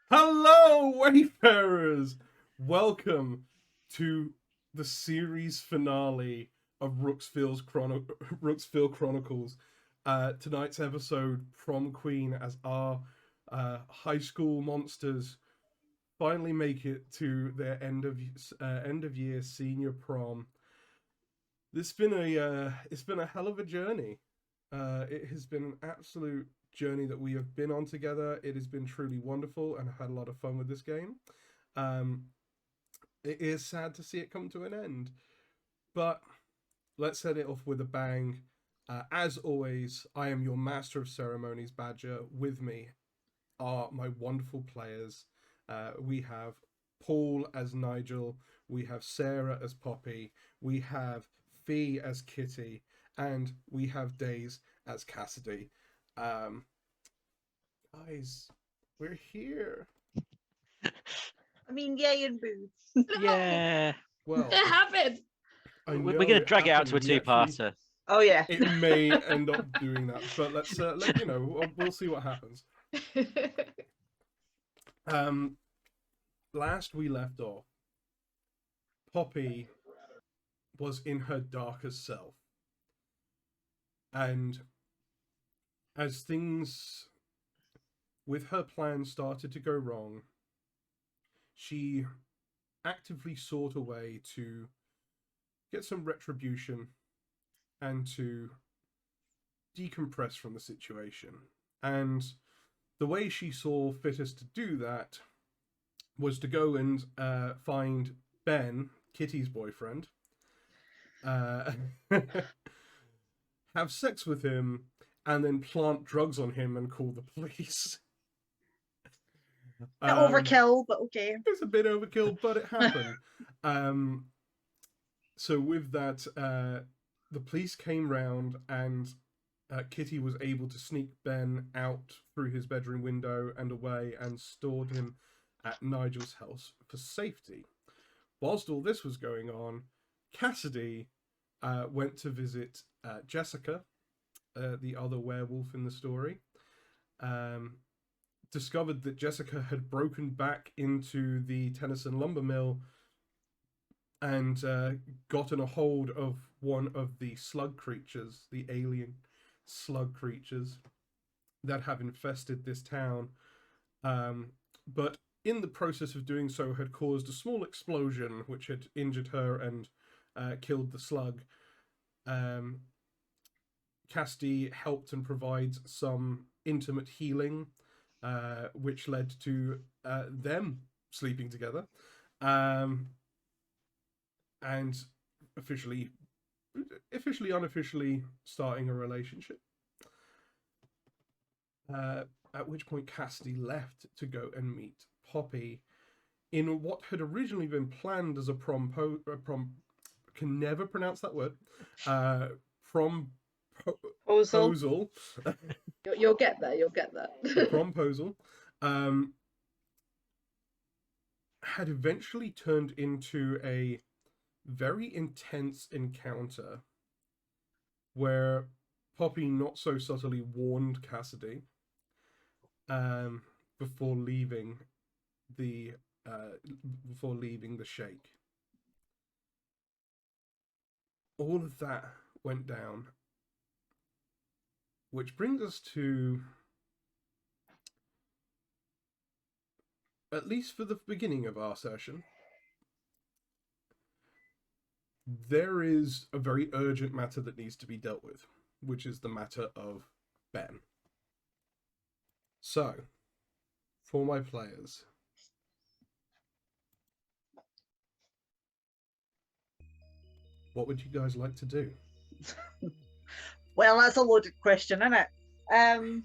Hello, Wayfarers! Welcome to the series finale of Rooksville Chronicles. Tonight's episode, Prom Queen, as our high school monsters finally make it to their end of year senior prom. It's been a hell of a journey. It has been an absolute journey that we have been on together. It has been truly wonderful, and I've had a lot of fun with this game. Um, it is sad to see it come to an end, but let's set it off with a bang. As always, I am your master of ceremonies, Badger. With me are my wonderful players. We have Paul as Nigel, we have Sarah as Poppy, we have Fee as Kitty, and we have Days as Cassidy. Um, Guys, we're here. I mean, yay and boo. Yeah. Well, It happened. We're going to drag it out to a two-parter. Oh yeah. It may end up doing that, but let's we'll see what happens. Last we left off, Poppy was in her darkest self, and as things with her plan started to go wrong, she actively sought a way to get some retribution and to decompress from the situation. And the way she saw fittest to do that was to go and find Ben, Kitty's boyfriend, have sex with him, and then plant drugs on him and call the police. Overkill, but okay. It's a bit overkill, but it happened. So with that, the police came round, and Kitty was able to sneak Ben out through his bedroom window and away, and stored him at Nigel's house for safety. Whilst all this was going on, Cassidy went to visit Jessica, the other werewolf in the story. Discovered that Jessica had broken back into the Tennyson lumber mill and gotten a hold of one of the slug creatures, the alien slug creatures that have infested this town. But in the process of doing so, had caused a small explosion which had injured her and killed the slug. Cassidy helped and provides some intimate healing, which led to them sleeping together, and officially, unofficially starting a relationship. At which point Cassidy left to go and meet Poppy in what had originally been planned as a can never pronounce that word. Proposal. You'll get there. You'll get there. Promposal had eventually turned into a very intense encounter where Poppy not so subtly warned Cassidy before leaving the shake. All of that went down, which brings us to, at least for the beginning of our session, there is a very urgent matter that needs to be dealt with, which is the matter of Ben. So, for my players, what would you guys like to do? Well, that's a loaded question, isn't it? I'm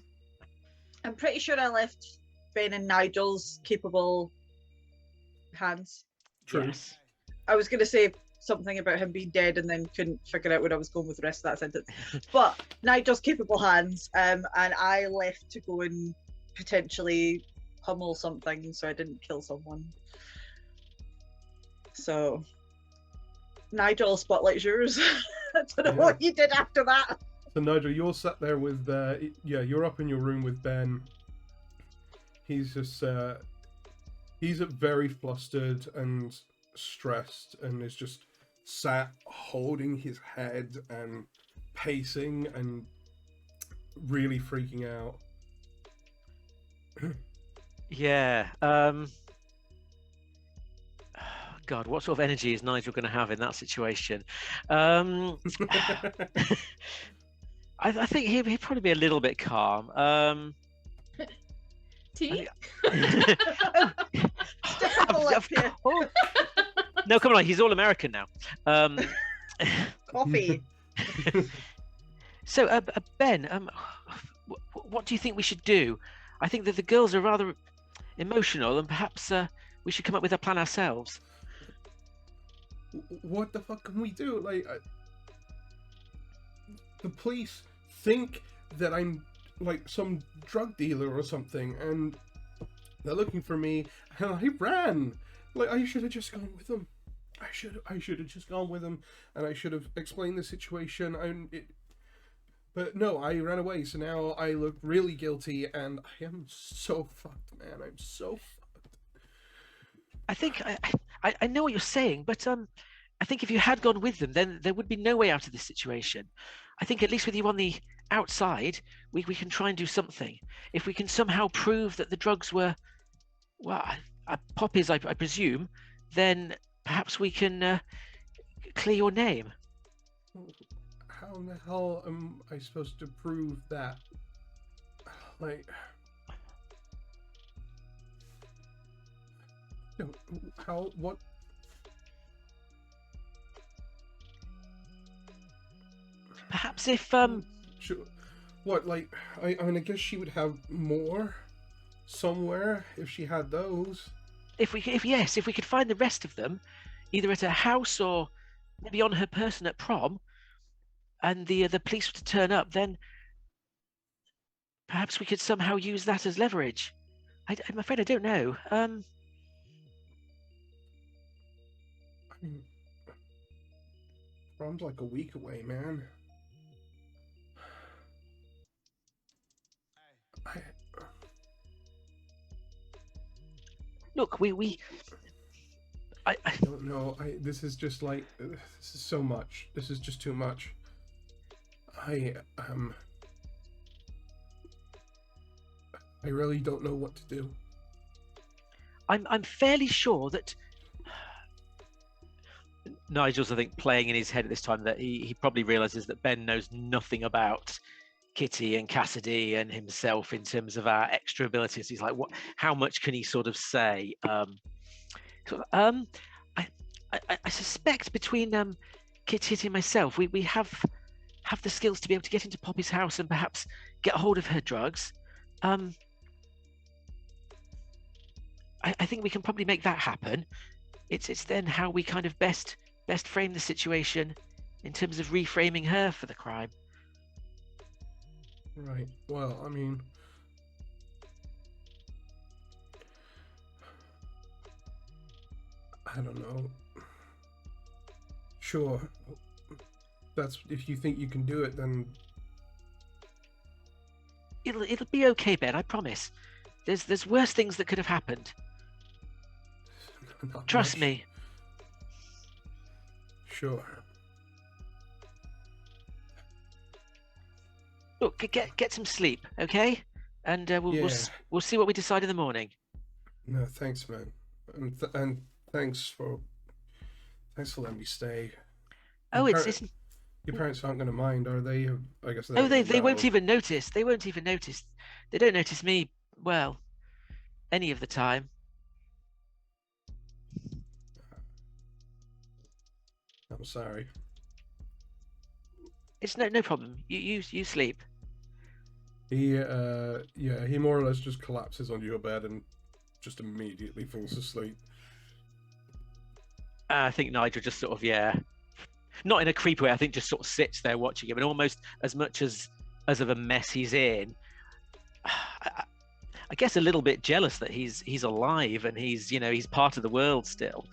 pretty sure I left Ben and Nigel's capable hands. True. Yes. I was going to say something about him being dead and then couldn't figure out where I was going with the rest of that sentence. But Nigel's capable hands, and I left to go and potentially pummel something so I didn't kill someone. So, Nigel, spotlight's yours. I don't know what you did after that. So Nigel, you're sat there with, you're up in your room with Ben. He's just He's very flustered and stressed and is just sat holding his head and pacing and really freaking out. Yeah. God, what sort of energy is Nigel going to have in that situation? I think he'd probably be a little bit calm. Tea? No, come on, he's all American now. Coffee. So, Ben, what do you think we should do? I think that the girls are rather emotional, and perhaps we should come up with a plan ourselves. What the fuck can we do? Like, the police think that I'm like some drug dealer or something, and they're looking for me, and I ran. Like, I should have just gone with them. I should have just gone with them, and I should have explained the situation. But no, I ran away, so now I look really guilty, and I am so fucked, man. I'm so fucked. I think I know what you're saying, but I think if you had gone with them, then there would be no way out of this situation. I think at least with you on the outside, we can try and do something. If we can somehow prove that the drugs were, well, Poppy's, I presume, then perhaps we can clear your name. How in the hell am I supposed to prove that? Like, how, what? Perhaps if Sure. What, like, I mean, I guess she would have more somewhere if she had those. if we could find the rest of them, either at her house or maybe on her person at prom, and the police were to turn up, then perhaps we could somehow use that as leverage. I'm afraid I don't know. I mean, prom's like a week away, man. Look, I don't know. This is just like, this is so much. This is just too much. I really don't know what to do. I'm fairly sure that Nigel's, I think, playing in his head at this time, that he probably realizes that Ben knows nothing about Kitty and Cassidy and himself in terms of our extra abilities. He's like, what? How much can he sort of say? I suspect between Kitty and myself, we have the skills to be able to get into Poppy's house and perhaps get a hold of her drugs. I think we can probably make that happen. It's then how we kind of best frame the situation in terms of reframing her for the crime. Right. Well, I mean, I don't know. Sure. That's, if you think you can do it, then It'll be okay, Ben, I promise. There's worse things that could have happened. not Trust much. me. Sure. Look, get some sleep, okay? And we'll see what we decide in the morning. No, thanks, man. And thanks for letting me stay. Oh, Your it's your parents aren't going to mind, are they? I guess. oh, they won't even notice. They won't even notice. They don't notice me, well, any of the time. I'm sorry. It's no problem. You sleep. He he more or less just collapses onto your bed and just immediately falls asleep. I think Nigel just sort of, not in a creepy way. I think just sort of sits there watching him, and almost as much as of a mess he's in. I guess a little bit jealous that he's alive and he's part of the world still.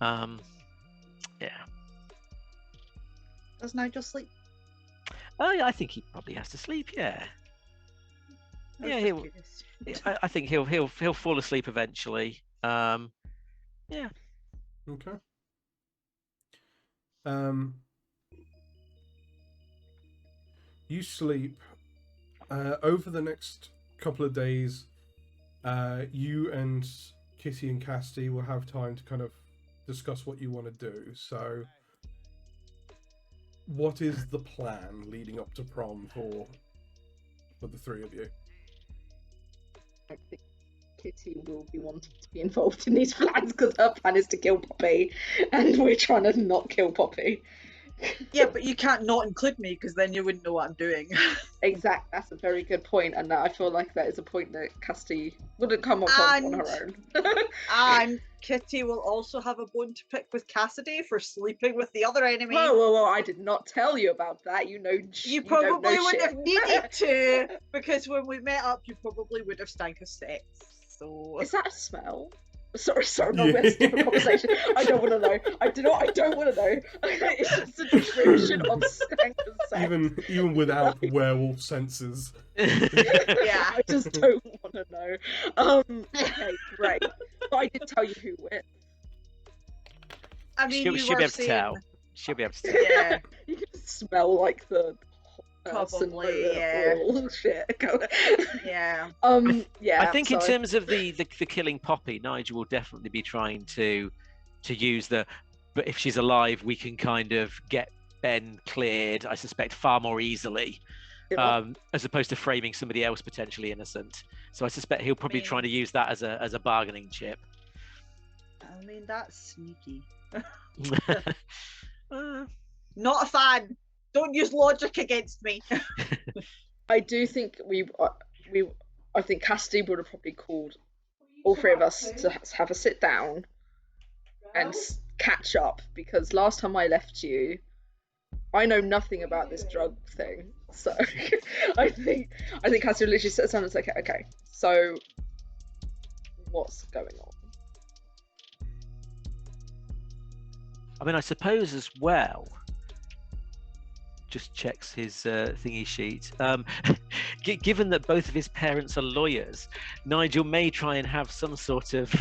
Yeah. Does Nigel sleep? I think he probably has to sleep. Yeah. I was Yeah, just he'll. curious. I think he'll fall asleep eventually. Yeah. Okay. You sleep. Over the next couple of days, you and Kitty and Casti will have time to kind of discuss what you want to do. So, what is the plan leading up to prom for the three of you? I think Kitty will be wanting to be involved in these plans because her plan is to kill Poppy, and we're trying to not kill Poppy. Yeah, but you can't not include me because then you wouldn't know what I'm doing. Exact. That's a very good point, and I feel like that is a point that Casti wouldn't come up on her own. And Kitty will also have a bone to pick with Cassidy for sleeping with the other enemy. Whoa! I did not tell you about that. You know, You don't know probably wouldn't shit. have needed to, because when we met up, you probably would have stank of sex. So Is that a smell? Sorry, no, that's a different conversation. I don't want to know. I don't want to know. It's just a description of stank and sex. Even without werewolf senses. yeah, I just don't want to know. Okay, great. But I did tell you who with. I mean, She'll you be were able to saying, tell. She'll be able to tell. yeah, You can smell like the probably, yeah, oil shit. yeah. Yeah. I think in sorry. terms of the killing Poppy, Nigel will definitely be trying to use but if she's alive, we can kind of get Ben cleared, I suspect, far more easily, as opposed to framing somebody else potentially innocent. So I suspect he'll probably try to use that as a bargaining chip. I mean, that's sneaky. Not a fan. Don't use logic against me. I do think I think Casti would have probably called all three of us to have a sit down and catch up, because last time I left you, I know nothing about this drug thing. So I think Casti would literally sit down and say, okay, so what's going on? I mean, I suppose as well, just checks his thingy sheet. Given that both of his parents are lawyers, Nigel may try and have some sort of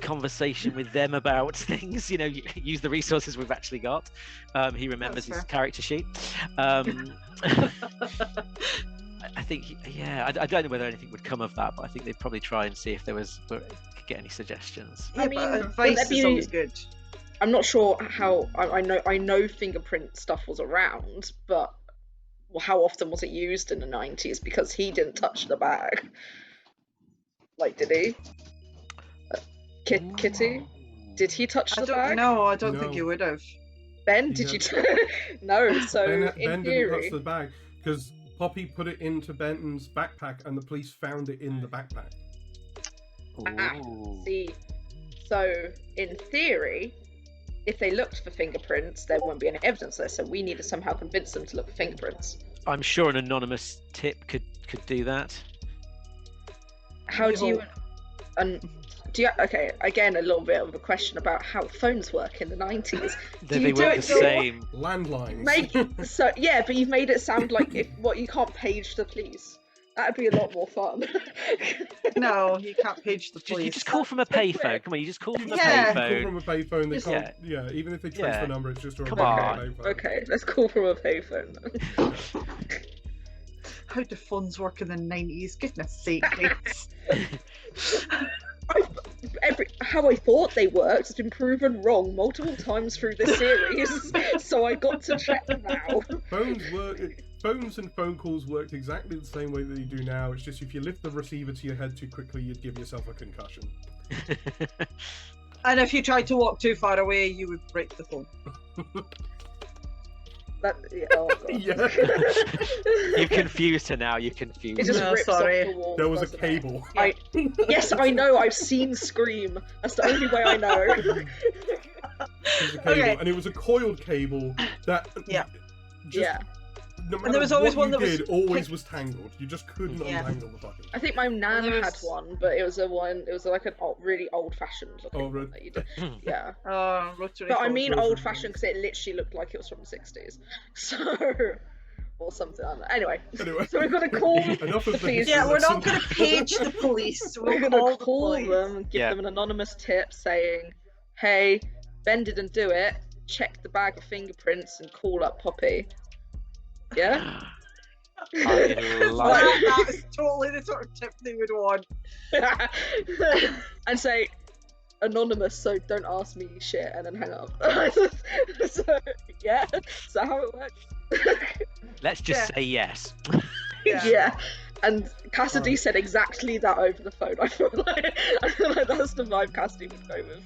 conversation with them about things, use the resources we've actually got. He remembers his character sheet. I think, I don't know whether anything would come of that, but I think they'd probably try and see if could get any suggestions. Yeah, but advice is always good. I'm not sure how. I know fingerprint stuff was around, but how often was it used in the 90s? Because he didn't touch the bag. Like, did he? Kitty? Did he touch the bag? No, I don't think he would have. Ben, did you? No. So Ben in didn't theory, touch the bag because Poppy put it into Benton's backpack, and the police found it in the backpack. See. So in theory, if they looked for fingerprints, there won't be any evidence there. So we need to somehow convince them to look for fingerprints. I'm sure an anonymous tip could do that. How do you? Okay, again, a little bit of a question about how phones work in the 90s. They work the same. Landlines. But you've made it sound like you can't page the police. That'd be a lot more fun. No, you can't page the police. You just call from a payphone. Come on, you just call from a Yeah. payphone. Call from a payphone. They can't. Yeah, even if they trace the number, it's just a payphone. Okay, let's call from a payphone. How do phones work in the 90s? Goodness sake, Grace. How I thought they worked has been proven wrong multiple times through this series, so I got to check now. Phones and phone calls worked exactly the same way that they do now. It's just if you lift the receiver to your head too quickly, you'd give yourself a concussion. And if you tried to walk too far away, you would break the phone. Yeah. You've confused her now. You've confused. It just her. rips off the wall. There was a cable. Yes, I know. I've seen Scream. That's the only way I know. And it was a coiled cable that. No matter and there was always what one you that did, always was tangled. You just couldn't untangle the fucking. I think my nan had one, but it was like an really old-fashioned looking one that you did. Yeah. Rotary. But I mean old-fashioned because it literally looked like it was from the 60s. So, or something. I don't know. Anyway, Anyway, so we're gonna call enough of the the police. Yeah, we're not lesson. going to page the police. We're We'll gonna call the police. them and give them an anonymous tip saying, "Hey, Ben didn't do it. Check the bag of fingerprints and call up Poppy." Yeah. I love it. That is totally the sort of tip they would want. And say, anonymous, so don't ask me shit, and then hang up. So, yeah, is that how it works? Let's just say yes. Yeah. And Cassidy said exactly that over the phone. I feel like that's the vibe Cassidy would go with.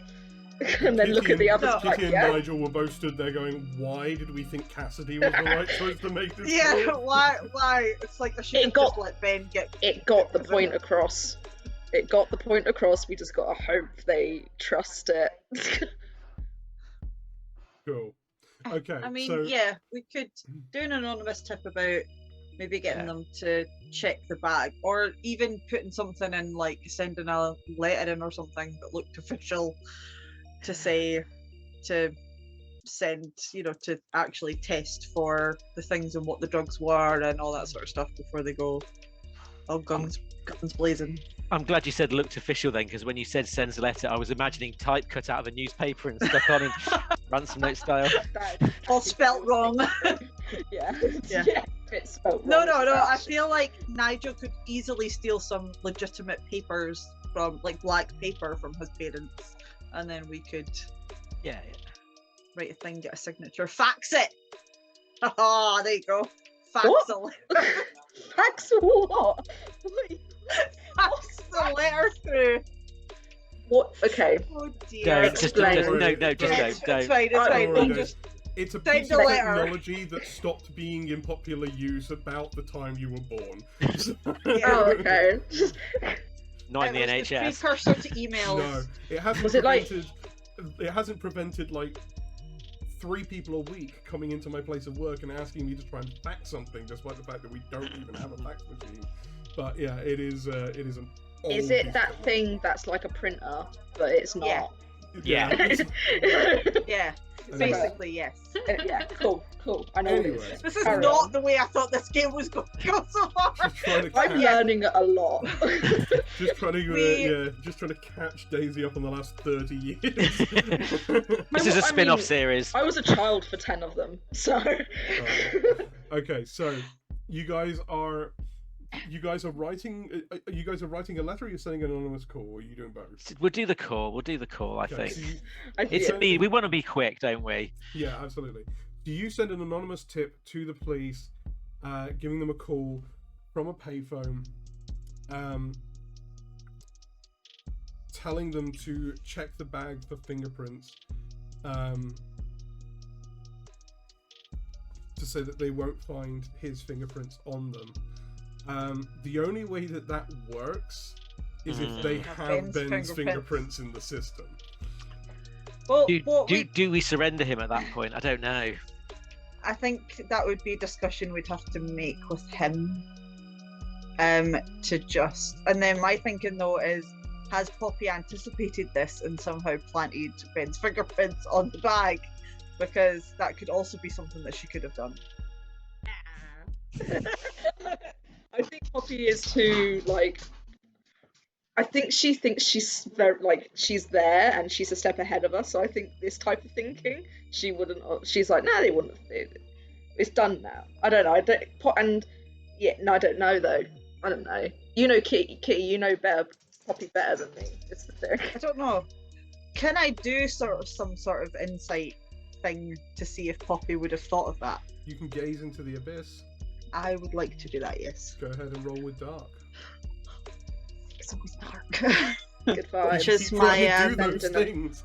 And then look at the others like, Kitty and yeah. Nigel were both stood there going, why did we think Cassidy was the right choice to make this Yeah, call? why? It's like I should have just let Ben get. It got the point across. It got the point across. We just gotta hope they trust it. Cool. Okay, I mean, so yeah, we could do an anonymous tip about maybe getting them to check the bag, or even putting something in, like sending a letter in or something that looked official to say to send, to actually test for the things and what the drugs were and all that sort of stuff before they go all guns blazing. I'm glad you said looked official then, because when you said sends a letter, I was imagining type cut out of a newspaper and stuck on in ransom note style. All spelt wrong. Yeah. It's spelt No, wrong. I feel like Nigel could easily steal some legitimate papers from, like, black paper from his parents, and then we could write a thing, get a signature, fax it. Oh, there you go. Fax a letter. Fax what? Fax the letter through. What? Okay. Oh dear. Don't. Just Explain. don't. It's Don't. fine. Don't We'll worry. just it's a send piece a of letter. technology that stopped being in popular use about the time you were born. Oh, okay. Not in the It was the NHS. precursor to emails. No, it hasn't Was it like- prevented. It hasn't prevented like 3 people a week coming into my place of work and asking me to try and fax something, despite the fact that we don't even have a fax machine. But yeah, it is an. Is old it piece that of- thing that's like a printer, but it's not? Yeah. Yeah, basically yes. Yeah, cool. I know what it Anyway. is. This is Carry not on. the way I thought this game was going to go so far. Just trying to I'm catch, learning a lot. just trying to catch Daisy up on the last 30 years. This is a I spin-off mean, series. I was a child for 10 of them, so. Okay, so you guys are writing. You guys are writing a letter. Or you're sending an anonymous call. Or are you doing both? We'll do the call. I Okay, think. so you- It's Yeah. speed. We want to be quick, don't we? yeah, absolutely. Do you send an anonymous tip to the police, giving them a call from a payphone, telling them to check the bag for fingerprints, to say that they won't find his fingerprints on them? The only way that works is if they have Ben's fingerprints in the system. Well, Do we surrender him at that point? I don't know. I think that would be a discussion we'd have to make with him. To just, and then my thinking though is, has Poppy anticipated this and somehow planted Ben's fingerprints on the bag? Because that could also be something that she could have done. I think Poppy is too, like. I think she thinks she's very, like, she's there and she's a step ahead of us. So I think this type of thinking, she wouldn't. She's like, nah, they wouldn't. It's done now. I don't know. I don't know though. I don't know. You know, Kitty, you know Poppy better than me. It's the thing. I don't know. Can I do some sort of insight thing to see if Poppy would have thought of that? You can gaze into the abyss. I would like to do that. Yes. Go ahead and roll with dark. It's always dark. Good vibes. Which is You my try to do those sending things.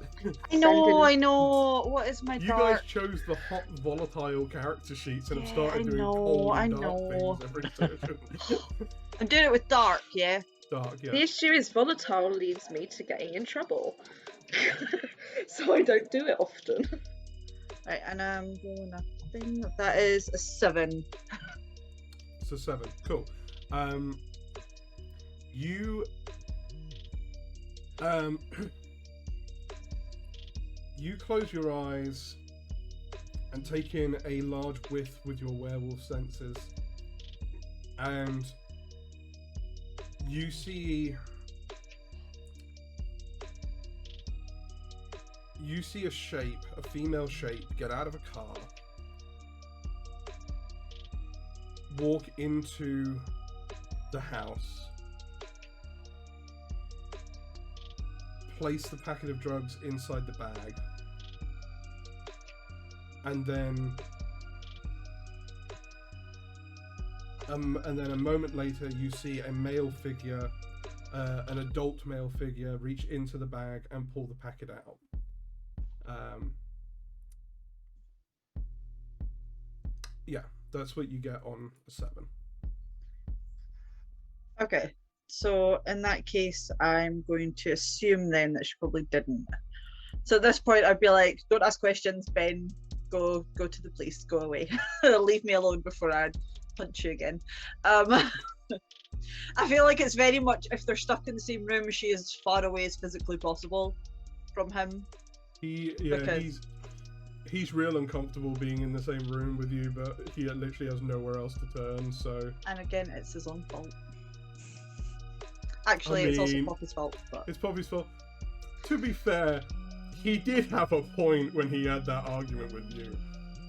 I know. What is my You dark? guys chose the hot, volatile character sheets and have Yeah, started I doing know, cold and I dark know. things every session. I'm doing it with dark. Yeah. Dark, yeah. The issue is volatile leads me to getting in trouble. So I don't do it often. Right, and I'm doing a thing that is a 7. So 7. Cool. You you close your eyes and take in a large whiff with your werewolf senses, and you see a shape, a female shape, get out of a car, walk into the house, place the packet of drugs inside the bag, and then a moment later you see a male figure, an adult male figure, reach into the bag and pull the packet out. Yeah, that's what you get on a 7. Okay, so in that case, I'm going to assume then that she probably didn't. So at this point, I'd be like, don't ask questions, Ben. Go to the police. Go away. Leave me alone before I punch you again. I feel like it's very much, if they're stuck in the same room, she is as far away as physically possible from him. He's real uncomfortable being in the same room with you, but he literally has nowhere else to turn, so... And again, it's his own fault. Actually, it's also Poppy's fault. But... It's Poppy's fault. To be fair, he did have a point when he had that argument with you.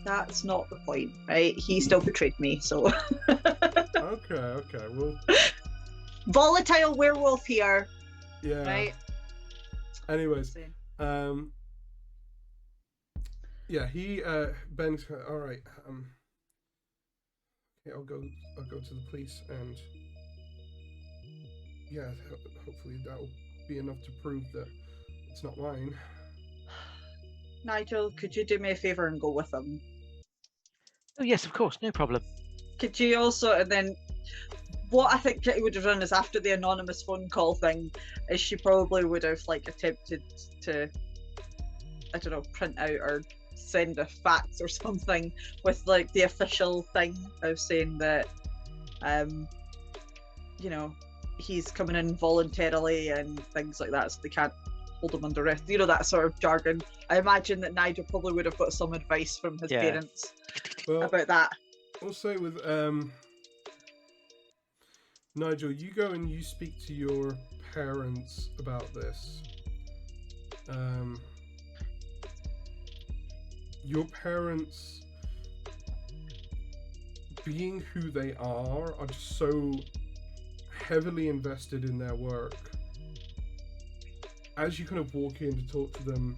That's not the point, right? He still betrayed me, so... Okay, well... Volatile werewolf here. Yeah. Right? Anyways, yeah, Ben's all right. Okay, I'll go to the police, and yeah, hopefully that'll be enough to prove that it's not mine. Nigel, could you do me a favour and go with them? Oh yes, of course, no problem. Could you also, and then what I think Kitty would have done is after the anonymous phone call thing, is she probably would have like attempted to, I don't know, print out or send a fax or something with like the official thing of saying that, you know, he's coming in voluntarily and things like that, so they can't hold him under arrest. You know, that sort of jargon. I imagine that Nigel probably would have got some advice from his parents about that. I'll say with Nigel, you go and you speak to your parents about this. Your parents, being who they are just so heavily invested in their work. As you kind of walk in to talk to them,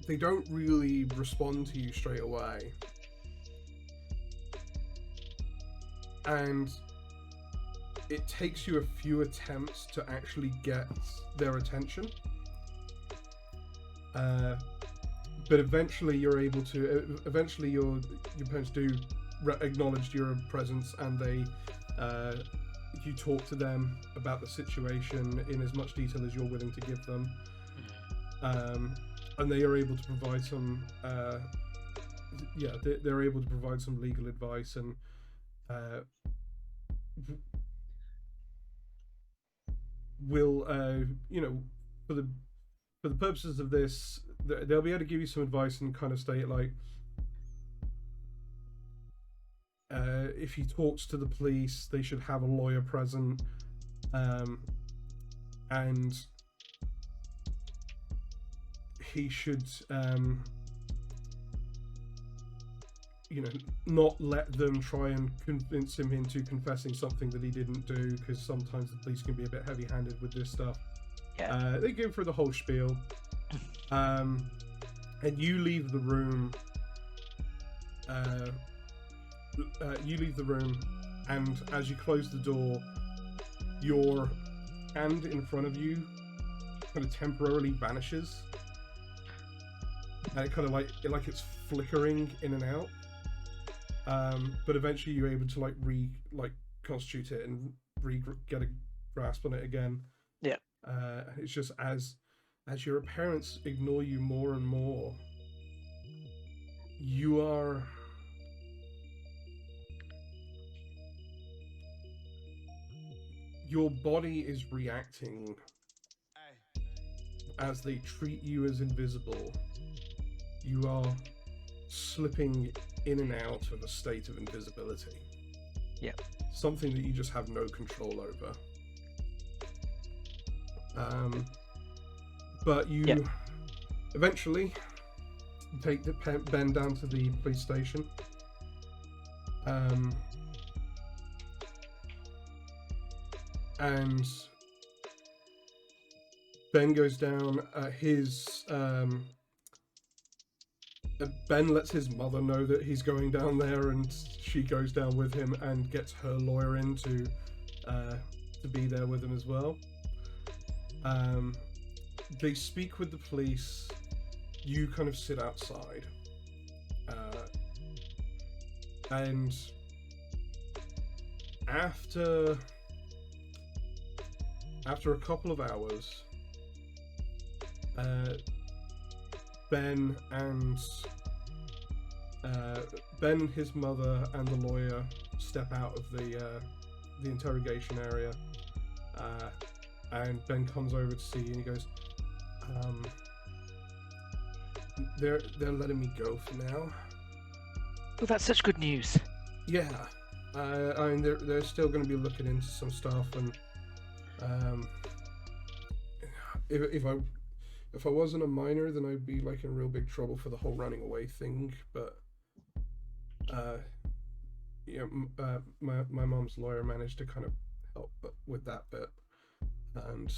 they don't really respond to you straight away. And it takes you a few attempts to actually get their attention. But eventually you're able to, eventually your parents do acknowledge your presence, and they, you talk to them about the situation in as much detail as you're willing to give them. And they are able to provide some, they're able to provide some legal advice, and will, you know, for the purposes of this, they'll be able to give you some advice and kind of state like, if he talks to the police, they should have a lawyer present, and he should, you know, not let them try and convince him into confessing something that he didn't do, because sometimes the police can be a bit heavy-handed with this stuff. Yeah. They go through the whole spiel, and you leave the room. And as you close the door, your hand in front of you kind of temporarily vanishes, and it kind of like it's flickering in and out. But eventually you're able to constitute it and get a grasp on it again. Yeah. It's just as your parents ignore you more and more, your body is reacting as they treat you as invisible. You are slipping in and out of a state of invisibility. Yeah. Something that you just have no control over. But you eventually take Ben down to the police station. And Ben goes down. Ben lets his mother know that he's going down there, and she goes down with him and gets her lawyer in to be there with him as well. They speak with the police. You kind of sit outside, and after a couple of hours, Ben and his mother and the lawyer step out of the interrogation area, and Ben comes over to see you, and he goes, they're letting me go for now. Oh, that's such good news. Yeah, I mean they're still going to be looking into some stuff, and if I wasn't a minor, then I'd be like in real big trouble for the whole running away thing. But my mom's lawyer managed to kind of help with that bit, and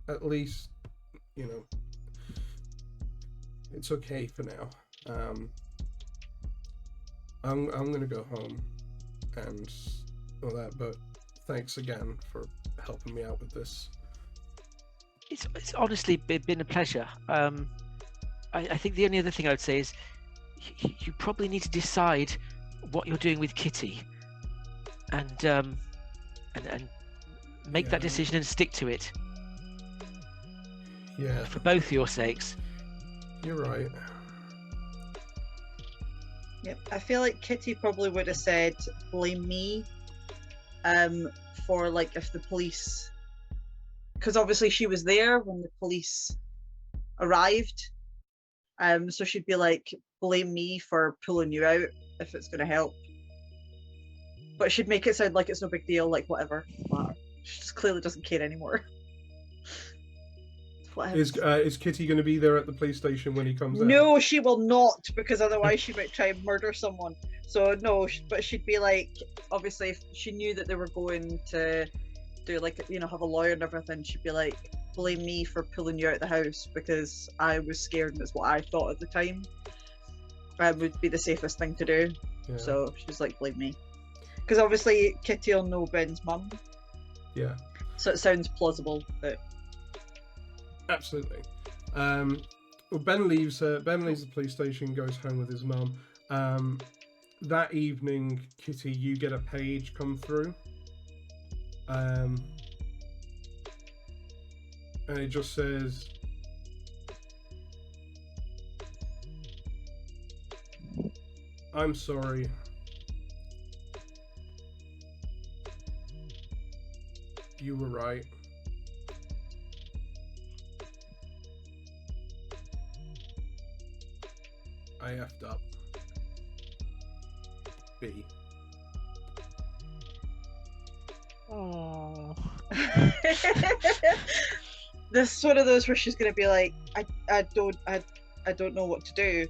at least it's okay for now. I'm gonna go home and all that, but thanks again for helping me out with this. It's honestly been a pleasure. I think the only other thing I would say is you probably need to decide what you're doing with Kitty, and make that decision and stick to it. Yeah. For both your sakes. You're right. Yep, I feel like Kitty probably would have said blame me, for like if the police, because obviously she was there when the police arrived, so she'd be like, blame me for pulling you out if it's going to help. But she'd make it sound like it's no big deal, like whatever. She just clearly doesn't care anymore. Is Kitty going to be there at the police station when he comes out? No, she will not, because otherwise she might try and murder someone. So no, but she'd be like, obviously if she knew that they were going to do like, have a lawyer and everything, she'd be like, blame me for pulling you out of the house because I was scared and it's what I thought at the time. Would be the safest thing to do. Yeah. So she's like, blame me. Because obviously Kitty will know Ben's mum. Yeah. So it sounds plausible that. Absolutely. Well, Ben leaves the police station, goes home with his mum. That evening, Kitty, you get a page come through. And it just says, I'm sorry. You were right. I effed up. B. Oh. This is one of those where she's gonna be like, I don't know what to do.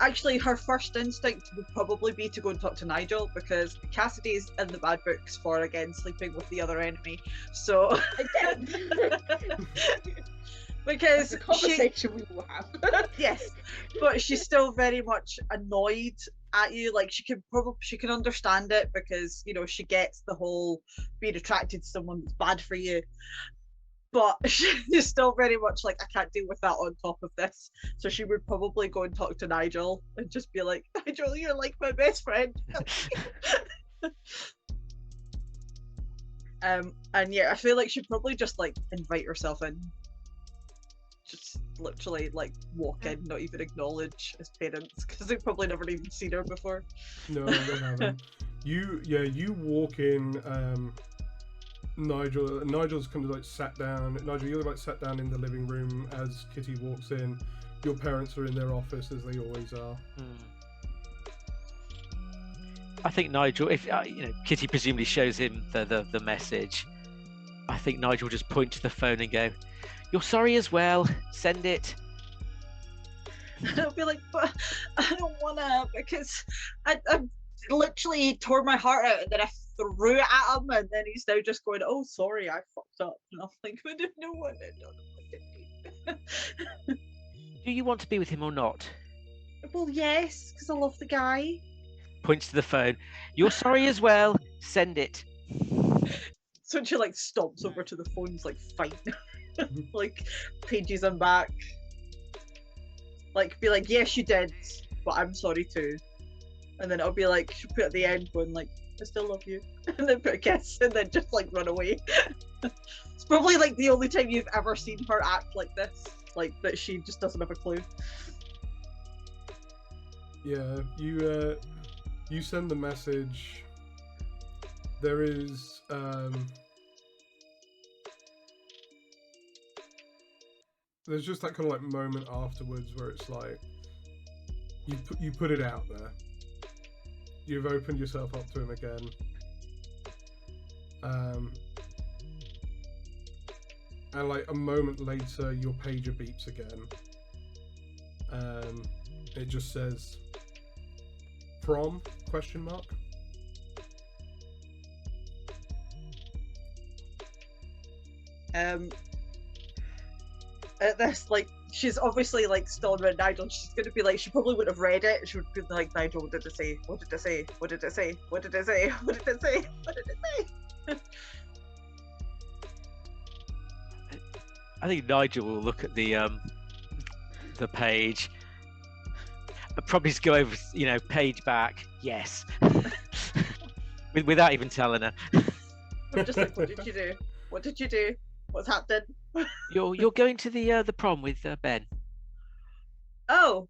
Actually, her first instinct would probably be to go and talk to Nigel, because Cassidy's in the bad books for, again, sleeping with the other enemy. So because that's a conversation we will have. Yes, but she's still very much annoyed at you. Like she can understand it, because she gets the whole being attracted to someone that's bad for you, but she's still very much like, I can't deal with that on top of this. So she would probably go and talk to Nigel and just be like, Nigel, you're like my best friend. And yeah, I feel like she'd probably just like invite herself in. Just literally like walk in, not even acknowledge his parents, because they've probably never even seen her before. No, they haven't. You walk in. Nigel's kind of like sat down. Nigel, you're like sat down in the living room as Kitty walks in. Your parents are in their office as they always are. I think Nigel, if Kitty presumably shows him the message, I think Nigel will just point to the phone and go, "You're sorry as well. Send it." I'll be like, but I don't wanna, because I literally tore my heart out and then I threw it at him, and then he's now just going, "Oh, sorry, I fucked up." And I'm like, I didn't know what I done. Do you want to be with him or not? Well, yes, because I love the guy. Points to the phone. "You're sorry as well. Send it." So she like stomps over to the phone, is like, "Fine." Like pages him back. Like be like, "Yes, you did, but I'm sorry too." And then I'll be like, she'll put at the end going like, "I still love you," and then put a kiss, and then just like run away. It's probably like the only time you've ever seen her act like this, like that she just doesn't have a clue. Yeah, you send the message. There is there's just that kind of like moment afterwards where it's like you put it out there. You've opened yourself up to him again. And like a moment later, your pager beeps again. It just says "Prom?" ? At this, like, she's obviously like still around Nigel. She's gonna be like, she probably would have read it. She would be like, "Nigel, what did it say? What did it say? What did it say? What did it say? What did it say? What did it say?" I think Nigel will look at the page. I'd probably just go over, page back. Yes, without even telling her. I'm just like, "What did you do? What did you do? What's happened?" You're going to the prom with Ben. Oh,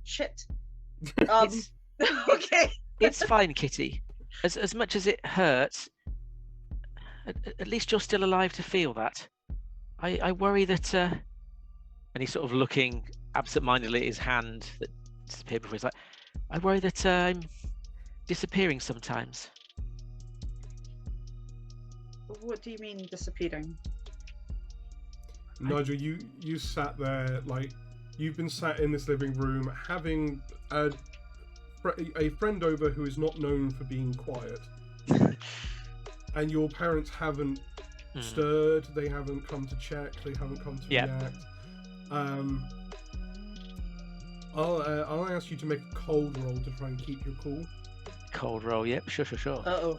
shit. It's, Okay. it's fine, Kitty. As much as it hurts, at least you're still alive to feel that. I worry that, and he's sort of looking absent-mindedly at his hand that disappeared before. He's like, "I worry that I'm disappearing sometimes." What do you mean disappearing? Nigel, you sat there, like, you've been sat in this living room having a friend over who is not known for being quiet. And your parents haven't stirred, they haven't come to check, they haven't come to react. I'll ask you to make a cold roll to try and keep your cool. Cold roll, yep, sure. Uh-oh.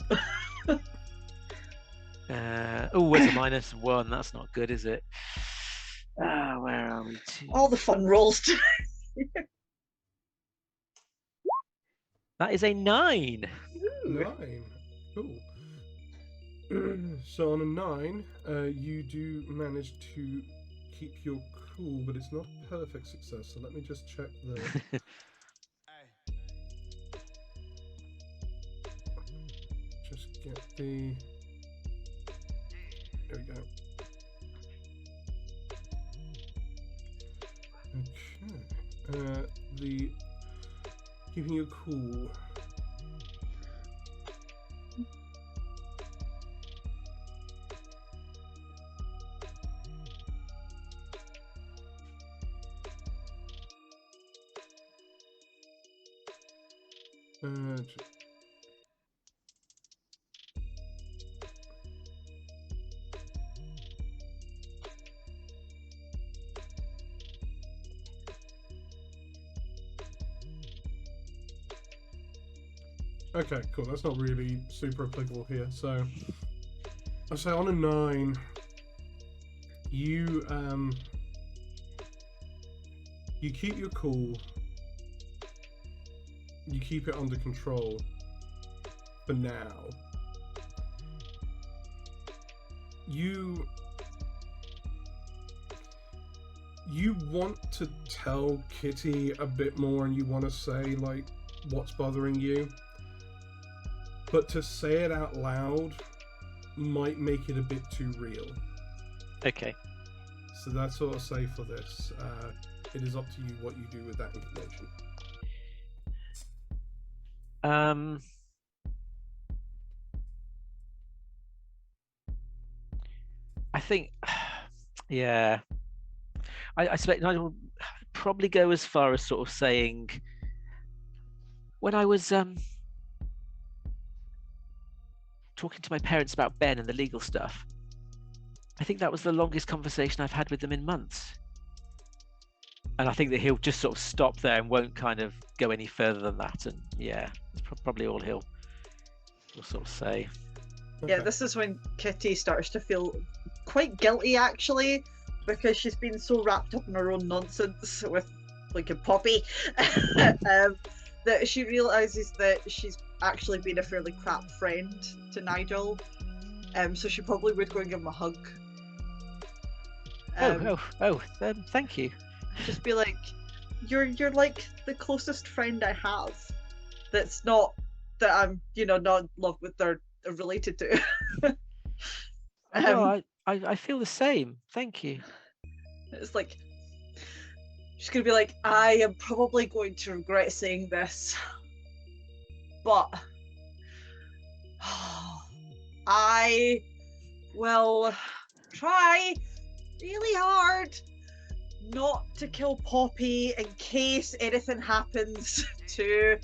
It's a -1. That's not good, is it? Where are we? All the fun rolls. That is a 9. 9. Cool. So on a 9, you do manage to keep your cool, but it's not a perfect success. So let me just check the. Just get the. There we go. Okay. The keeping you cool. Okay, cool. That's not really super applicable here. So, I say on a 9, you keep your cool. You keep it under control for now. You want to tell Kitty a bit more, and you want to say like what's bothering you. But to say it out loud might make it a bit too real. Okay. So that's sort of safe for this. It is up to you what you do with that information. I think, yeah. I expect I will probably go as far as sort of saying, when I was talking to my parents about Ben and the legal stuff, I think that was the longest conversation I've had with them in months. And I think that he'll just sort of stop there and won't kind of go any further than that. And yeah, that's probably all he'll sort of say. Yeah, this is when Kitty starts to feel quite guilty, actually, because she's been so wrapped up in her own nonsense with Lincoln Poppy that she realises that she's actually been a fairly crap friend to Nigel. So she probably would go and give him a hug. Thank you. Just be like, you're like the closest friend I have. That's not that I'm, not in love with or related to. No, I feel the same. Thank you. It's like, she's gonna be like, I am probably going to regret saying this, but I will try really hard not to kill Poppy in case anything happens to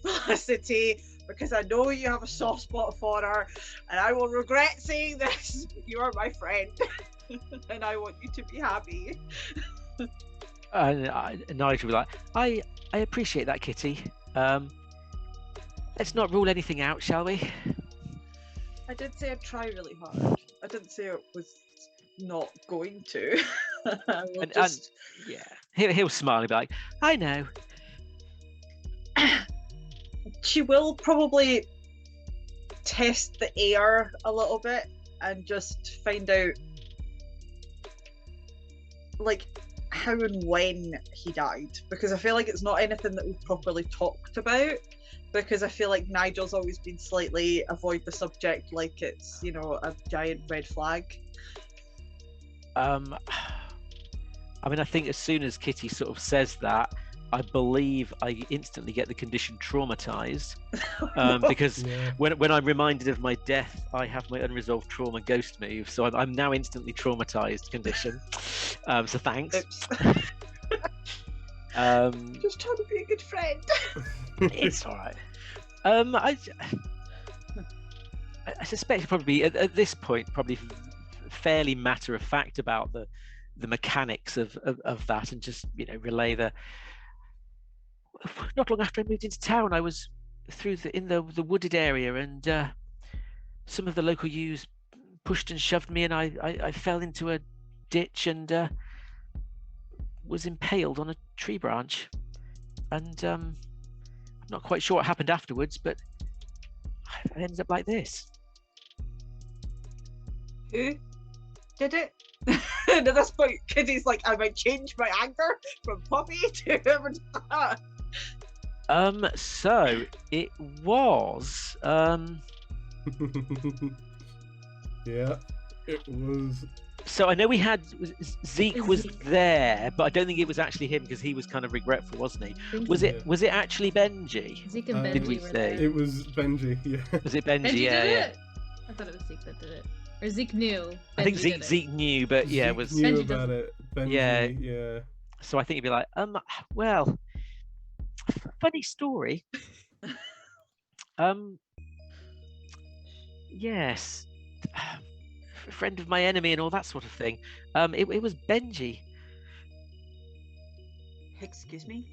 Felicity, because I know you have a soft spot for her, and I will regret saying this. You are my friend, and I want you to be happy. And Nigel will be like, I appreciate that, Kitty. Let's not rule anything out, shall we? I did say I'd try really hard. I didn't say it was not going to. And yeah, he'll smile and be like, I know. She will probably test the air a little bit and just find out, like, how and when he died, because I feel like it's not anything that we've properly talked about, because I feel like Nigel's always been slightly avoid the subject like it's, a giant red flag. I mean, I think as soon as Kitty sort of says that, I believe I instantly get the condition traumatized, because when I'm reminded of my death, I have my unresolved trauma ghost move, so I'm now instantly traumatized condition. So thanks. Just trying to be a good friend. It's all right. I suspect probably at this point probably fairly matter of fact about the mechanics of that, and just relay the. Not long after I moved into town, I was in the wooded area, and some of the local youths pushed and shoved me, and I fell into a ditch and was impaled on a tree branch. And I'm not quite sure what happened afterwards, but I ended up like this. Who did it? And at this point, Kitty's like, I might change my anger from Poppy to whoever did that. So it was Yeah, it was. So I know we had Zeke was there, but I don't think it was actually him, because he was kind of regretful, wasn't he? Was it actually Benji? Zeke and Benji did we were say? there. It was Benji, yeah. Was it Benji? Benji Yeah, did yeah. it? I thought it was Zeke that did it. Or Zeke knew. I think Benji did it. Zeke knew, but yeah, Zeke it was. knew Benji about doesn't. it. Benji, Yeah. yeah. So I think he'd be like, well, funny story. Yes, friend of my enemy and all that sort of thing. It was Benji. Excuse me?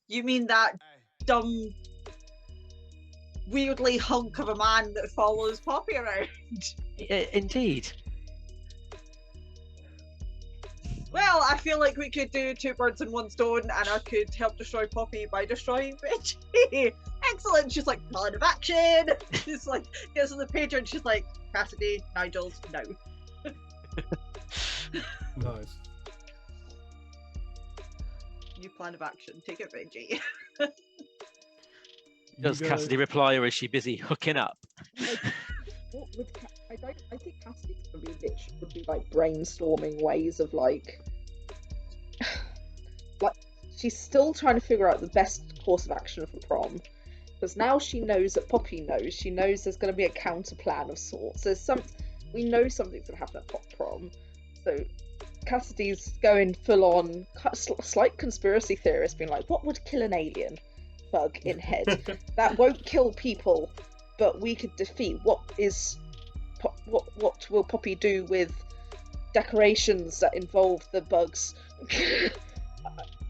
You mean that dumb, weirdly hunk of a man that follows Poppy around? Indeed. Well, I feel like we could do 2 birds in 1 stone, and I could help destroy Poppy by destroying Benji. Excellent. She's like, plan of action. She's like, gets on the pager, and she's like, Cassidy, Nigel's, no. Nice. New plan of action. Take it, Benji. Does Cassidy reply, or is she busy hooking up? I think Cassidy's gonna be would be like brainstorming ways of like she's still trying to figure out the best course of action for prom, because now she knows that Poppy knows. She knows there's going to be a counter plan of sorts. We know something's going to happen at prom, so Cassidy's going full on slight conspiracy theorist, being like, what would kill an alien bug in head that won't kill people, but we could defeat? What will Poppy do with decorations that involve the bugs?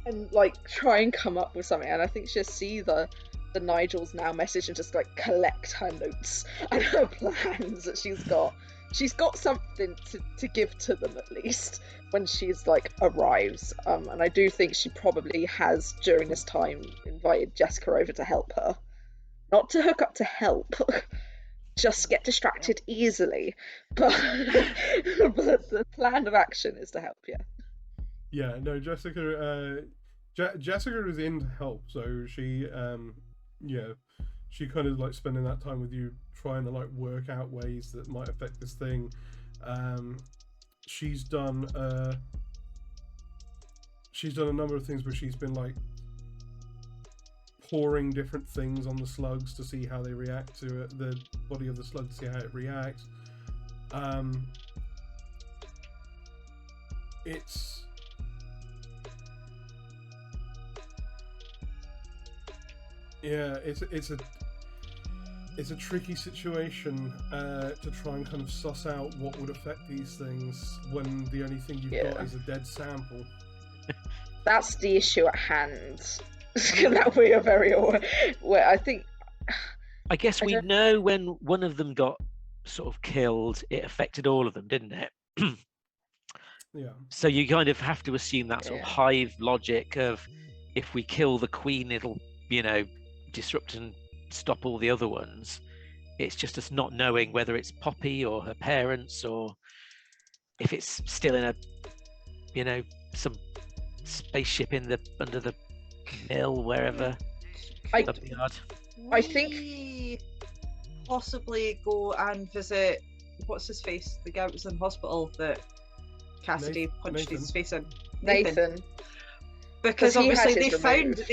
And like try and come up with something. And I think she'll see the Nigel's now message and just like collect her notes and her plans that she's got. She's got something to give to them at least when she's like arrives. And I do think she probably has during this time invited Jessica over to help her, not to hook up, to help. Just get distracted easily, but the plan of action is to help. Yeah, no, Jessica. Jessica is in to help, so she, she kind of like spending that time with you, trying to like work out ways that might affect this thing. She's done a number of things where she's been like pouring different things on the slugs to see how they react to it, the body of the slug, to see how it reacts. It's a tricky situation to try and kind of suss out what would affect these things when the only thing you've got is a dead sample. That's the issue at hand. That we are very aware. I guess we know when one of them got sort of killed, it affected all of them, didn't it? Yeah. So you kind of have to assume that sort of hive logic of, if we kill the queen, it'll, disrupt and stop all the other ones. It's just us not knowing whether it's Poppy or her parents, or if it's still in a, some spaceship under the mill, wherever. I think we possibly go and visit, what's his face, the guy who was in hospital that Cassidy punched his face in. Nathan. Because obviously they found,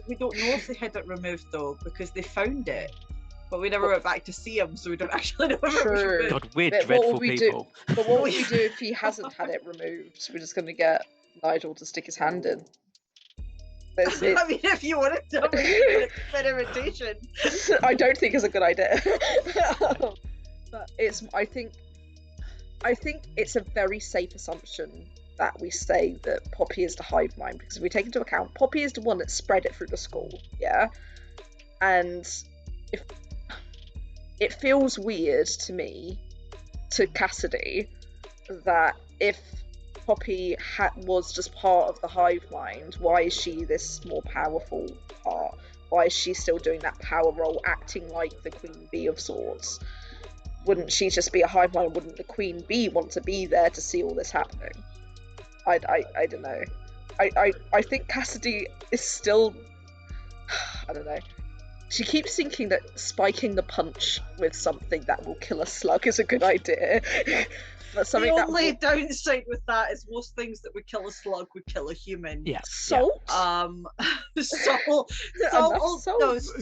we don't know if they had it removed though, because they found it, but we never went back to see him, so we don't actually know if it was removed. God, we're dreadful people. But what would we do if he hasn't had it removed? We're just going to get Nigel to stick his hand in. I mean, if you wanted to experimentation. I don't think it's a good idea. But I think it's a very safe assumption that we say that Poppy is the hive mind, because if we take into account Poppy is the one that spread it through the school, and if it feels weird to me, to Cassidy, that if Poppy was just part of the hive mind, why is she this more powerful part? Why is she still doing that power role, acting like the queen bee of sorts? Wouldn't she just be a hive mind? Wouldn't the queen bee want to be there to see all this happening? I don't know. I think Cassidy is still, I don't know. She keeps thinking that spiking the punch with something that will kill a slug is a good idea. But something the only downside with that is most things that would kill a slug would kill a human. Yeah. Salt? Salt. It's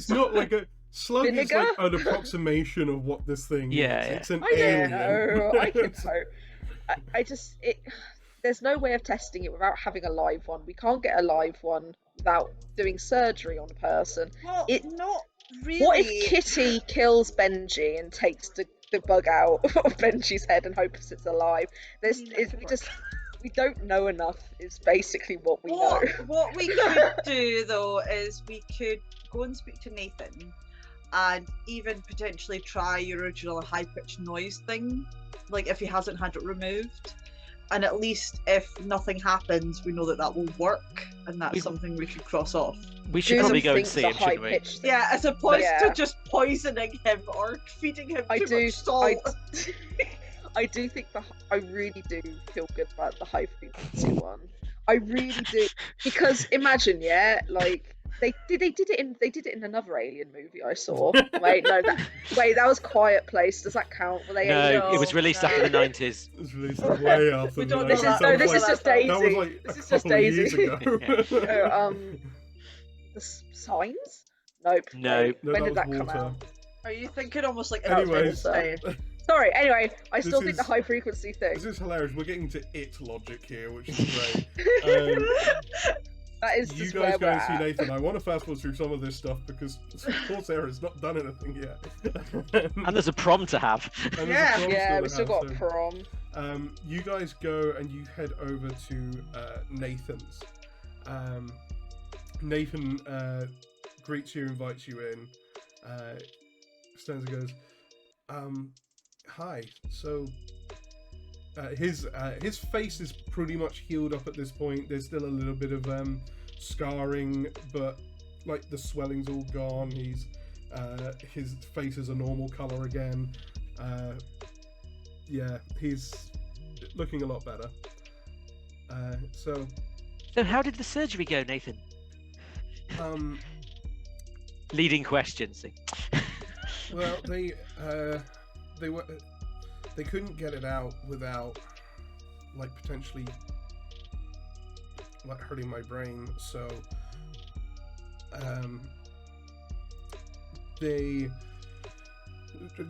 not like a slug. Vinegar? Is like an approximation of what this thing is. It's an alien. Know. I can hope. There's no way of testing it without having a live one. We can't get a live one without doing surgery on a person. Well, not really. What if Kitty kills Benji and takes the bug out of Benji's head and hopes it's alive? We don't know enough is basically what we know. What we could do though is we could go and speak to Nathan and even potentially try your original high-pitched noise thing, like if he hasn't had it removed. And at least if nothing happens, we know that will work, and that's something we could cross off. We should probably go and see him, shouldn't we? Yeah, as opposed to just poisoning him or feeding him too much salt. I do think I really do feel good about the high frequency one. I really do, because imagine, like They did it in another Alien movie I saw. Wait, that was Quiet Place. Does that count? Were they No, aliens? it was released after the 90s. It was released way after We the don't know 90s. that. That was This like- is just that Daisy. That was like This a is just couple of years Daisy. ago. The Signs? Nope. No. Wait, No, when that did that was come water. out? Are you thinking almost like Anyways, Sorry. Anyway, I This still think the is- high frequency thing. This is hilarious. We're getting to it logic here, which is great. That is You just guys where go we're and see at. Nathan. I want to fast forward through some of this stuff because Corsair has not done anything yet. And there's a prom to have. And there's a Yeah. prom Yeah, to we still have, got so, prom. you guys go and you head over to Nathan's. Nathan greets you, invites you in. Stands and goes, "Hi." So his face is pretty much healed up at this point. There's still a little bit of scarring, but like the swelling's all gone. His face is a normal color again. Yeah, he's looking a lot better. So how did the surgery go, Nathan? Leading questions. Well, they couldn't get it out without like potentially like hurting my brain, so they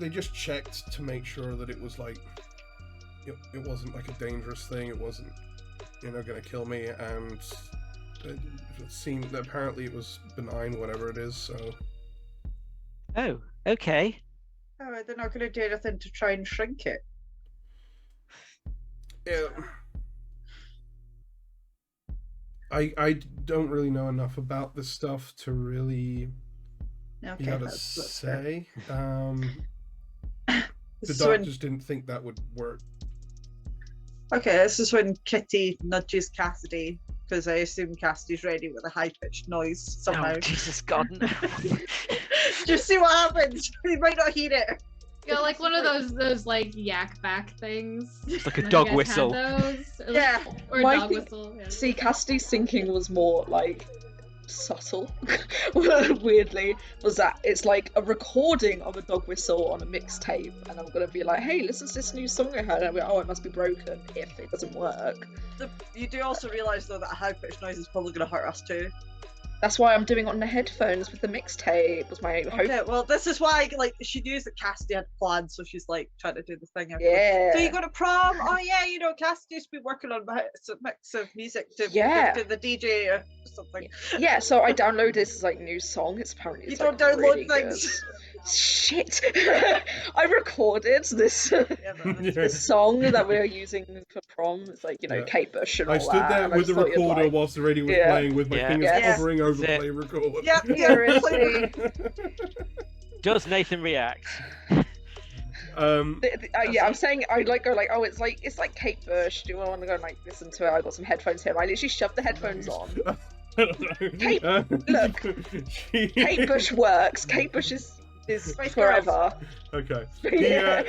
just checked to make sure that it was like it wasn't like a dangerous thing, it wasn't gonna kill me, and it seemed that apparently it was benign, whatever it is, so Oh, okay. Oh, they're not going to do anything to try and shrink it. yeah. I don't really know enough about this stuff to really Okay, be able to that's fair. say. The So when, doctors didn't think that would work. okay, this is when Kitty nudges Cassidy, because I assume Cassidy's ready with a high-pitched noise somehow. Oh, Jesus God. No. Just see what happens. He might not hear it. Yeah, like one of those like yak back things. It's like a Have you dog guys whistle. had those? Yeah. Or a My dog thing- whistle. Yeah. See, Cassidy's thinking was more like subtle. Weirdly, was that it's like a recording of a dog whistle on a mixtape, and I'm gonna be like, "Hey, listen to this new song I heard." And I'll be like, "Oh, it must be broken if it doesn't work." You do also realise though that a high-pitched noise is probably going to hurt us too. That's why I'm doing it on the headphones with the mixtape. Was my hope. Okay, well this is why like she knew that Cassidy had plans, so she's like trying to do the thing. Yeah. So you go to prom? Oh yeah, Cassidy's been working on a mix of music to Yeah. give to the DJ or something. Yeah, so I downloaded this like new song. It's apparently You it's, don't like, download really things. good. Shit! I recorded this Yeah, but Yeah. this song that we were using for prom. It's like Yeah. Kate Bush and all I stood that. there and I with the just thought you'd recorder like- whilst the radio was Yeah. playing, with my Yeah. fingers Yes. hovering over That's play it. record. yeah, Seriously. Does Nathan react? Yeah, I'm saying I like go like, oh, it's like Kate Bush. Do you want to go and like listen to it? I got some headphones here. I literally shoved the headphones on. I don't know. Kate, look. Kate Bush works. Kate Bush is Spice forever. Okay. Yeah.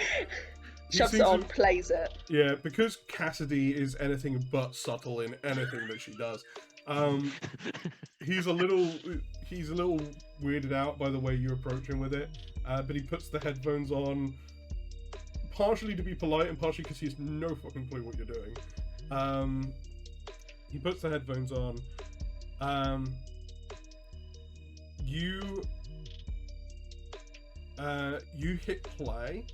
He Shoves it seems on, to- plays it. Yeah, because Cassidy is anything but subtle in anything that she does. He's a little weirded out by the way you approach him with it, but he puts the headphones on, partially to be polite and partially because he has no fucking clue what you're doing. He puts the headphones on. You hit play,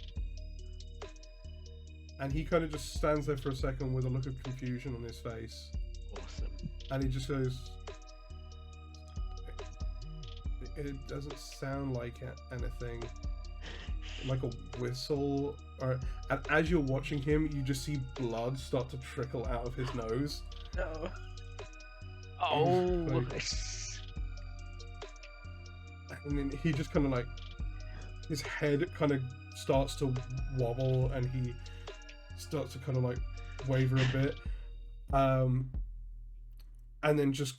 and he kind of just stands there for a second with a look of confusion on his face. Awesome. And he just goes, it doesn't sound like anything, like a whistle. And as you're watching him, you just see blood start to trickle out of his nose. No. Oh. Like- And then he just kind of like, his head kind of starts to wobble, and he starts to kind of like waver a bit. And then just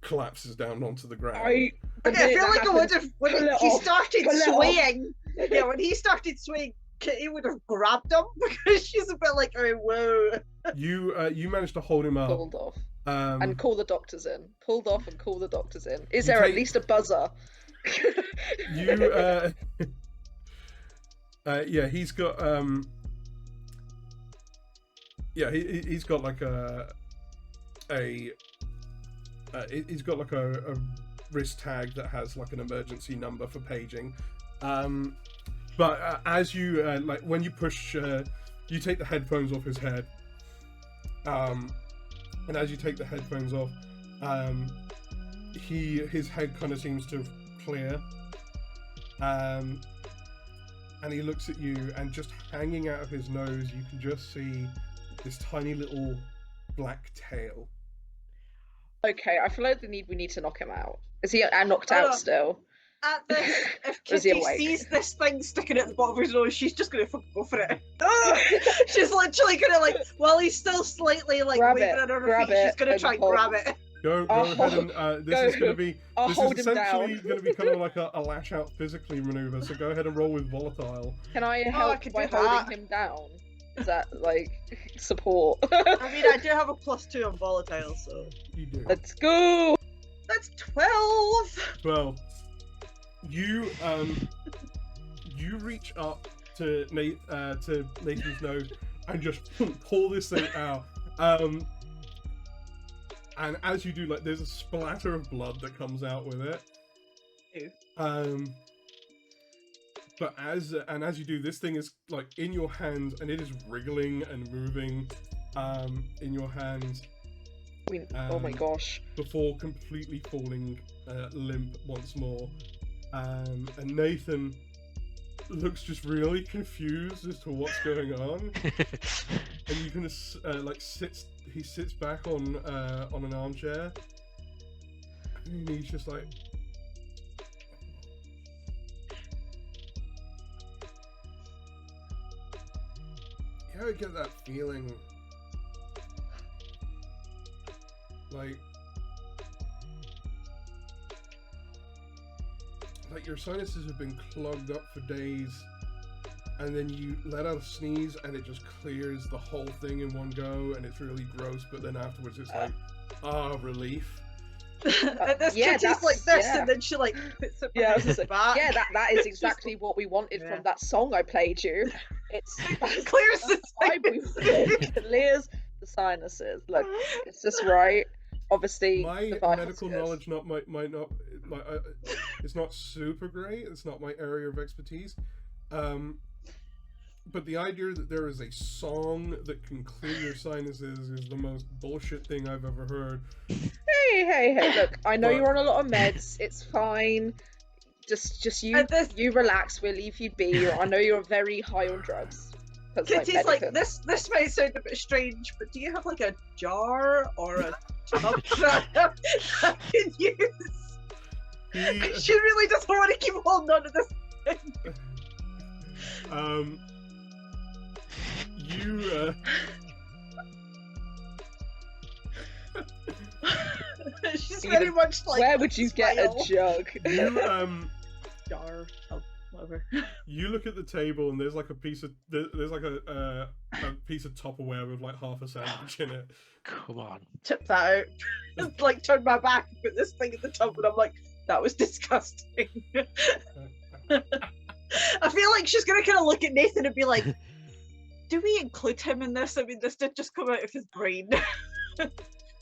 collapses down onto the ground. Okay, I feel like I would have when Pull it he off, started pull it off. swaying. Yeah, when he started swaying, Kitty would have grabbed him because she's a bit like, oh whoa. You managed to hold him up, Pulled off. And call the doctors in. Pulled off and call the doctors in. Is You there at take- least a buzzer? You yeah, he's got he's got like he's got like a wrist tag that has like an emergency number for paging. But as you like when you push, you take the headphones off his head. And as you take the headphones off, his head kind of seems to clear. And he looks at you, and just hanging out of his nose, you can just see this tiny little black tail. Okay, I feel like we need to knock him out. Is he knocked out still? At this, if Is he Kitty awake? sees this thing sticking at the bottom of his nose, she's just gonna fucking go for it. She's literally gonna like, while he's still slightly like Grab waving it, on her grab feet, she's it, gonna and try and hold. grab it. Go I'll ahead hold- and this is going to be I'll this hold is him essentially down. going to be kind of like a lash out physically maneuver. So go ahead and roll with volatile. Can I I help could by do that. holding him down? Is that like support? I mean, I do have a +2 on volatile, so You do. Let's go! that's 12. Well, you you reach up to Nathan's nose and just pull this thing out. And as you do, like, there's a splatter of blood that comes out with it. Ew. But as you do, this thing is like in your hands, and it is wriggling and moving in your hands I mean, oh my gosh. before completely falling limp once more. And Nathan looks just really confused as to what's going on. And you can like he sits back on an armchair, and he's just like, you ever get that feeling like your sinuses have been clogged up for days, and then you let out a sneeze and it just clears the whole thing in one go, and it's really gross, but then afterwards it's like, relief. And this yeah, Kitty's like this, yeah. and then she like puts it Yeah, I was behind his gonna back. Yeah, that is exactly what we wanted Yeah. from that song I played you. It's clears the it clears the sinuses. Look, it's just right. Obviously, My the virus medical is- knowledge might not it's not super great. It's not my area of expertise. But the idea that there is a song that can clear your sinuses is the most bullshit thing I've ever heard. Hey! Look, I know But- you're on a lot of meds. It's fine. Just you And this- you relax. We'll leave you be. I know you're very high on drugs. 'Cause, Kitty's like, medicine. this might sound a bit strange, but do you have like a jar or a tub that I can use? He, She really doesn't want to keep holding on to this thing. you She's You very know, much like, Where would you get a smile. jug? Jar, tub, whatever. you look at the table, and there's like a piece of there's like a piece of Tupperware with like half a sandwich in it. Come on. Tip that out. Just like turn my back and put this thing in the tub, and I'm like, that was disgusting. I feel like she's gonna kind of look at Nathan and be like, do we include him in this? I mean, this did just come out of his brain.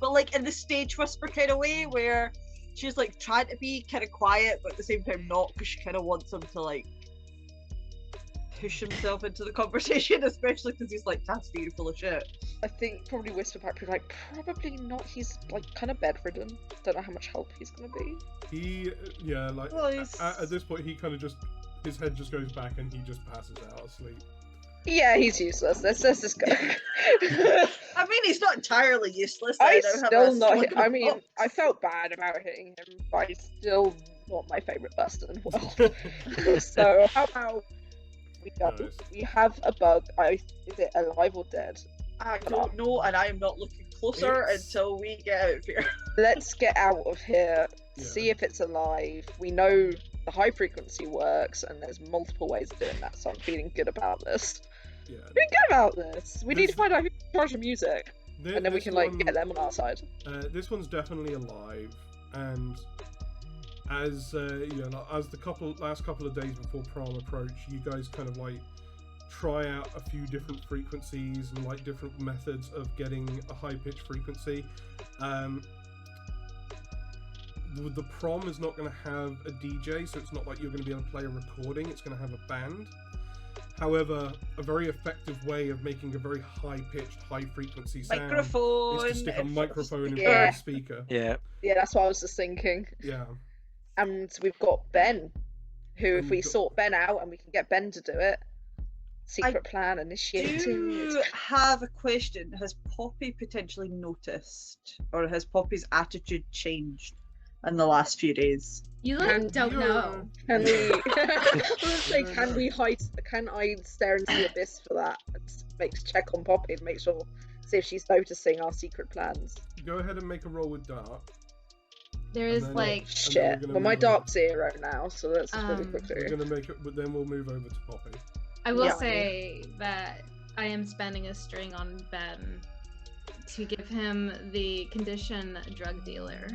But like in the stage whisper kind of way, where she's like trying to be kind of quiet, but at the same time not, because she kind of wants him to like push himself into the conversation, especially because he's like, Cassidy, you're full of shit. I think probably whisper back, be like, probably not. He's like kind of bedridden. Don't know how much help he's gonna be. He like Well, he's- at this point he kind of just his head just goes back and he just passes out asleep. Yeah, he's useless. Let's just go. I mean, he's not entirely useless. I don't have still a not. slip I of mean, thought. I felt bad about hitting him, but he's still not my favorite person in the world. So how about we go? Nice. We have a bug. Is it alive or dead? I don't know, and I am not looking closer It's- until we get out of here. Let's get out of here. Yeah. See if it's alive. We know the high frequency works, and there's multiple ways of doing that. So I'm feeling good about this. Yeah. Feeling good about this. We need to There's- find out who's in charge of music. and then we can like get them on our side. This one's definitely alive, and as as the last couple of days before prom approach, you guys kind of like try out a few different frequencies and like different methods of getting a high pitch frequency. The prom is not going to have a DJ, so it's not like you're going to be able to play a recording. It's going to have a band. However, a very effective way of making a very high-pitched, high-frequency sound Microphone. is to stick a microphone in front Yeah. of the speaker. Yeah. Yeah, that's what I was just thinking. Yeah. And we've got Ben, who, if And we we've got- sort Ben out and we can get Ben to do it, secret plan initiated. Do have a question. Has Poppy potentially noticed, or has Poppy's attitude changed in the last few days? You like don't know. Can we? I was gonna say, can we hide? Can I stare into the abyss for that? And check on Poppy and make sure, see if she's noticing our secret plans. Go ahead and make a roll with Dark. There And is then- like Shit. gonna Well, my move dark's 0 now, so let's just really Um, We're quickly. going to make it, but then we'll move over to Poppy. I will Yeah. say that I am spending a string on Ben to give him the condition drug dealer.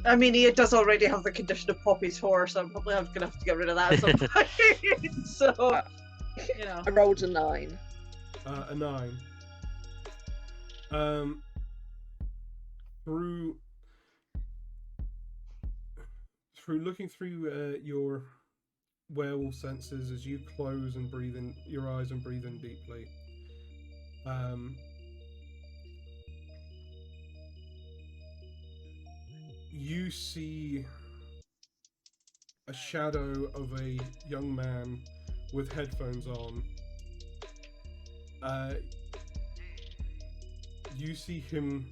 I mean, he does already have the condition of Poppy's horse, so I'm probably going to have to get rid of that at some point. So, you know. I rolled a 9. A 9. Through looking through your werewolf senses as you close and breathe in your eyes and breathe in deeply, you see a shadow of a young man with headphones on. You see him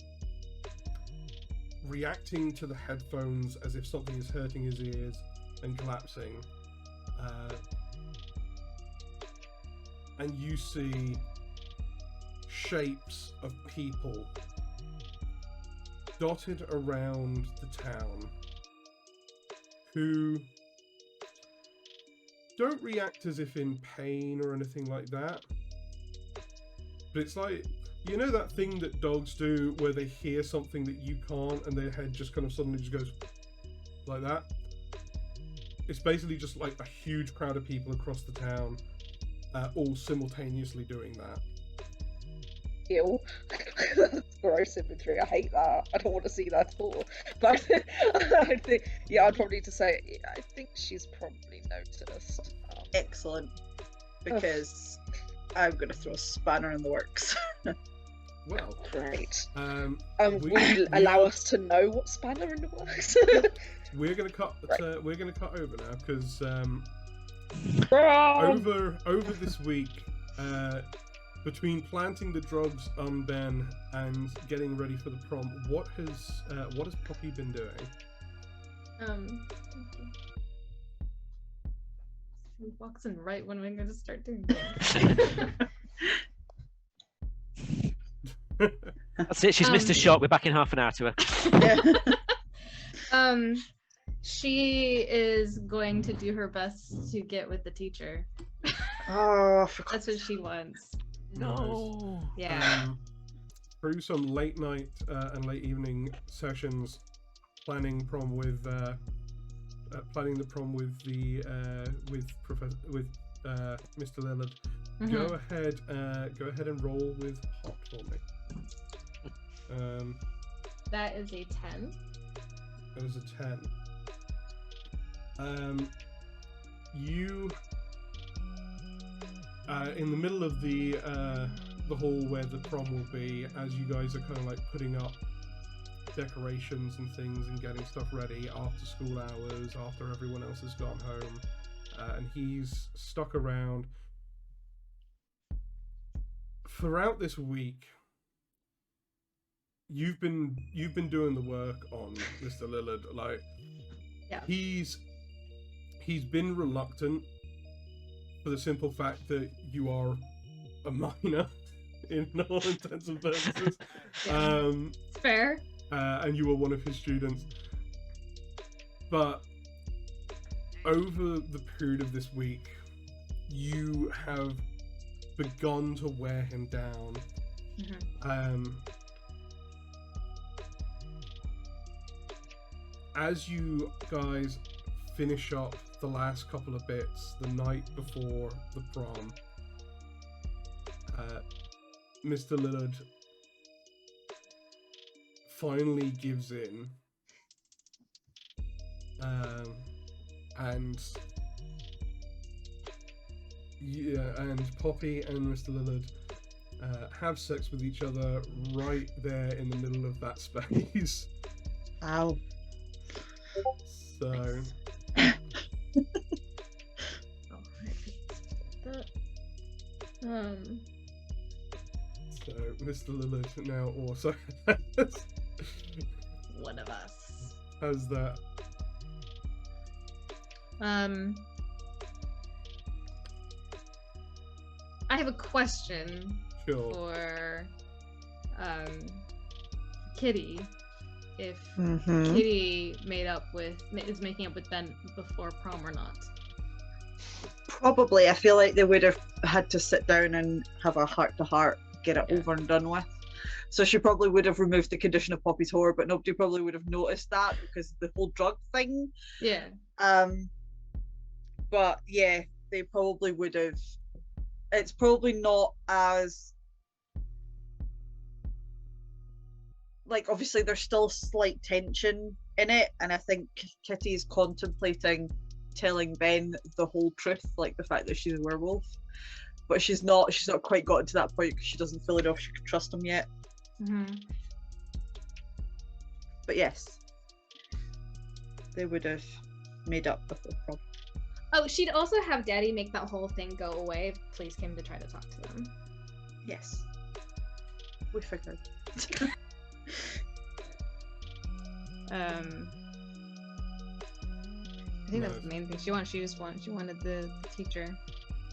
reacting to the headphones as if something is hurting his ears and collapsing. And you see shapes of people dotted around the town who don't react as if in pain or anything like that. But it's like, you know that thing that dogs do where they hear something that you can't and their head just kind of suddenly just goes like that? It's basically just like a huge crowd of people across the town all simultaneously doing that. Ew. That's gross imagery. I hate that. I don't want to see that at all. But I think, yeah, I'd probably need to say, I think she's probably noticed. Excellent. Because I'm going to throw a spanner in the works. Well, Great. we- Will you allow us to know what spanner in the works? we're gonna cut. We're gonna cut over now because Wrong! over this week, between planting the drugs on Ben and getting ready for the prom, what has Poppy been doing? He walks in right when we're going to start doing things. That's it. She's missed a shot. We're back in half an hour to her. She is going to do her best to get with the teacher. Oh, for That's what she wants. No. Yeah. Through some late night and late evening sessions, planning the prom with Mr. Lillard. Mhm. Go ahead and roll with hot for me. That is a 10. It was a 10. You in the middle of the hall where the prom will be, as you guys are kind of like putting up decorations and things and getting stuff ready after school hours, after everyone else has gone home, and he's stuck around. Throughout this week, you've been doing the work on Mr. Lillard. Like, Yeah. he's been reluctant for the simple fact that you are a minor in all intents and purposes. Yeah. It's fair. And you were one of his students. But over the period of this week, you have begun to wear him down As you guys finish up the last couple of bits the night before the prom, Mr. Lillard finally gives in, and Poppy and Mr. Lillard have sex with each other right there in the middle of that space. Ow. So so Mr. Lillard now also One of us. has that. I have a question Sure. for Kitty. If Mm-hmm. Kitty is making up with Ben before prom or not. Probably. I feel like they would have had to sit down and have a heart-to-heart, get it Yeah. over and done with. So she probably would have removed the condition of Poppy's whore, but nobody probably would have noticed that because the whole drug thing. Yeah. But yeah, they probably would have. It's probably not as like, obviously there's still slight tension in it, and I think Kitty's contemplating telling Ben the whole truth, like the fact that she's a werewolf, but she's not quite gotten to that point because she doesn't feel enough she can trust him yet. But yes, they would have made up before prom. Oh, she'd also have Daddy make that whole thing go away if police came to try to talk to them. Yes, we figured. I think that's the main thing she wanted. She wanted the teacher.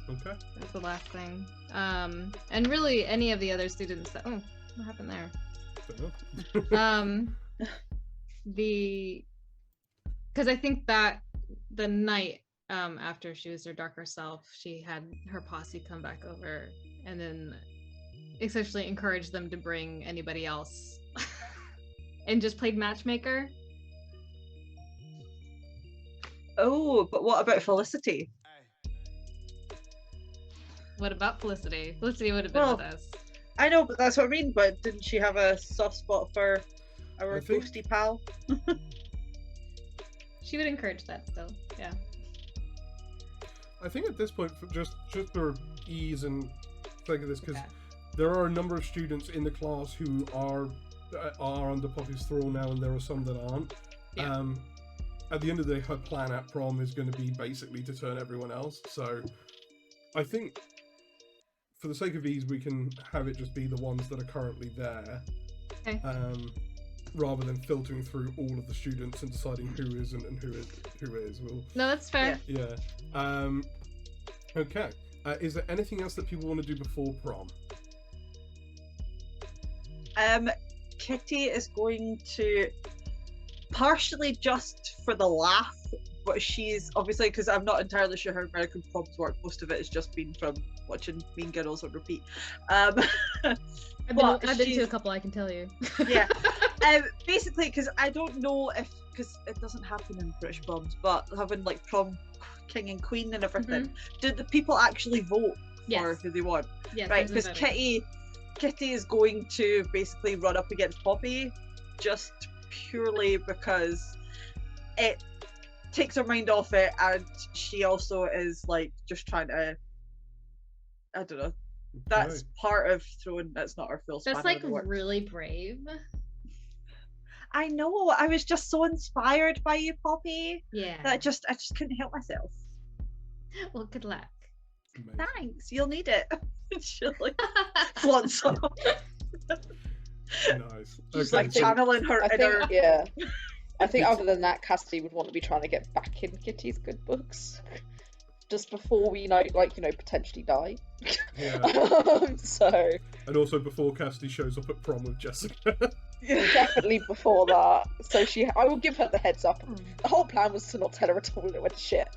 Okay. That's the last thing. And really any of the other students that what happened there? Because I think that the night after she was her darker self, she had her posse come back over and then essentially encouraged them to bring anybody else and just played matchmaker. Oh, but what about Felicity? What about Felicity? Felicity would have been Well, with us. I know, but that's what I mean. But didn't she have a soft spot for our I think- ghosty pal? She would encourage that still. Yeah. I think at this point, just for ease and sake of this, because Okay. there are a number of students in the class who are under Poppy's thrall now, and there are some that aren't. Yeah. At the end of the day, her plan at prom is going to be basically to turn everyone else. So I think, for the sake of ease, we can have it just be the ones that are currently there, Okay. rather than filtering through all of the students and deciding who isn't and who is. No, that's fair. Yeah. Okay. Is there anything else that people want to do before prom? Kitty is going to, partially just for the laugh, but she's obviously, because I'm not entirely sure how American proms work, most of it has just been from watching Mean Girls on repeat. I've been to she's- a couple, I can tell you. Yeah. Basically, because I don't know because it doesn't happen in British proms, but having like prom king and queen and everything, do the people actually vote for Yes. who they want? Yes, Right, there's because a voting. Kitty is going to basically run up against Poppy just purely because it takes her mind off it, and she also is like just trying to, I don't know, that's Okay. part of throwing, that's not her full spanner That's like in the works. really brave. I know, I was just so inspired by you, Poppy, Yeah. that I just couldn't help myself. Well, good luck. Amazing. Thanks, you'll need it. She like flaunts off, Nice. just Okay, like so- channeling her I inner. think, yeah. I think other than that, Cassidy would want to be trying to get back in Kitty's good books just before we potentially die. Yeah. So And also before Cassidy shows up at prom with Jessica. definitely before that. So I will give her the heads up. The whole plan was to not tell her at all, and it went to shit.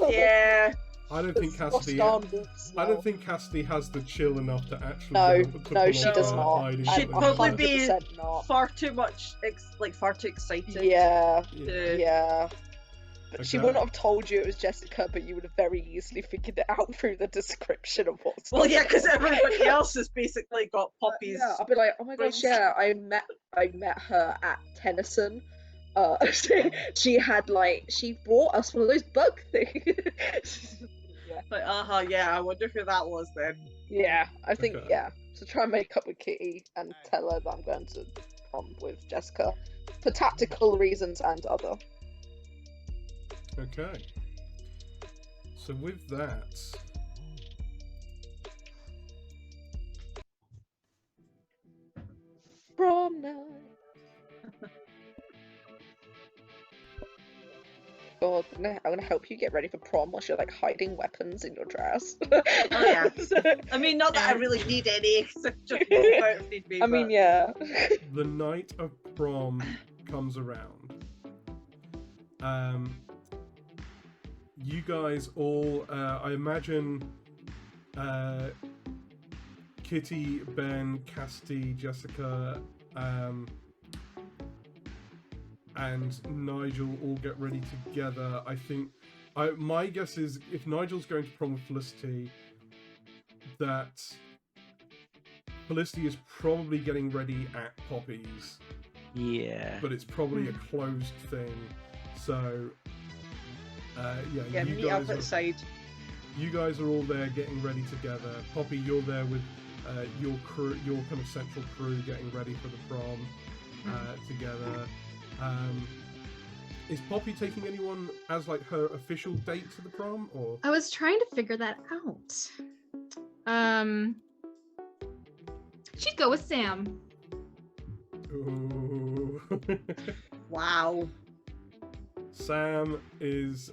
Yeah, I don't think Cassidy. I don't think Cassidy has the chill enough to actually. No, to no, pull she off does a not. hiding She'd from probably the- be 100% not. far too much, far too excited. Yeah, Yeah. yeah. But she Okay. wouldn't have told you it was Jessica, but you would have very easily figured it out through the description of what's Well, going yeah, because on. everybody else has basically got Poppy's. Yeah, I'll be like, oh my gosh, rings. yeah, I met her at Tennyson. She had she brought us one of those bug things. Yeah. Like, yeah, I wonder who that was then. Yeah, I think Okay. yeah. So try and make up with Kitty and tell her that I'm going to prom with Jessica for tactical reasons and other. Okay. So with that, Prom night. God, I'm gonna help you get ready for prom whilst you're hiding weapons in your dress. Oh yeah. I mean, not that I really need any, because I just pop out if need be. I mean, but- yeah. the night of prom comes around. You guys all, I imagine, Kitty, Ben, Cassidy, Jessica, and Nigel all get ready together. I think, my guess is if Nigel's going to prom with Felicity, that Felicity is probably getting ready at Poppy's, Yeah. but it's probably a closed thing. So, Yeah, you meet up guys outside. you guys are all there getting ready together. Poppy, you're there with your crew, your kind of central crew, getting ready for the prom together. Is Poppy taking anyone as her official date to the prom, or? I was trying to figure that out. She'd go with Sam. Ooh. Wow. Sam is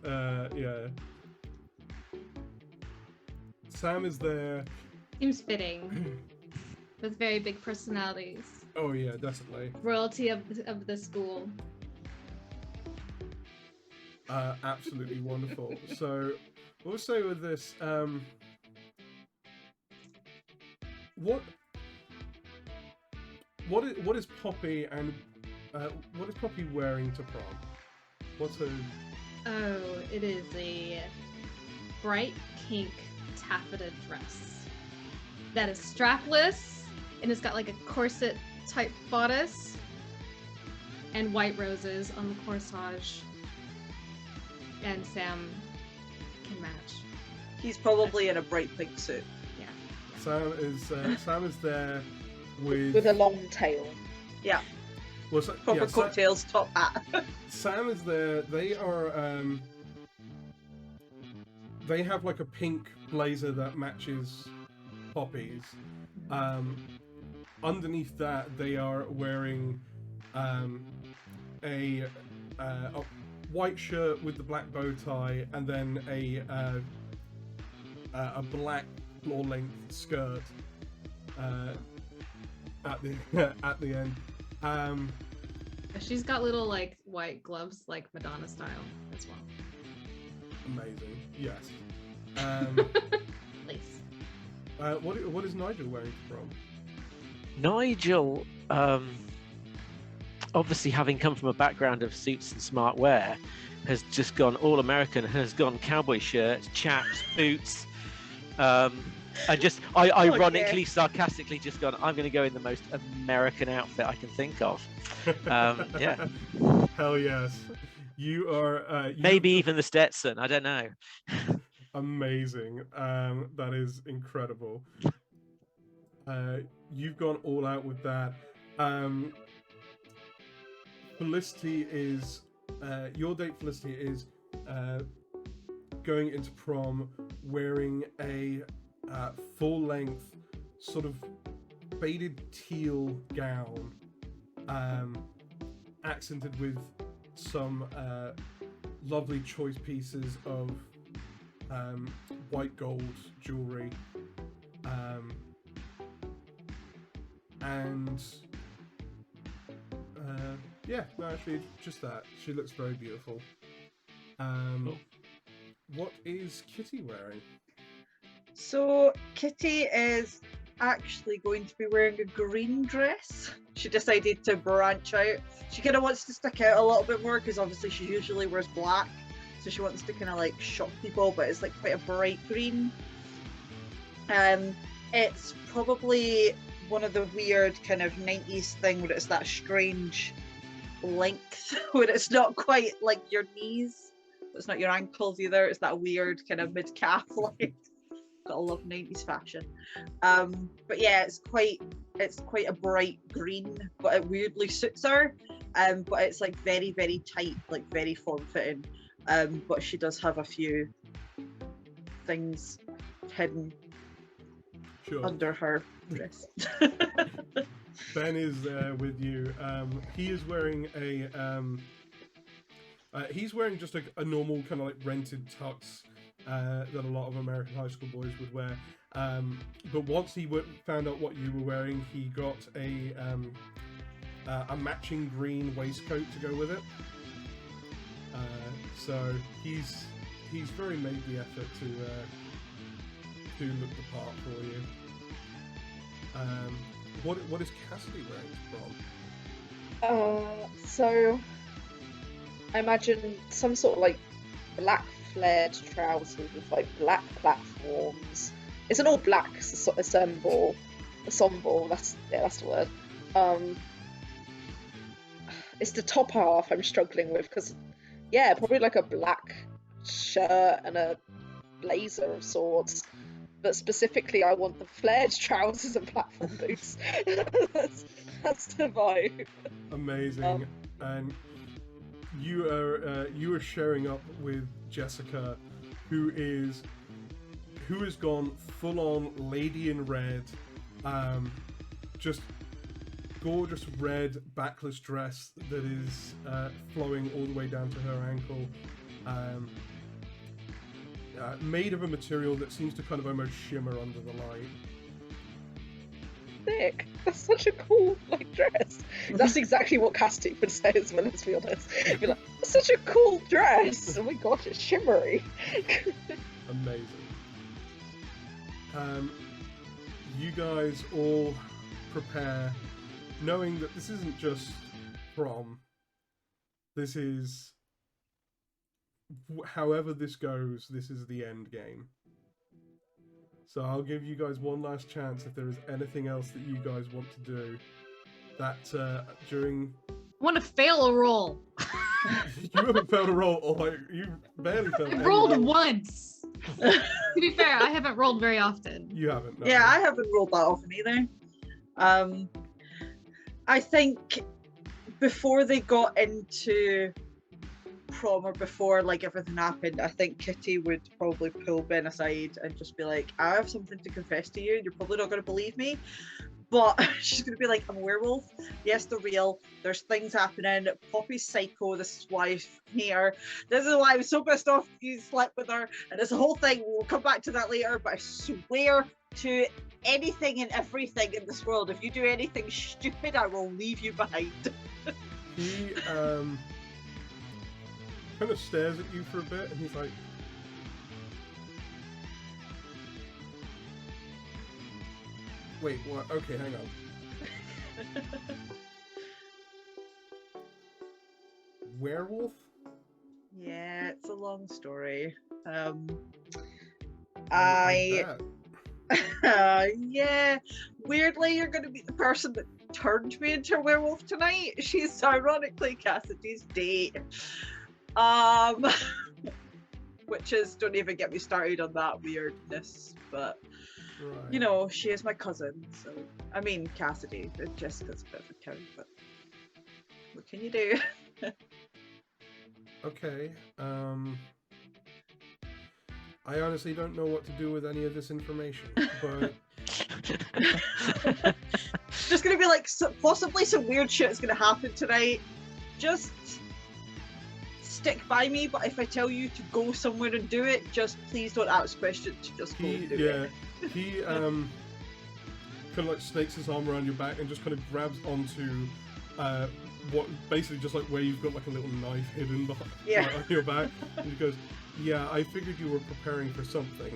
Sam is there. Seems fitting. With very big personalities. Oh yeah, definitely. Royalty of the school. Absolutely wonderful. So we'll say with this, what is Poppy and what is Poppy wearing to prom? What's her? Oh, it is a bright pink taffeta dress that is strapless and it's got a corset type bodice and white roses on the corsage. And Sam can match. He's probably in a bright pink suit. Yeah. Sam is there With a long tail. Yeah. Well, Proper cocktails, top hat. Sam is there. They are. They have a pink blazer that matches Poppy's. Underneath that, they are wearing a white shirt with the black bow tie, and then a black floor-length skirt at the end. She's got little white gloves like Madonna style as well. Amazing. Yes. Lace. What is Nigel wearing to prom? Nigel, obviously having come from a background of suits and smart wear, has just gone all American, has gone cowboy shirt, chaps, boots, and just ironically, sarcastically just gone, I'm going to go in the most American outfit I can think of. Yeah. Hell yes. You are... Maybe even the Stetson, I don't know. Amazing. That is incredible. You've gone all out with that. Felicity is... your date, Felicity, is going into prom wearing a full-length, sort of faded teal gown, accented with some lovely choice pieces of white gold jewelry, and yeah, no, actually, just that. She looks very beautiful. Cool. what is Kitty wearing? So Kitty is actually going to be wearing a green dress. She decided to branch out. She kind of wants to stick out a little bit more because obviously she usually wears black. So she wants to kind of like shock people, but it's like quite a bright green. It's probably one of the weird kind of 90s thing where it's that strange length where it's not quite like your knees, but it's not your ankles either. It's that weird kind of mid-calf length. Gotta love 90s fashion. But yeah, it's quite a bright green, but it weirdly suits her. But it's like very, very tight, like very form-fitting. But she does have a few things hidden under her dress. Ben is there with you. He is wearing he's wearing just a normal kind of like rented tux that a lot of American high school boys would wear. But once he found out what you were wearing, he got a matching green waistcoat to go with it. So he's very made the effort to look the part for you. What is Cassidy wearing from? So I imagine some sort of like black flared trousers with like black platforms. It's an all black ensemble. That's the word. It's the top half I'm struggling with because probably like a black shirt and a blazer of sorts. But specifically, I want the flared trousers and platform boots. that's the vibe. Amazing. And you are sharing up with Jessica, who has gone full on lady in red, just gorgeous red backless dress that is flowing all the way down to her ankle. Made of a material that seems to kind of almost shimmer under the light. Sick. That's such a cool dress. That's exactly what Cassidy would say as well, let's be honest. Be like, that's such a cool dress. Oh my gosh, it's shimmery. Amazing. You guys all prepare, knowing that this isn't just prom. This is, however this goes, this is the end game. So I'll give you guys one last chance if there is anything else that you guys want to do. That during... I want to fail a roll. You haven't failed a roll, or you barely failed. I rolled once. To be fair, I haven't rolled very often. You haven't. No. Yeah, I haven't rolled that often either. I think before they got into prom, or before everything happened, I think Kitty would probably pull Ben aside and just be like, I have something to confess to you. You're probably not going to believe me, but she's going to be like, I'm a werewolf. Yes, they're real. There's things happening. Poppy's psycho. This is why I'm here. This is why I was so pissed off you slept with her. And it's a whole thing. We'll come back to that later, but I swear to anything and everything in this world, if you do anything stupid, I will leave you behind. He kind of stares at you for a bit, and he's like, wait, what? Okay, hang on. Werewolf? Yeah, it's a long story. Yeah, weirdly, you're going to be the person that turned me into a werewolf tonight. She's ironically Cassidy's date. Which is, don't even get me started on that weirdness, but Right. you know, she is my cousin, so I mean Cassidy. Jessica's a bit of a cow, but what can you do? Okay. I honestly don't know what to do with any of this information, but Just gonna be like, possibly some weird shit is gonna happen tonight. Just stick by me, but if I tell you to go somewhere and do it, just please don't ask questions. Just go and do it. He kind of snakes his arm around your back and just kind of grabs onto what basically just where you've got a little knife hidden behind, on your back, and he goes, Yeah, I figured you were preparing for something.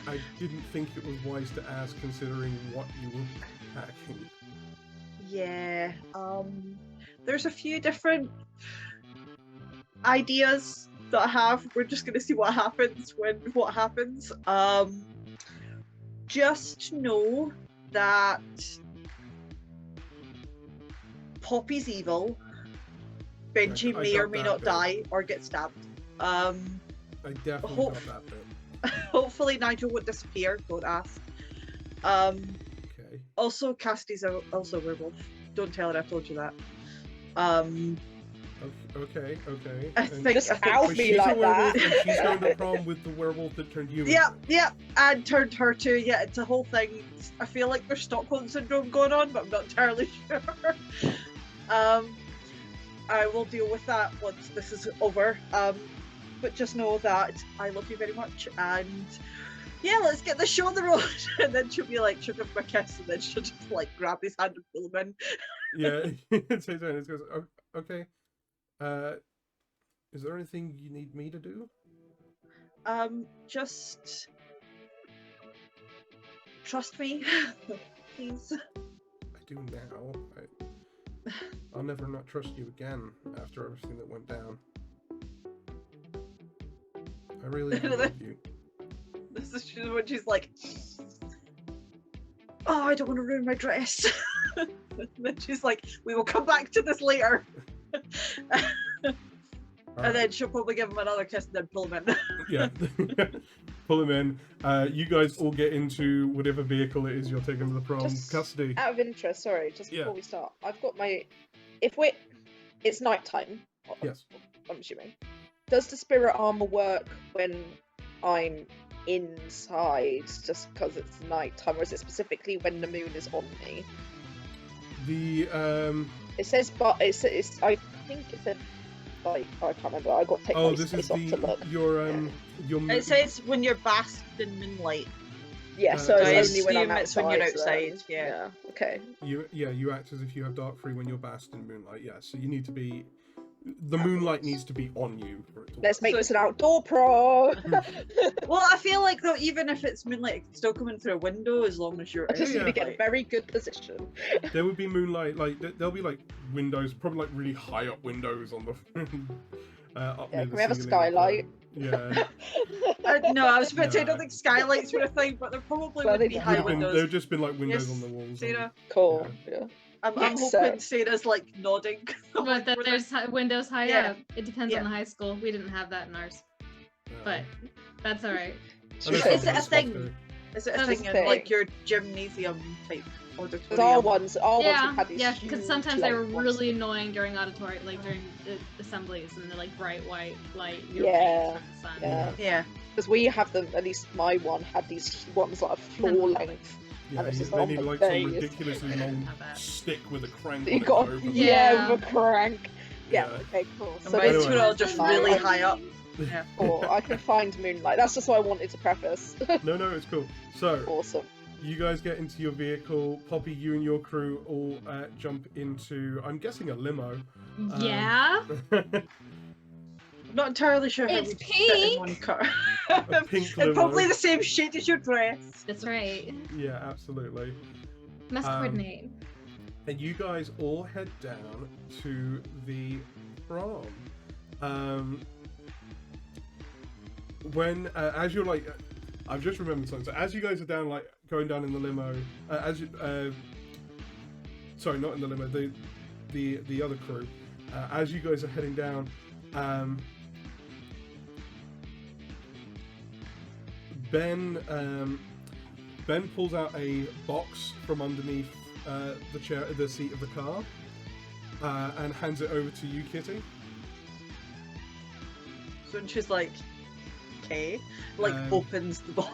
I didn't think it was wise to ask, considering what you were packing. Yeah. There's a few different ideas that I have. We're just gonna see what happens when what happens. Just know that Poppy's evil. Benji I may got or may that not bit. die or get stabbed. I definitely Hope- got that bit. Hopefully Nigel won't disappear. Don't ask. Okay. Also, Cassidy's also a werewolf. Don't tell her I told you that. Okay. I think. Just I think out But me she's a like werewolf, that. and she's going to prom with the werewolf that turned human. Yeah, and turned her to, yeah, it's a whole thing. I feel like there's Stockholm syndrome going on, but I'm not entirely sure. I will deal with that once this is over. But just know that I love you very much, and yeah, let's get the show on the road. And then she'll be like, she'll give him a kiss, and then she'll just like grab his hand and pull him in. Yeah. It goes, okay. Is there anything you need me to do? Just trust me, please. I do now. I'll never not trust you again after everything that went down. I really do love you. This is when she's like, oh, I don't want to ruin my dress. And then she's like, we will come back to this later. And then she'll probably give him another kiss and then pull him in. Yeah. Pull him in. You guys all get into whatever vehicle it is you're taking to the prom. Just Custody. Out of interest, sorry, just Yeah. before we start, I've got my. It's nighttime. Yes. I'm assuming. Does the spirit armor work when I'm inside, just because it's nighttime, or is it specifically when the moon is on me? It says, but it's. I think it said. Like, I can't remember. I got to take my this is space off to look. your It says when you're basked in moonlight. Yeah, so I it's only when I'm assume it's when you're outside, outside, yeah. Okay. you act as if you have dark free when you're basked in moonlight. Yeah, so you need to be. The moonlight needs to be on you for it to Let's work. make this an outdoor prom. Well, I feel like though, even if it's moonlight, it can still come in through a window as long as you're. I just need to get a outside. very good position. There would be moonlight, like there'll be like windows, probably like really high up windows on the. Up Yeah, near can the we have a ceiling. skylight? Yeah. No, I was about to say I No. don't think skylights were a thing, but there probably Well, would they be would high have There've windows. just been like windows Yes, on the walls. Sarah. Cool. Yeah. I'm Yes, hoping Sarah's like nodding. But then there's windows high Yeah. up. It depends Yeah. on the high school. We didn't have that in ours, but that's all right. I know Is some it a high schools thing? do. Is it a That's thing the in thing. like your gymnasium type Because auditorium? our ones Yeah, have had these yeah, because huge, sometimes they were like, ones. really annoying during auditory, like during the assemblies, and they're like bright white light. You're Yeah, from the sun. yeah. Yeah. Because we have them, at least my one had these ones like a floor length. Yeah, And it's you, just they on need the like some days. ridiculously I didn't long have that. stick with a crank That on you it got, to open. yeah, with a crank. Yeah, Yeah. okay, cool. And So mine's this Anyway. were all just Fine. really high up. Yeah. cool. I can find moonlight. That's just what I wanted to preface. No, it's cool. So, Awesome. you guys get into your vehicle. Poppy, you and your crew all jump into, I'm guessing, a limo. Yeah. I'm not entirely sure how It's we fit in pink. one car. A pink And limo. probably the same shade as your dress. That's right. Yeah, absolutely. Must Um, coordinate. And you guys all head down to the prom. When as you're like, I've just remembered something. So as you guys are down, like going down in the limo, sorry, not in the limo, the other crew. As you guys are heading down, Ben pulls out a box from underneath the seat of the car, and hands it over to you, Kitty. So when she's like, okay, like opens the box.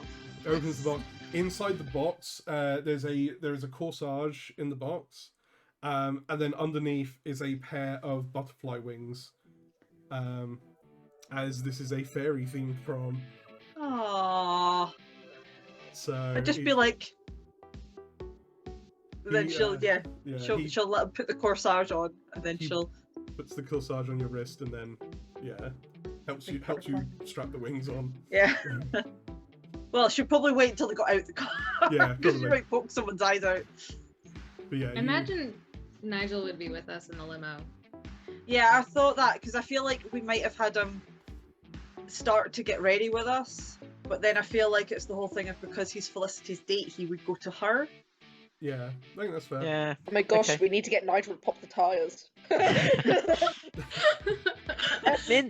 Opens the box. Inside the box, there is a corsage in the box, and then underneath is a pair of butterfly wings. As this is a fairy themed prom, Aww. so I'd just be like. Then she'll he she'll let him put the corsage on, and then he- she'll puts the corsage on your wrist, and then helps you strap the wings on. Yeah. Well, she'd probably wait until they got out the car. Yeah, Because she probably. might poke someone's eyes out. But yeah, Imagine Nigel would be with us in the limo. Yeah, I thought that because I feel like we might have had him start to get ready with us, but then I feel like it's the whole thing of because he's Felicity's date, he would go to her. Yeah, I think that's fair. Yeah. Oh my gosh, Okay. we need to get Nigel to pop the tyres.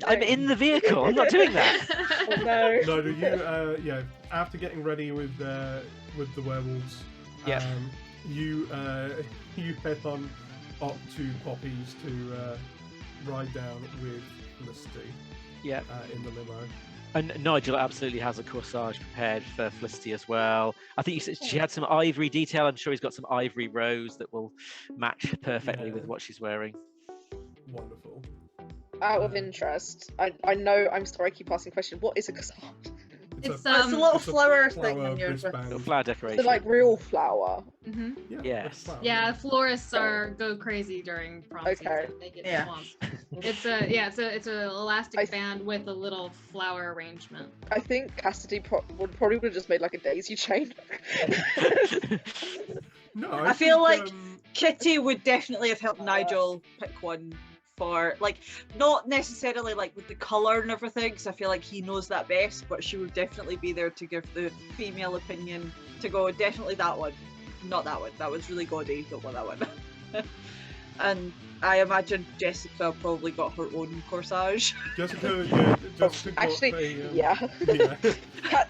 I'm in the vehicle. I'm not doing that. Oh no. No, do you? After getting ready with the werewolves, Yeah. you head on up to Poppy's to ride down with Felicity Yeah. in the limo. And Nigel absolutely has a corsage prepared for Felicity as well. I think you said she had some ivory detail. I'm sure he's got some ivory rose that will match perfectly with Yeah. what she's wearing. Wonderful. Out of interest, I know, I'm sorry, I keep asking questions. What is a corsage? It's a little it's a flower thing on your wristband. Little flower Is decoration. it like real flower? hmm Yeah. Yes. like flower. Yeah, florists go crazy during prom Okay. season. They get Yeah. swamped. It's a elastic band with a little flower arrangement. I think Cassidy would probably just made like a daisy chain. No, I feel think, like Kitty would definitely have helped Nigel pick one for, like, not necessarily like with the colour and everything, because I feel like he knows that best, but she would definitely be there to give the female opinion to go, definitely that one, not that one, that was really gaudy, don't want that one. And I imagine Jessica probably got her own corsage. Jessica got Actually, a, yeah. yeah.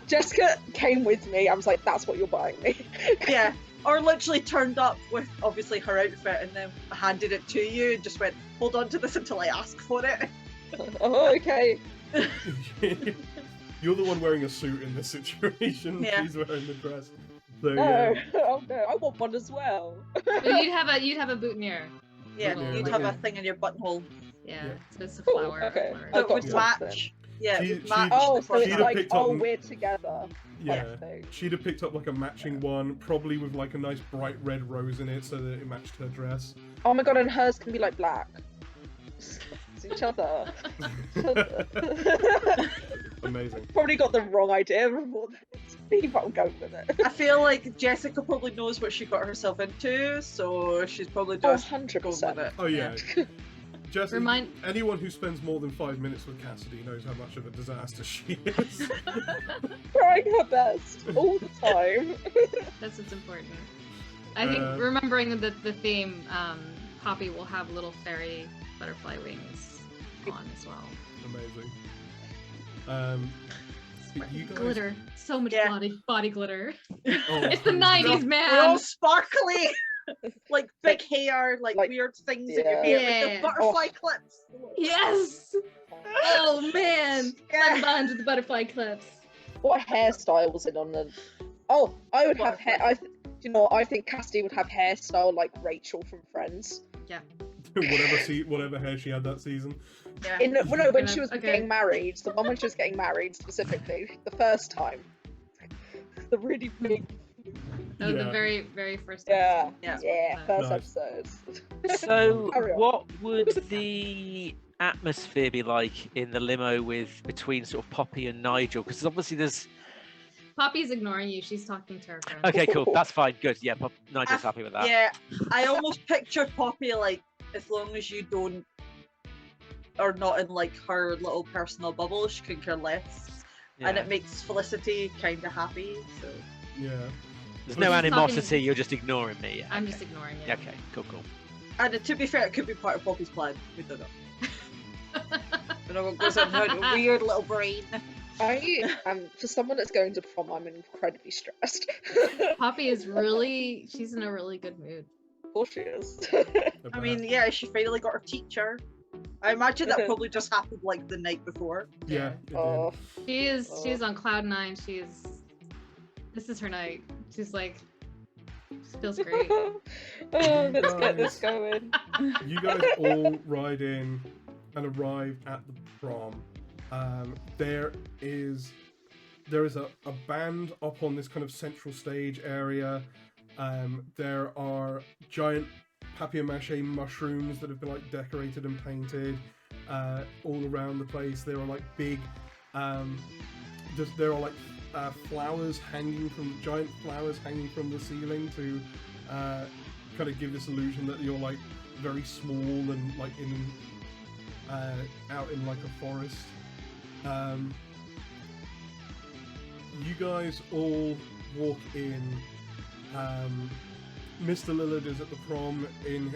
Jessica came with me. I was like, that's what you're buying me. Yeah, or literally turned up with obviously her outfit and then handed it to you and just went, hold on to this until I ask for it. Oh, okay. You're the one wearing a suit in this situation. Yeah. She's wearing the dress. So, No, yeah. oh no, I want one as well. But you'd have a boutonniere. Yeah, Yeah, you'd but have a yeah. thing in your buttonhole Yeah, Yeah. so it's a Cool, flower. okay. flower. I that got would swapped match. Yeah, it She- would match. Oh, the so it's She'd have front. like, picked up- oh, we're together. Yeah. type thing. She'd have picked up like a matching one, probably with like a nice bright red rose in it so that it matched her dress. Oh my god, and hers can be like black. It's each other. Amazing. Probably got the wrong idea of what but I'm going with it. I feel like Jessica probably knows what she got herself into, so she's probably Oh, just going with 100%. it. Oh yeah. Jessica, Remind- anyone who spends more than 5 minutes with Cassidy knows how much of a disaster she is. Trying her best all the time. That's what's important. I think Uh, remembering the theme, Poppy will have little fairy butterfly wings on as well. Amazing. But you guys... Glitter, so much Yeah. body glitter. Oh, It's the 100%. '90s, They're all man. sparkly, like big hair, like weird things in your hair, with Yeah. the butterfly clips. Yes. Oh man, Yeah. buns with the butterfly clips. What hairstyle was it on the? Oh, I would have hair. You know, I think Cassidy would have hairstyle like Rachel from Friends. whatever hair she had that season. Yeah. When she was Okay. getting married, the one when she was getting married specifically, the first time, the really big. That was Yeah. the very first. Yeah, episode. yeah, first Nice. episode. So, Carry on. what would the atmosphere be like in the limo between sort of Poppy and Nigel? Because obviously there's. Poppy's ignoring you. She's talking to her friend. Okay, cool. That's fine. Good. Yeah, Nigel's happy with that. Yeah, I almost picture Poppy like, as long as you don't, are not in like her little personal bubble, she can care less, and Yeah. it makes Felicity kind of happy. So Yeah. There's no She's animosity. You're just ignoring me. Yeah. I'm just ignoring it. Okay. Cool. and to be fair, it could be part of Poppy's plan. We don't know. You know what goes on her weird little brain. I am for someone that's going to prom. I'm incredibly stressed. Poppy is she's in a really good mood. Of course she is. I mean, yeah, she finally got her teacher. I imagine that probably just happened like the night before. Yeah. It did. Oh, She is on cloud 9. This is her night. She's like, she feels great. oh, let's get this going. You guys all ride in and arrive at the prom. There is a band up on this kind of central stage area. There are giant papier-mâché mushrooms that have been like decorated and painted. all around the place. There are like big, there are like flowers hanging from giant flowers hanging from the ceiling to kind of give this illusion that you're like very small and like in out in like a forest. You guys all walk in. Mr. Lillard is at the prom in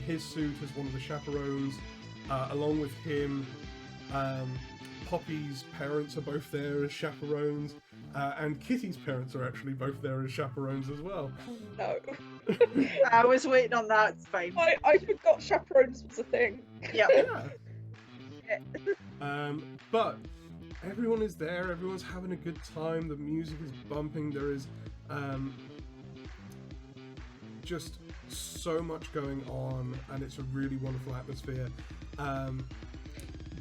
his suit as one of the chaperones. Along with him, Poppy's parents are both there as chaperones, and Kitty's parents are actually both there as chaperones as well. No. I was waiting on that. It's fine. I forgot chaperones was a thing. Yeah. But everyone is there. Everyone's having a good time. The music is bumping. There is just so much going on, and it's a really wonderful atmosphere.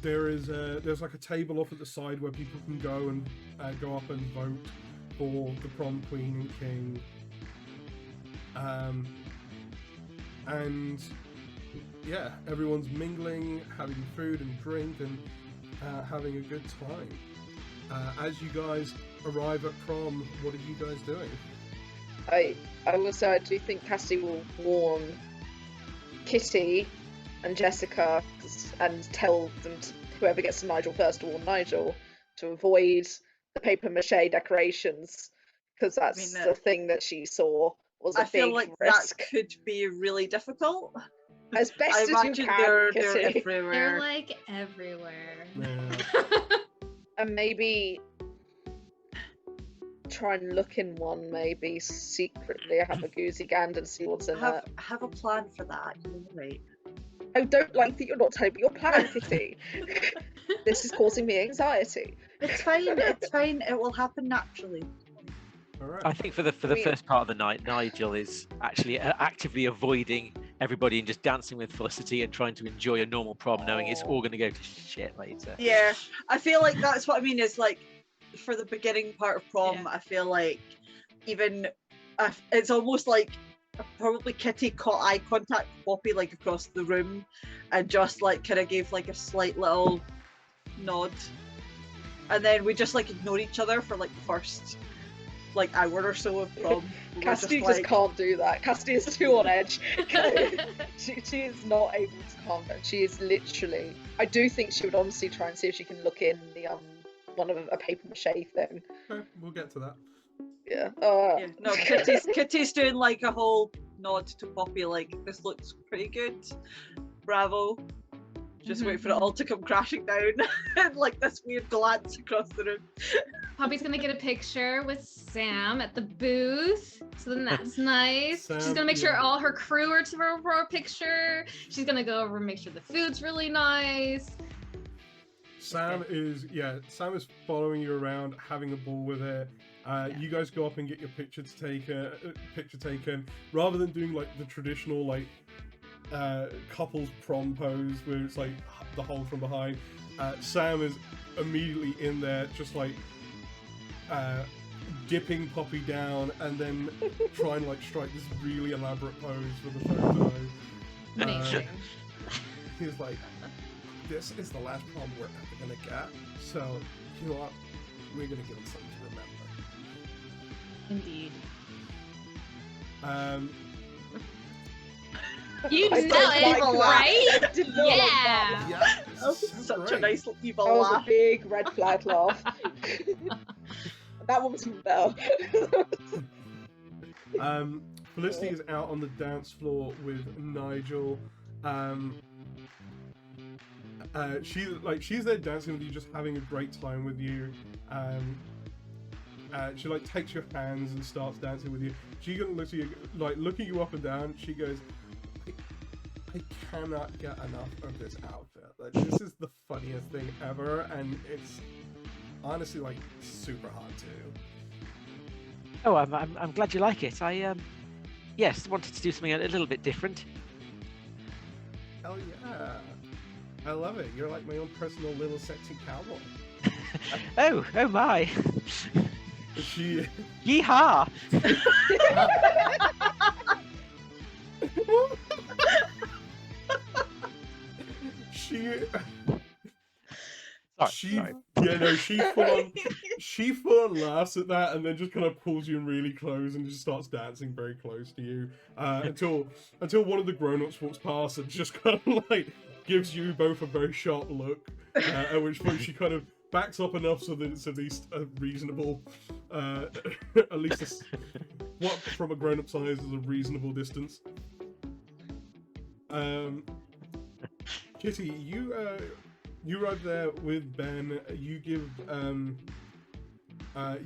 There's like a table off at the side where people can go and go up and vote for the prom queen and king. And yeah, everyone's mingling, having food and drink, and having a good time. As you guys arrive at prom, what are you guys doing? I also do think Cassidy will warn Kitty and Jessica and tell them whoever gets to Nigel first to warn Nigel to avoid the paper mache decorations, because that's the thing that she saw was a big feel like risk. that could be really difficult. As best I as you imagine can, they're Kitty. everywhere. They're like everywhere. Yeah. And maybe try and look in one, maybe secretly have a goosey gander and see what's in it. Have a plan for that. Right. I don't like that you're not telling me your plan, Kitty. This is causing me anxiety. It's fine. It's fine. It will happen naturally. All right. I think for the first part of the night, Nigel is actually actively avoiding everybody and just dancing with Felicity and trying to enjoy a normal prom, knowing it's all going to go to shit later. Yeah, I feel like that's what I mean. Is like for the beginning part of prom, I feel like even it's almost like probably Kitty caught eye contact with Poppy like across the room, and just like kind of gave like a slight little nod, and then we just like ignore each other for like the first like hour or so of prom. Cassidy just can't do that. Cassidy is too on edge. she is not able to calm down. She is literally. I do think she would honestly try and see if she can look in the one of a paper mache thing. Okay, we'll get to that. Yeah. Yeah. No, Kitty's doing like a whole nod to Poppy, like this looks pretty good. Bravo. Just wait for it all to come crashing down, and like this weird glance across the room. Poppy's gonna get a picture with Sam at the booth, so then that's nice. Sam, She's gonna make sure all her crew are to for a picture. She's gonna go over and make sure the food's really nice. Sam is following you around, having a ball with it. You guys go up and get your picture taken, rather than doing like the traditional like couples prom pose where it's like the hold from behind. Sam is immediately in there, just like dipping Poppy down, and then trying to like strike this really elaborate pose for the photo. Amazing. He's like, this is the last prom we're ever gonna get, so you know what, we're gonna give it something to remember. Indeed. I You know don't it, like right? that. I did not like that. Yeah. Yeah, That was such a nice evil That was laugh. a big red flag laugh. That one was even better. Felicity is out on the dance floor with Nigel. She's there dancing with you, just having a great time with you. She like takes your hands and starts dancing with you. She gonna look at you, like looking you up and down. She goes, I cannot get enough of this outfit. Like, this is the funniest thing ever, and it's honestly like super hot too. Oh, I'm glad you like it. I yes, wanted to do something a little bit different. Hell yeah, I love it. You're like my own personal little sexy cowboy. Oh my! She Yeehaw! Sorry. Yeah, no, she full on laughs at that, and then just kind of pulls you in really close and just starts dancing very close to you, until one of the grown-ups walks past and just kind of like gives you both a very sharp look, at which point she kind of backs up enough so that it's at least a reasonable, at least what from a grown-up size is a reasonable distance. Kitty, you arrive there with Ben. You give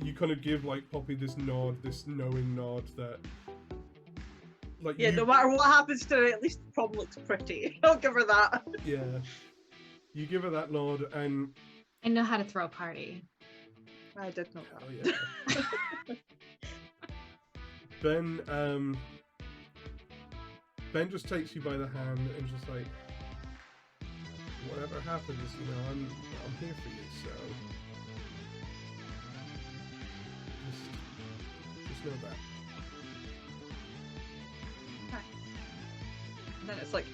you kind of give like Poppy this nod, this knowing nod that like Yeah, no matter what happens to her, at least the prom looks pretty. I'll give her that. Yeah, you give her that nod, and I know how to throw a party. I did know oh that. yeah. Ben just takes you by the hand and just like, whatever happens, you know, I'm here for you, so just know that. And then it's like,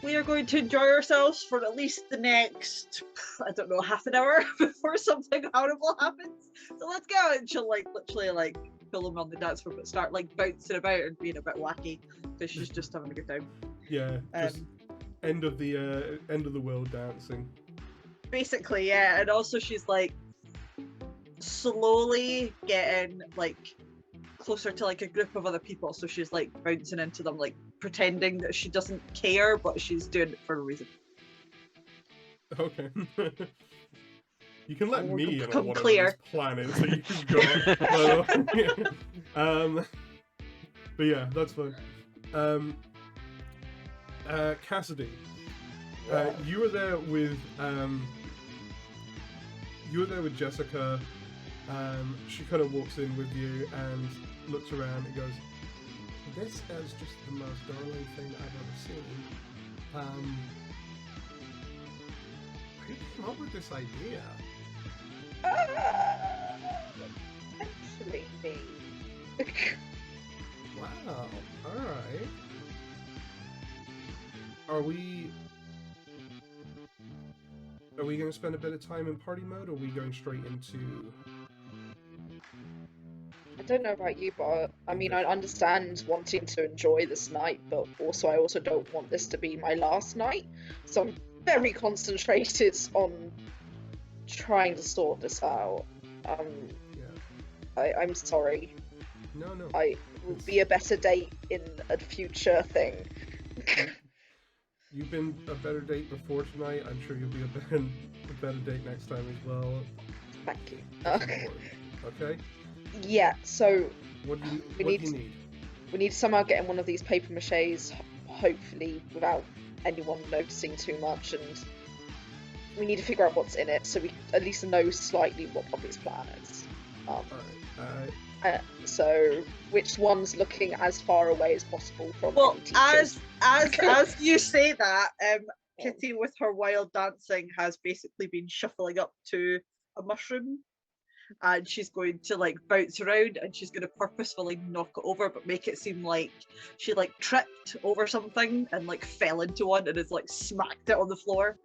we are going to enjoy ourselves for at least the next, I don't know, half an hour before something horrible happens. So let's go. And she'll like literally like pull him on the dance floor, but start like bouncing about and being a bit wacky because she's just having a good time. Yeah, just end of the world dancing. Basically, yeah. And also she's like slowly getting like closer to like a group of other people, so she's like bouncing into them, like pretending that she doesn't care, but she's doing it for a reason. Okay. You can let Oh, me in on become whatever clear. this plan is that you've got. But yeah, that's fine. Cassidy, you were there with Jessica. She kind of walks in with you and looks around and goes, "This is just the most darling thing I've ever seen. Who came up with this idea?" Actually, me. Wow. All right. Are we going to spend a bit of time in party mode, or are we going straight into? I don't know about you, but I mean, I understand wanting to enjoy this night, but I also don't want this to be my last night. So I'm very concentrated on trying to sort this out. Yeah. I'm sorry. No. I will be a better date in a future thing. You've been a better date before tonight. I'm sure you'll be a better date next time as well. Thank you. Okay. Yeah. So What do you need? we need to somehow get in one of these paper maches, hopefully without anyone noticing too much, and we need to figure out what's in it so we at least know slightly what Poppy's plan is. All right. So which one's looking as far away as possible from Well, any teachers? as you say that, Kitty with her wild dancing has basically been shuffling up to a mushroom, and she's going to like bounce around, and she's going to purposefully knock it over, but make it seem like she like tripped over something and like fell into one and has like smacked it on the floor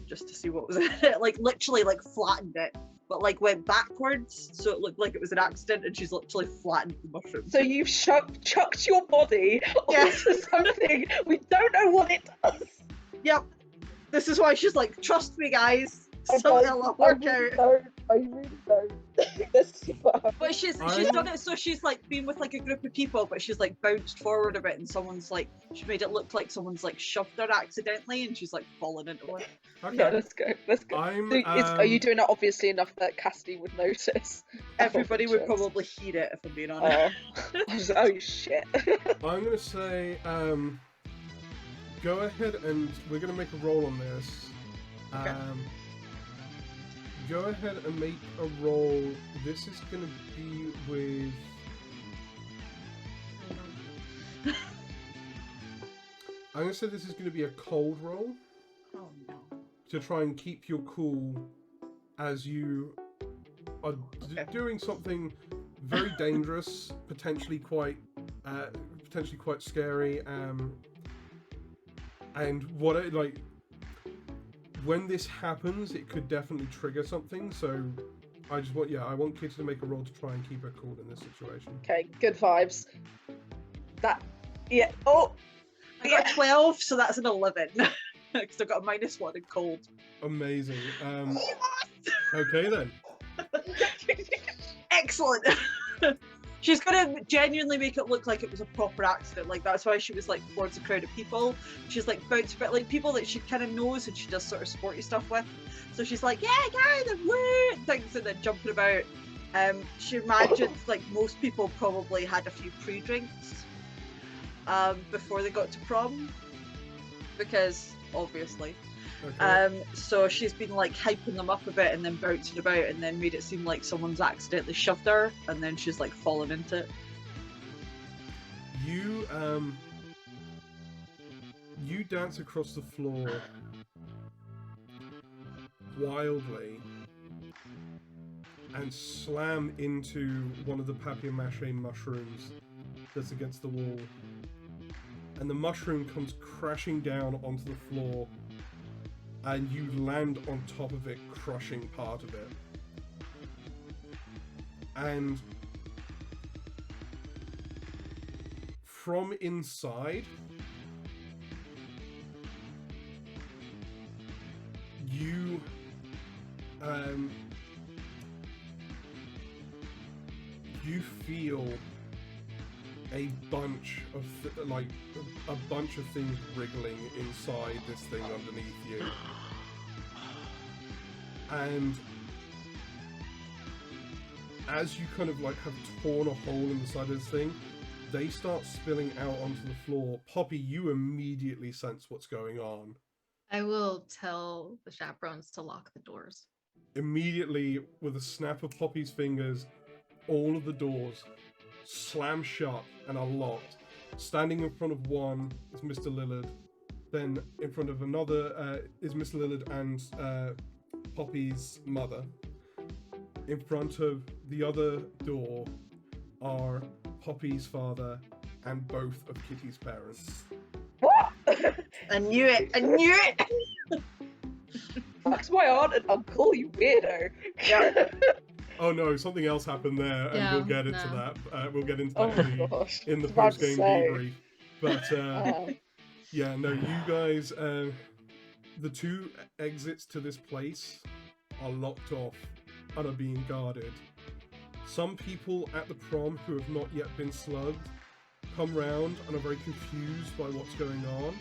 just to see what was in it. Like literally like flattened it, but like went backwards, so it looked like it was an accident, and she's literally flattened the mushroom. So you've chucked your body Yeah. onto something we don't know what it does. Yep. This is why she's like, trust me, guys. Something will work out. I really don't. This is what happened. But she's done it, so she's like been with like a group of people, but she's like bounced forward a bit, and someone's like, she made it look like someone's like shoved her accidentally, and she's like fallen into it. Okay. Yeah, let's go. So are you doing it obviously enough that Cassidy would notice? Everybody would probably hear it, if I'm being honest. Oh shit. I'm gonna say, go ahead and we're gonna make a roll on this. Okay. Go ahead and make a roll. This is gonna be with. I'm gonna say this is gonna be a cold roll Oh no. to try and keep your cool as you are doing something very dangerous, potentially quite scary. And what it like. when this happens, it could definitely trigger something. So I want Kitty to make a roll to try and keep her cool in this situation. Okay, good vibes. That, yeah. Oh, I got 12, so that's an 11. Because I've got a -1 in cold. Amazing. Okay then. Excellent. She's gonna genuinely make it look like it was a proper accident. Like that's why she was like towards a crowd of people. She's like bouncing about like people that she kind of knows and she does sort of sporty stuff with. So she's like, yeah, the woo things and then jumping about. She imagines like most people probably had a few pre-drinks before they got to prom, because obviously. Okay. So she's been like hyping them up a bit and then bouncing about and then made it seem like someone's accidentally shoved her and then she's like fallen into it. You dance across the floor wildly and slam into one of the papier-mâché mushrooms that's against the wall, and the mushroom comes crashing down onto the floor and you land on top of it, crushing part of it. And from inside, you feel a bunch of a bunch of things wriggling inside this thing underneath you, and as you kind of like have torn a hole in the side of this thing, they start spilling out onto the floor. Poppy, you immediately sense what's going on. I will tell the chaperones to lock the doors. Immediately, with a snap of Poppy's fingers, all of the doors slam shut and are locked. Standing in front of one is Mr. Lillard. Then in front of another is Mr. Lillard and Poppy's mother. In front of the other door are Poppy's father and both of Kitty's parents. what? I knew it! That's my aunt and uncle, you weirdo. Yeah. Oh no, something else happened there, and Yeah, we'll get into no. that. We'll get into Oh that my gosh. in the I was about to post-game say. debrief. But yeah, no, you guys, the two exits to this place are locked off and are being guarded. Some people at the prom who have not yet been slugged come round and are very confused by what's going on.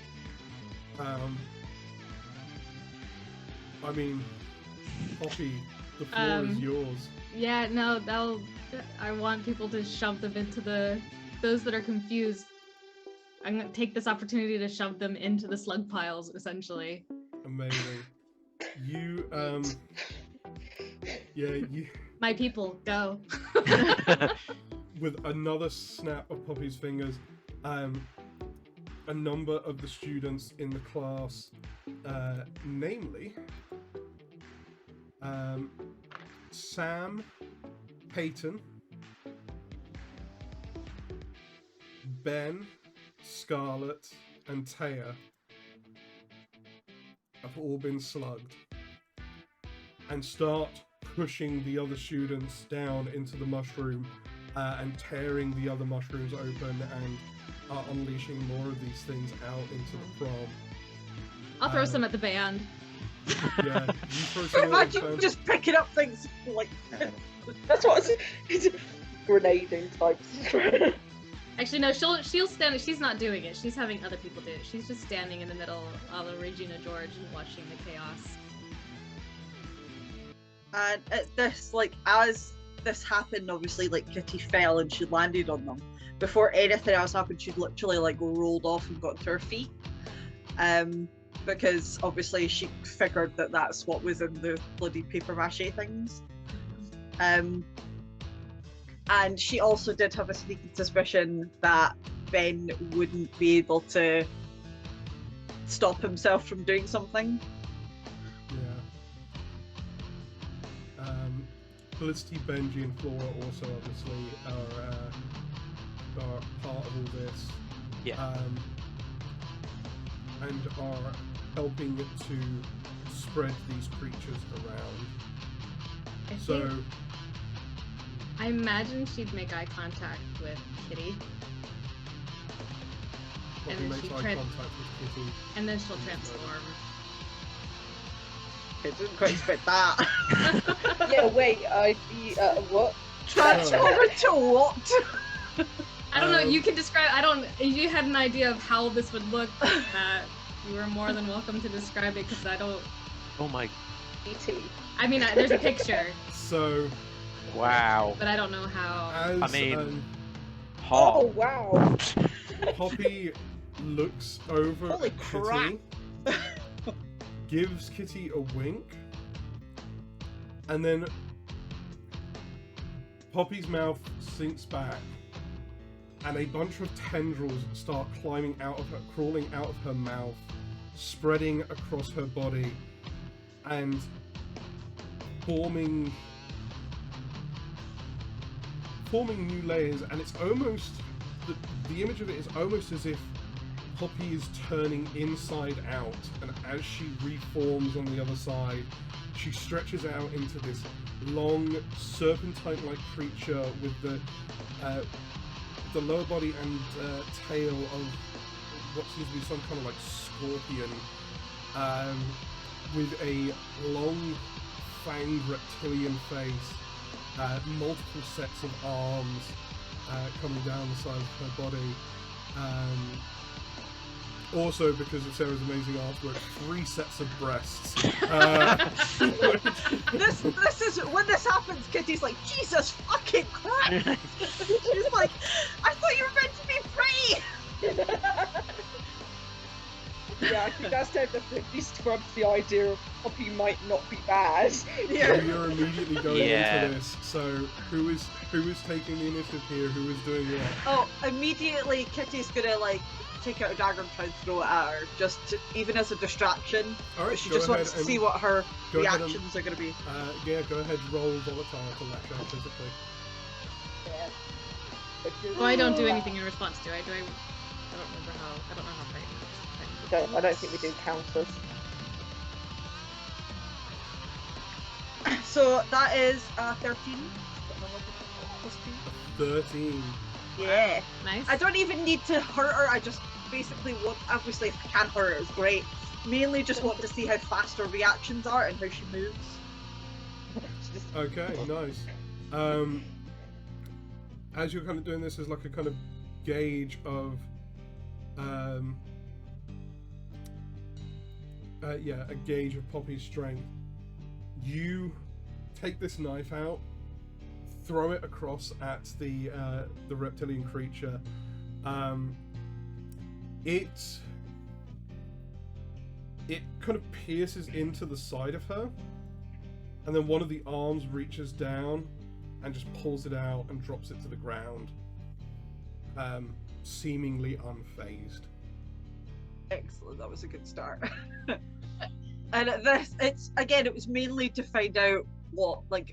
I mean, Poppy, the floor is yours. Yeah, no, I want people to shove them into those that are confused. I'm gonna take this opportunity to shove them into the slug piles, essentially. Amazing. You, My people, go. with another snap of Poppy's fingers, a number of the students in the class, namely Sam, Peyton, Ben, Scarlett, and Taya have all been slugged and start pushing the other students down into the mushroom and tearing the other mushrooms open and unleashing more of these things out into the prom. I'll throw some at the band. Yeah, you throw some more at the Imagine band. just picking up things like That's what it's grenading types. Actually, no, she'll stand. She's not doing it. She's having other people do it. She's just standing in the middle of Regina George and watching the chaos. And this, like, as this happened, obviously, like, Kitty fell and she landed on them. Before anything else happened, she'd literally, like, rolled off and got to her feet. Because, obviously, she figured that that's what was in the bloody papier-mâché things. And she also did have a sneaking suspicion that Ben wouldn't be able to stop himself from doing something. Yeah. Felicity, Benji, and Flora also obviously are part of all this. Yeah. And are helping to spread these creatures around. I imagine she'd make eye contact with Kitty, Poppy then makes she eye contact with Kitty. and then she'll transform. I didn't quite expect that. Yeah, wait, what? Transform into what? I don't know. You can describe. If you had an idea of how this would look, you were more than welcome to describe it because I don't. Oh my. E.T. I mean, there's a picture, So, Wow. but I don't know how. as I mean- Oh, Hot. wow. Poppy looks over Holy at crap. Kitty, gives Kitty a wink, and then Poppy's mouth sinks back, and a bunch of tendrils start crawling out of her mouth, spreading across her body, and forming new layers. And it's almost the image of it is almost as if Poppy is turning inside out, and as she reforms on the other side, she stretches out into this long serpentine-like creature with the lower body and tail of what seems to be some kind of like scorpion, with a long fanged reptilian face, multiple sets of arms coming down the side of her body. Also, because of Sarah's amazing artwork, 3 sets of breasts. This is when this happens. Kitty's like, Jesus fucking Christ! She's like, I thought you were meant to be free. Yeah, I think that's definitely scrubs the idea of Poppy might not be bad. Yeah. You're immediately going Yeah. into this. So who is taking the initiative here? Who is doing what? Oh, immediately Kitty's gonna like take out a dagger and try and throw it at her, even as a distraction. All right, She go just ahead wants to and- see what her go ahead and- reactions are gonna be. Yeah, go ahead. Roll volatile to latch out physically. Yeah. Well, I don't do anything in response to it. I don't remember how. I don't know how fighting works. I don't think we do counters. So that is 13. 13. Yeah. Nice. I don't even need to hurt her. I just basically want. Obviously, if I can hurt her, it's great. Mainly, just want to see how fast her reactions are and how she moves. Okay, nice. As you're kind of doing this as like a kind of gauge of, a gauge of Poppy's strength, you take this knife out, throw it across at the reptilian creature. It kind of pierces into the side of her, and then one of the arms reaches down and just pulls it out and drops it to the ground, seemingly unfazed. Excellent. That was a good start. And it was mainly to find out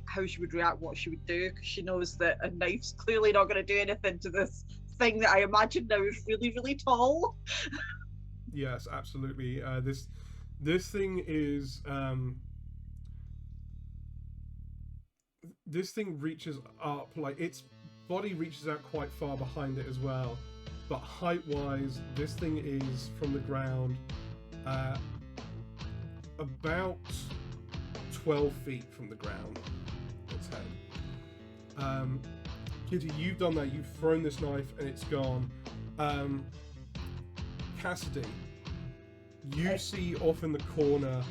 how she would react, what she would do, because she knows that a knife's clearly not going to do anything to this thing that I imagine now is really, really tall. Yes, absolutely. This thing is this thing reaches up, like its body reaches out quite far behind it as well, but height-wise, this thing is from the ground about 12 feet from the ground. Its head. Kitty, you've done that. You've thrown this knife and it's gone. Cassidy, you see off in the corner,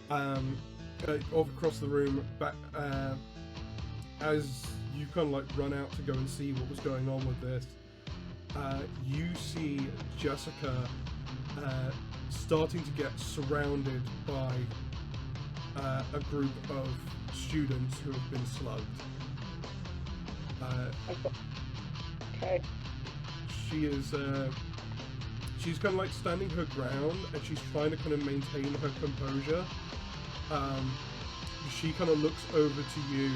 off across the room, back as you kind of like run out to go and see what was going on with this. You see Jessica starting to get surrounded by a group of students who have been slugged. Okay. She is she's kind of like standing her ground, and she's trying to kind of maintain her composure. She kind of looks over to you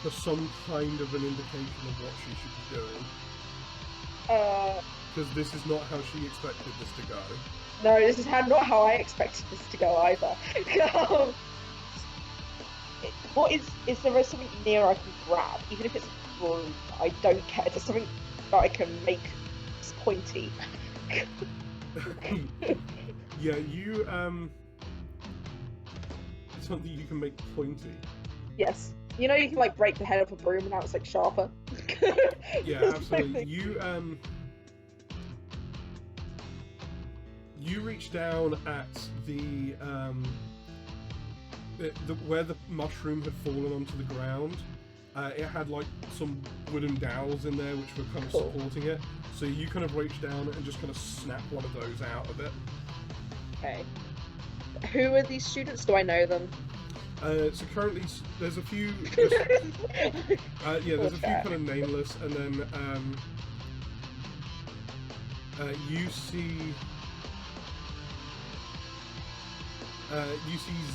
for some kind of an indication of what she should be doing, because this is not how she expected this to go. No, this is not how I expected this to go either. Is there something near I can grab, even if it's a broom? I don't care. There's something that I can make pointy. Yeah, you something you can make pointy. Yes. You know, you can like break the head off a broom and now it's like sharper. Yeah, absolutely. You reach down at the where the mushroom had fallen onto the ground. It had like some wooden dowels in there which were kind of supporting it. So you kind of reach down and just kind of snap one of those out of it. Okay. Who are these students? Do I know them? So currently there's a few. Just, there's a few kind of nameless, and then you see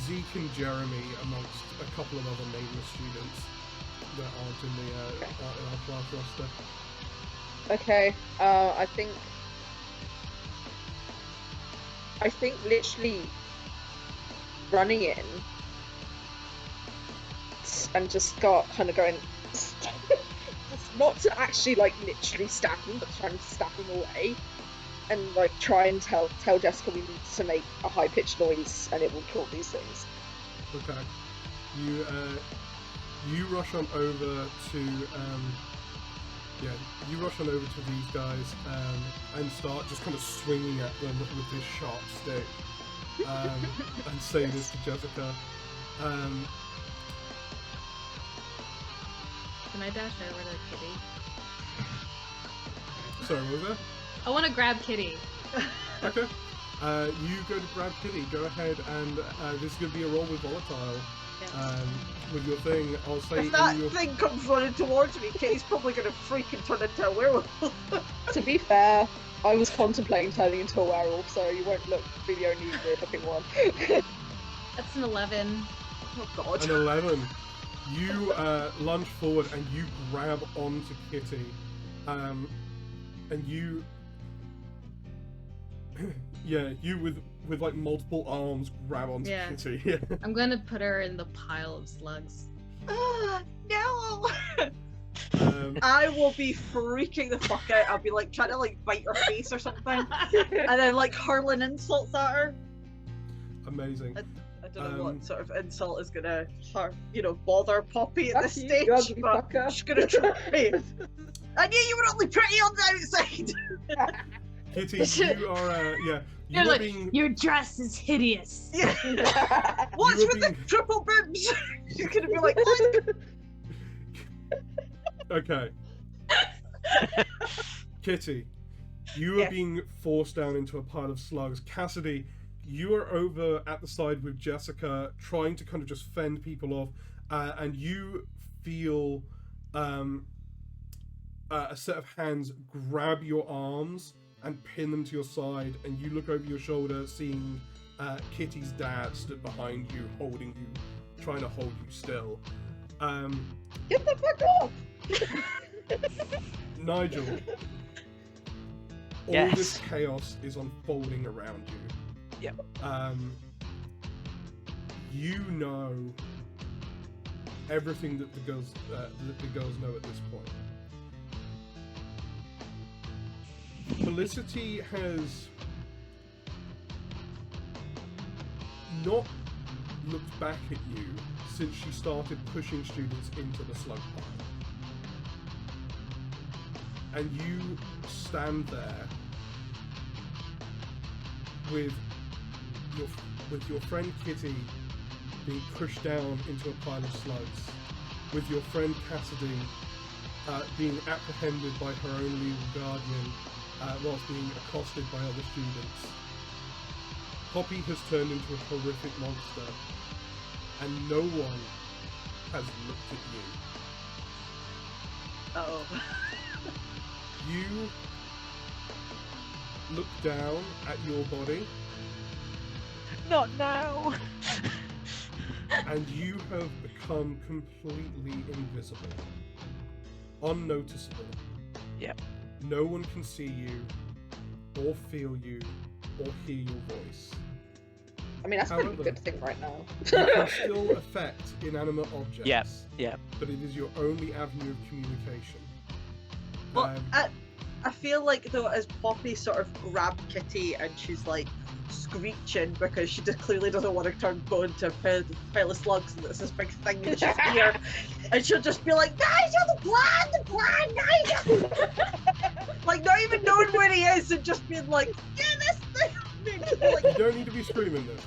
Zeke and Jeremy amongst a couple of other nameless students that aren't in our class roster. Okay. I think literally running in and just kind of going, just not to actually like literally stab him, but trying to stab him away, and like try and tell Jessica we need to make a high pitched noise and it will kill these things. Okay. You rush on over to you rush on over to these guys and start just kind of swinging at them with this sharp stick and say this to Jessica. Can I dash over to Kitty? Sorry, what was that? I want to grab Kitty. Okay. You go to grab Kitty. Go ahead, and this is going to be a roll with volatile. Yes. With your thing, I'll say. If that thing comes running towards me, Kitty's probably going to freak and turn into a werewolf. To be fair, I was contemplating turning into a werewolf, so you won't be the only weird-looking one. That's an 11. Oh god. An 11. You lunge forward and you grab onto Kitty, and you, you with like multiple arms grab onto Kitty. Yeah. I'm gonna put her in the pile of slugs. No! I will be freaking the fuck out. I'll be like trying to like bite her face or something, and then like hurling insults at her. Amazing. I don't know what sort of insult is gonna, bother Poppy at this Fuck you, stage, ugly but fucker. she's gonna try. I knew you were only pretty on the outside. Kitty, you are You're like, being. your dress is hideous. Yeah. What's with the triple boobs? She's gonna be like, what? Okay. Kitty, you are being forced down into a pile of slugs. Cassidy, you are over at the side with Jessica, trying to kind of just fend people off, and you feel a set of hands grab your arms and pin them to your side, and you look over your shoulder, seeing Kitty's dad stood behind you, holding you, trying to hold you still. Get the fuck off! Nigel, all Yes. this chaos is unfolding around you. Yep. You know everything that the girls know at this point. Felicity has not looked back at you since she started pushing students into the slug pile. And you stand there with your friend Kitty being pushed down into a pile of slugs, with your friend Cassidy being apprehended by her own legal guardian whilst being accosted by other students. Poppy has turned into a horrific monster, and no one has looked at you. Uh-oh. You look down at your body, Not now. and you have become completely invisible. Unnoticeable. Yep. No one can see you, or feel you, or hear your voice. I mean, that's a pretty However, good thing right now. You can still affect inanimate objects. Yeah. But it is your only avenue of communication. Well, I feel like though, as Poppy sort of grabbed Kitty and she's like screeching because she just clearly doesn't want to go into a pile of slugs and it's this big thing and she's here, and she'll just be like, Nigel, the plan, Nigel! Like not even knowing where he is and just being like, yeah, this thing. Like, you don't need to be screaming this.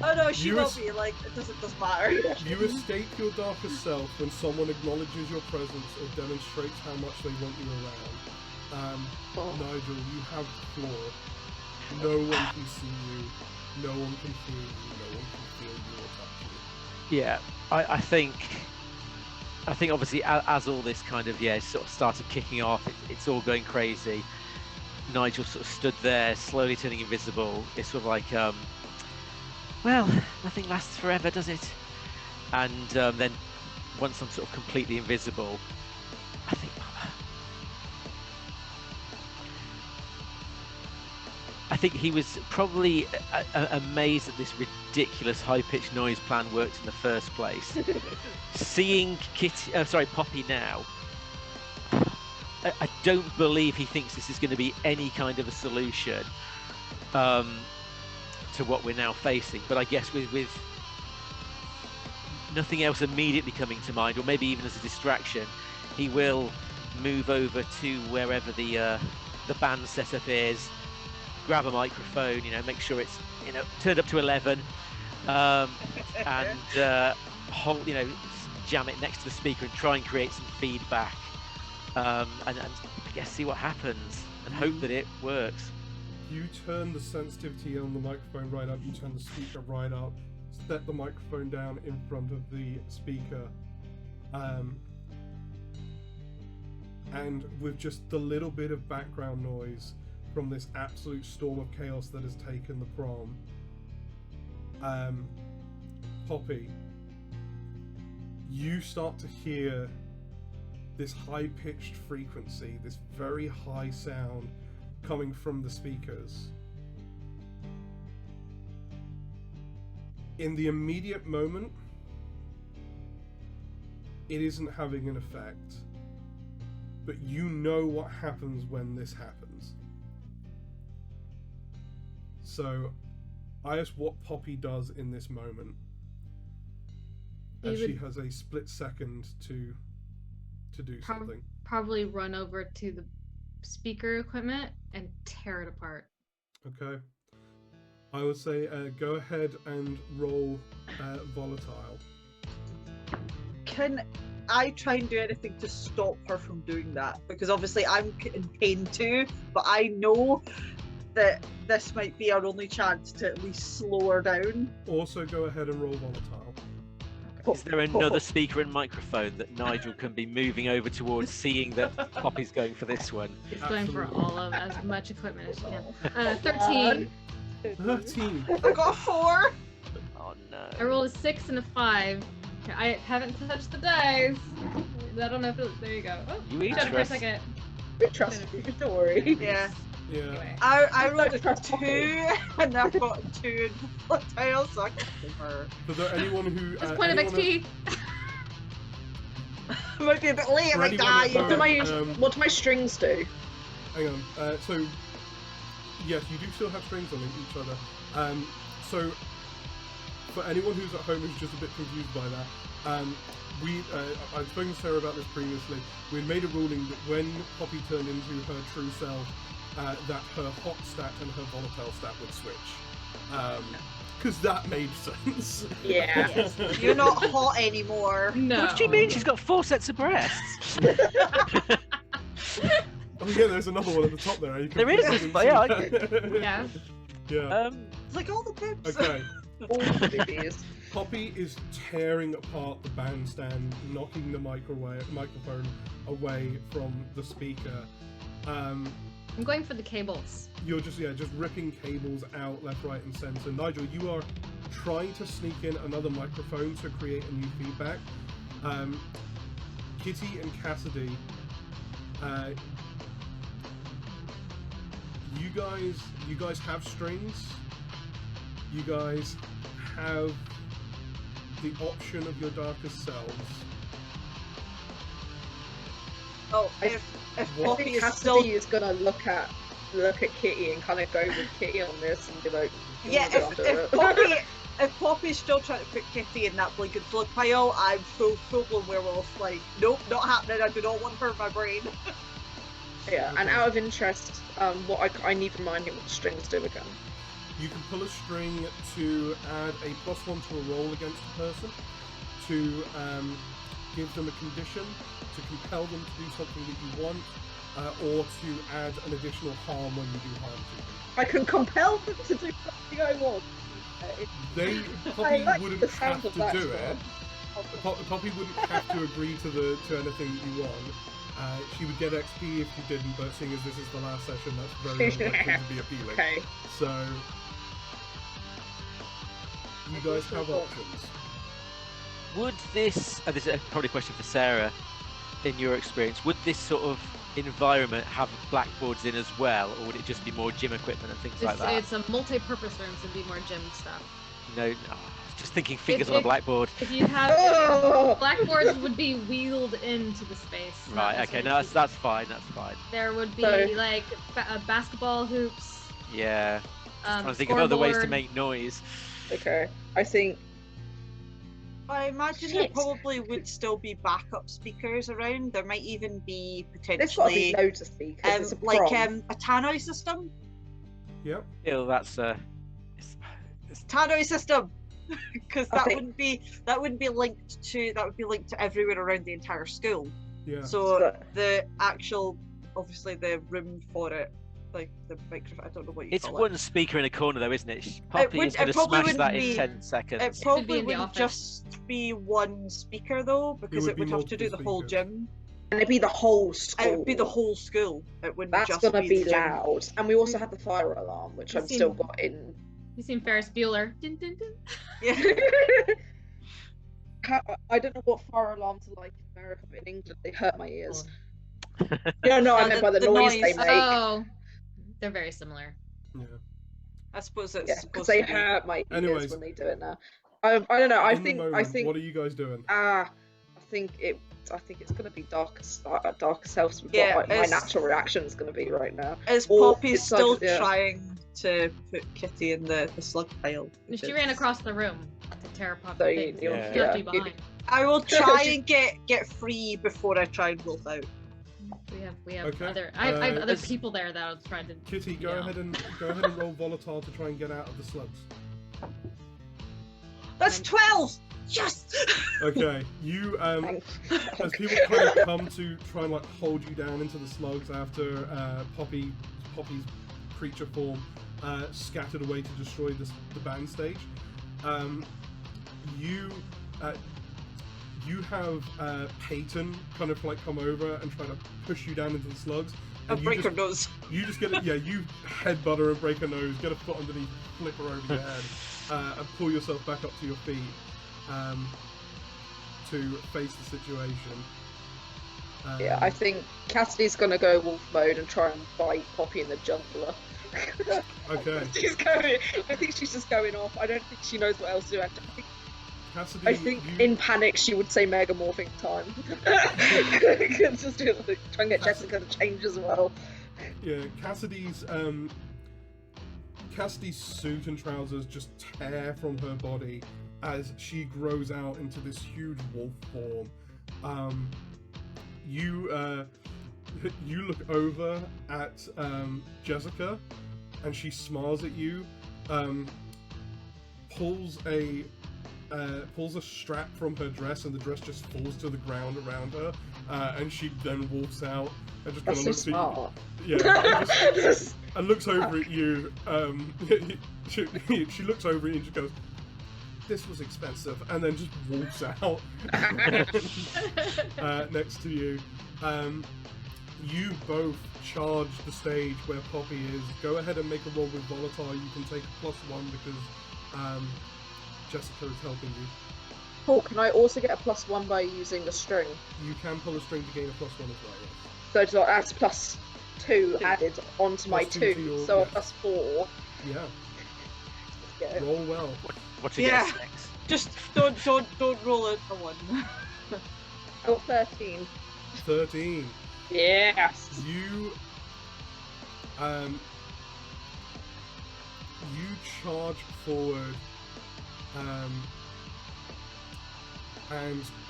oh no, she You will es- be like, it doesn't matter. You escape your darkest self when someone acknowledges your presence or demonstrates how much they want you around. Nigel, you have floor. No one can see you. No one can hear you. No one can feel you or touch you. Yeah, I think obviously as all this kind of sort of started kicking off, it's all going crazy. Nigel sort of stood there, slowly turning invisible. It's sort of like, well, nothing lasts forever, does it? And then once I'm sort of completely invisible, I think he was probably amazed that this ridiculous high-pitched noise plan worked in the first place. Seeing Poppy now, I don't believe he thinks this is going to be any kind of a solution to what we're now facing. But I guess with nothing else immediately coming to mind, or maybe even as a distraction, he will move over to wherever the band setup is, grab a microphone, make sure it's turned up to 11, and hold, jam it next to the speaker and try and create some feedback. And I guess see what happens and hope that it works. You turn the sensitivity on the microphone right up, you turn the speaker right up, set the microphone down in front of the speaker, and with just the little bit of background noise from this absolute storm of chaos that has taken the prom, Poppy, you start to hear this high-pitched frequency, this very high sound coming from the speakers. In the immediate moment, it isn't having an effect, but you know what happens when this happens. So, I ask what Poppy does in this moment, as she has a split second to do something. Probably run over to the speaker equipment and tear it apart. Okay. I would say go ahead and roll volatile. Can I try and do anything to stop her from doing that? Because obviously I'm in pain too, but I know that this might be our only chance to at least slow her down. Also go ahead and roll volatile. Is there another speaker and microphone that Nigel can be moving over towards, seeing that Poppy's going for this one? He's going for all of as much equipment as she can. 13. 13. I got a 4. Oh no. I rolled a 6 and a 5. I haven't touched the dice. I don't know if there you go. Oh, You each shut it for a trust- second. We trust you, don't worry. Yeah. Yeah. Anyway. I rolled Don't a trust 2 and I've got 2 in volatile, so I can her. For the, anyone who... That's point of XP. Might be a bit late if For I anyone die. at home, What do my strings do? hang on. So, yes, you do still have strings on each other. So, for anyone who's at home who's just a bit confused by that, I've spoken to Sarah about this previously. We made a ruling that when Poppy turned into her true self, that her hot stat and her volatile stat would switch. Because that made sense. Yeah. You're not hot anymore. No. What do you mean? She's got 4 sets of breasts. Oh yeah, there's another one at the top there. You can There is, you can but see yeah, that. Yeah. Yeah. It's like all the pips. Okay. All the boobies. Poppy is tearing apart the bandstand, knocking the microphone away from the speaker. I'm going for the cables. You're just ripping cables out left, right, and center. Nigel, you are trying to sneak in another microphone to create a new feedback. Kitty and Cassidy, you guys have strings. You guys have the option of your darkest selves. Oh, if I Poppy think is Cassidy still is gonna look at Kitty and kind of go with Kitty on this and be like, yeah, if Poppy's still trying to put Kitty in that blinking slug pile, I'm full blown werewolf. Like, nope, not happening. I do not want her in my brain. yeah. And Okay. out of interest, what I need to remind him what strings do again. You can pull a string to add a +1 to a roll against the person, to give them a condition, to compel them to do something that you want, or to add an additional harm when you do harm to them. I can compel them to do something I want. They I probably like wouldn't the have sound to of that do as it. Poppy wouldn't have to agree to anything that you want. She would get XP if you didn't, but seeing as this is the last session, that's very unlikely to be appealing. Okay. So, you guys have options. Would this, and this is probably a question for Sarah, in your experience, would this sort of environment have blackboards in as well, or would it just be more gym equipment and things like that? It's a multi-purpose room, so it'd be more gym stuff. No, just thinking fingers on a blackboard. If you have Oh! blackboards, would be wheeled into the space. not Right, okay, necessarily no, seated. that's fine, that's fine. There would be So- like basketball hoops. Yeah, trying to think of other ways to make noise. Okay. I think I imagine there Shit. probably would still be backup speakers around. There might even be there's got to be potentially loads of speakers. It's a prom. a tannoy system. Yep. Still, that's Tannoy system, because I that think- wouldn't be linked to everywhere around the entire school. Yeah. So So- the actual, obviously the room for it, like the microphone, I don't know what you it's call one speaker in a corner though, isn't it? Poppy would- is going it to probably smash that wouldn't in be- 10 seconds. It probably in the wouldn't office. just be one speaker though, because would it be would have to do the multiple whole speakers. gym. And it'd be the whole school. It would be the whole school. It wouldn't That's just gonna be be the gym. loud. And we also have the fire alarm, which You I've still seem- got in. You seen Ferris Bueller? Dun, dun, dun. Yeah. I don't know what fire alarms are like in America, but in England they hurt my ears. Oh. No, I Yeah, meant by the the noise they noise. make. Oh, they're very similar. Yeah. I suppose it's Yeah, because supposed they to be. hurt my ears Anyways. when they do it now. I don't know. I In the think moment, what are you guys doing? I think it's gonna be darker selves with Yeah, what my it's- natural reaction is gonna be right now. Is Or Poppy it's like- still yeah. trying to put Kitty in the slug pile? She ran across the room to tear Poppy. So things. you- Yeah. She left you behind. I will try and get free before I try and wolf out. We have Okay, other. I have other let's- people there that I'll try to. Kitty, go Yeah. ahead and roll volatile to try and get out of the slugs. That's 12. Yes. Okay, you Thanks. as people kind of come to try and like hold you down into the slugs after Poppy's creature form scattered away to destroy the band stage. You have Peyton kind of like come over and try to push you down into the slugs. And you break her just, nose. you just get it. Yeah, you headbutt her and break her nose. Get a foot underneath, flip her over your head, and pull yourself back up to your feet to face the situation. Yeah, I think Cassidy's gonna go wolf mode and try and bite Poppy in the jugular. Okay, I think she's just going off. I don't think she knows what else to do. Cassidy. I think you, in panic she would say megamorphing time. Just do, like, try and get Jessica to change as well. Yeah, Cassidy's suit and trousers just tear from her body as she grows out into this huge wolf form. You look over at Jessica, and she smiles at you. Pulls a strap from her dress, and the dress just falls to the ground around her. And she then walks out and just kind That's of so looks at smart. you. Yeah, and looks over at you. She looks over at you and just goes, "This was expensive," and then just walks out next to you. You both charge the stage where Poppy is. Go ahead and make a roll with volatile. You can take a +1 because Jessica is helping you. Cool. Can I also get a +1 by using the string? You can pull a string to gain a +1 as well. Yes. So it's like, that's plus 2 added onto my Plus 2 to 2, your- so yes. plus 4. Yeah. Let's go. Roll well. What you Yeah. get, Sex? Just don't roll it a 1. Got 13. 13. Yes. You charge forward and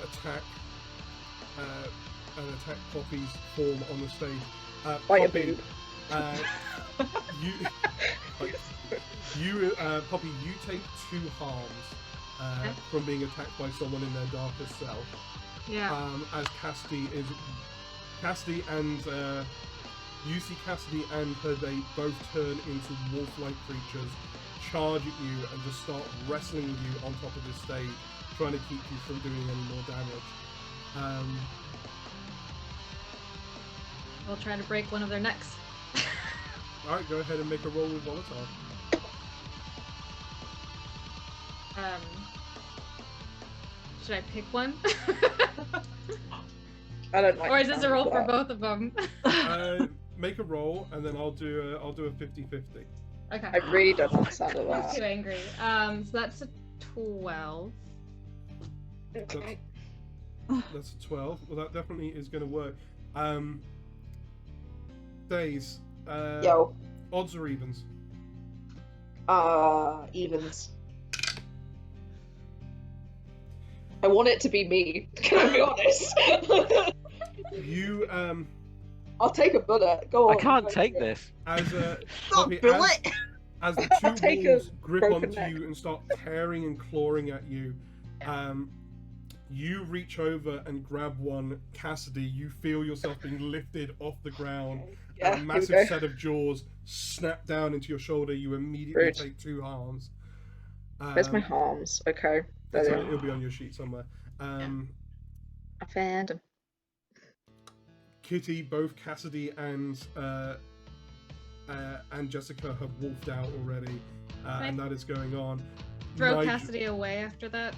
attack Poppy's form on the stage. Bite a Poppy, boob. Poppy, you take 2 harms from being attacked by someone in their darkest self. Yeah. As Cassidy and you see Cassidy and her date both turn into wolf-like creatures, charge at you, and just start wrestling with you on top of this stage, trying to keep you from doing any more damage. We'll try to break one of their necks. Alright, go ahead and make a roll with Volatile. Should I pick one? I don't like Or is this a roll for that. both of them? Make a roll, and then I'll do a 50-50. Okay. I really don't like the sound of I'm that. too angry. So that's a 12. Okay. That's a 12. Well, that definitely is going to work. Days. Yo. Odds or evens? Evens. I want it to be me. Can I be honest? You I'll take a bullet. Go on. I can't go take for it. this. as Not Poppy, bullet. as the I'll take two a wolves grip broken onto neck. you and start tearing and clawing at you, you reach over and grab one. Cassidy, you feel yourself being lifted off the ground. Yeah, A here we massive go. set of jaws snap down into your shoulder. You immediately Rude. take 2 harms. Where's my harms? Okay. There It's they on- are. it'll be on your sheet somewhere. I found them. Kitty, both Cassidy and Jessica have wolfed out already, and that is going on. Throw Nigel- Cassidy away after that.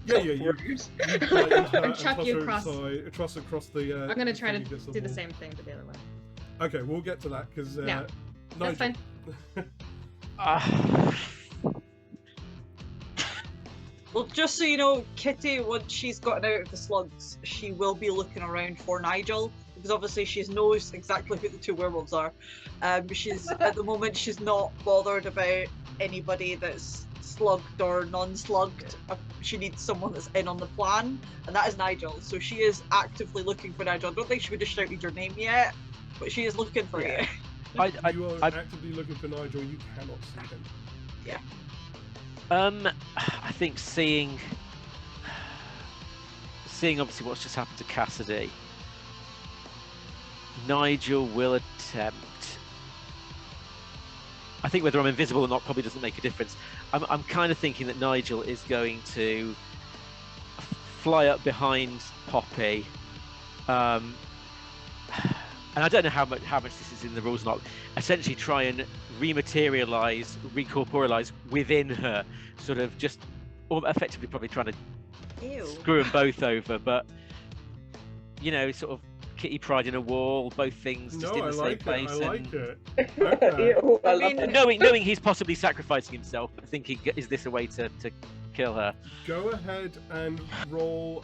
Yeah, you Rude. bite into her Or and chuck toss you her across. inside- toss across the. I'm gonna try to thing against do the wall. same thing to the other one. Okay, we'll get to that because Yeah, That's Nigel. fine. Well, just so you know, Kitty, once she's gotten out of the slugs, she will be looking around for Nigel, because obviously she knows exactly who the 2 werewolves are. She's at the moment she's not bothered about anybody that's slugged or non-slugged. She needs someone that's in on the plan, and that is Nigel. So she is actively looking for Nigel. I don't think she would have shouted your name yet, but she is looking for you. You are actively looking for Nigel. You cannot see him. I think seeing obviously what's just happened to Cassidy, Nigel will attempt. I think whether I'm invisible or not probably doesn't make a difference. I'm kind of thinking that Nigel is going to fly up behind Poppy, and I don't know how much this is in the rules or not. Essentially, try and recorporialize within her, sort of just, or effectively probably trying to Ew. screw them both over, but you know, sort of Kitty Pride in a wall, both things just No, in I the same like it. place. I and like it. Okay. Ew, I I love mean, it. knowing he's possibly sacrificing himself, but thinking, is this a way to kill her? Go ahead and roll.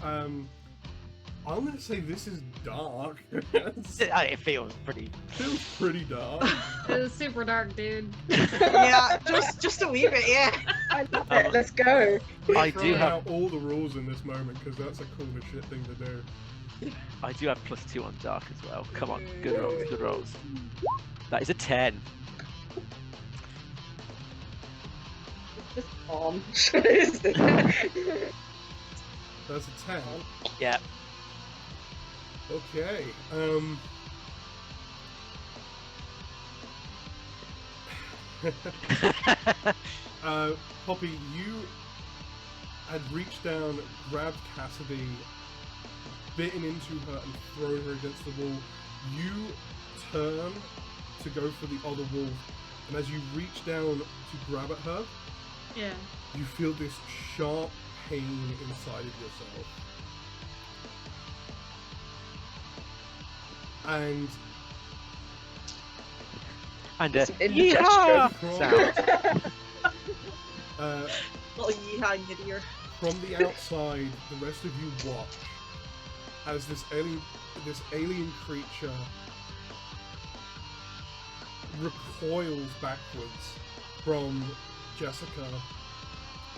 I'm gonna say this is dark. It feels pretty. Feels pretty dark. It was super dark, dude. Yeah, just a wee bit, yeah. I love it. Let's go. I do Throwing have out all the rules in this moment because that's a cool as shit thing to do. +2 on dark as well. Come on, good rolls, good rolls. That is a 10. Just calm. That's a 10. Yeah. Okay. Poppy, you had reached down, grabbed Cassidy, bitten into her, and thrown her against the wall. You turn to go for the other wolf, and as you reach down to grab at her, Yeah. you feel this sharp pain inside of yourself. And And Just yeehaw indigestion. sound. Little yeehaw in your ear. From the outside, the rest of you watch as this alien creature recoils backwards from Jessica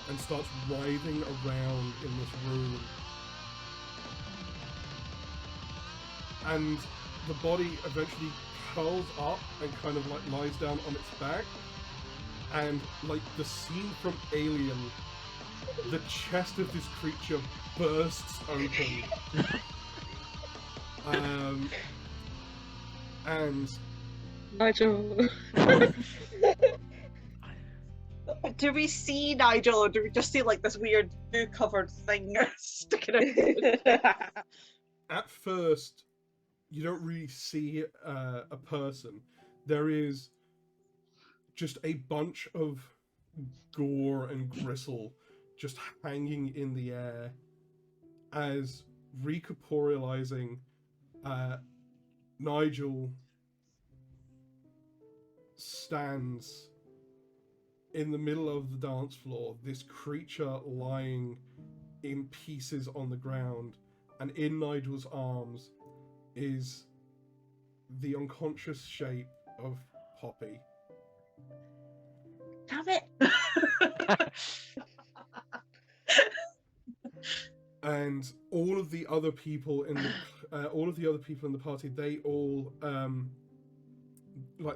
and starts writhing around in this room. And the body eventually curls up and kind of like lies down on its back. And like the scene from Alien, the chest of this creature bursts open. And Nigel. Do we see Nigel, or do we just see like this weird goo-covered thing sticking out? at first, you don't really see a person. There is just a bunch of gore and gristle just hanging in the air as recorporealizing Nigel stands in the middle of the dance floor, this creature lying in pieces on the ground, and in Nigel's arms is the unconscious shape of Poppy. Damn it! And all of the other people in the party, they all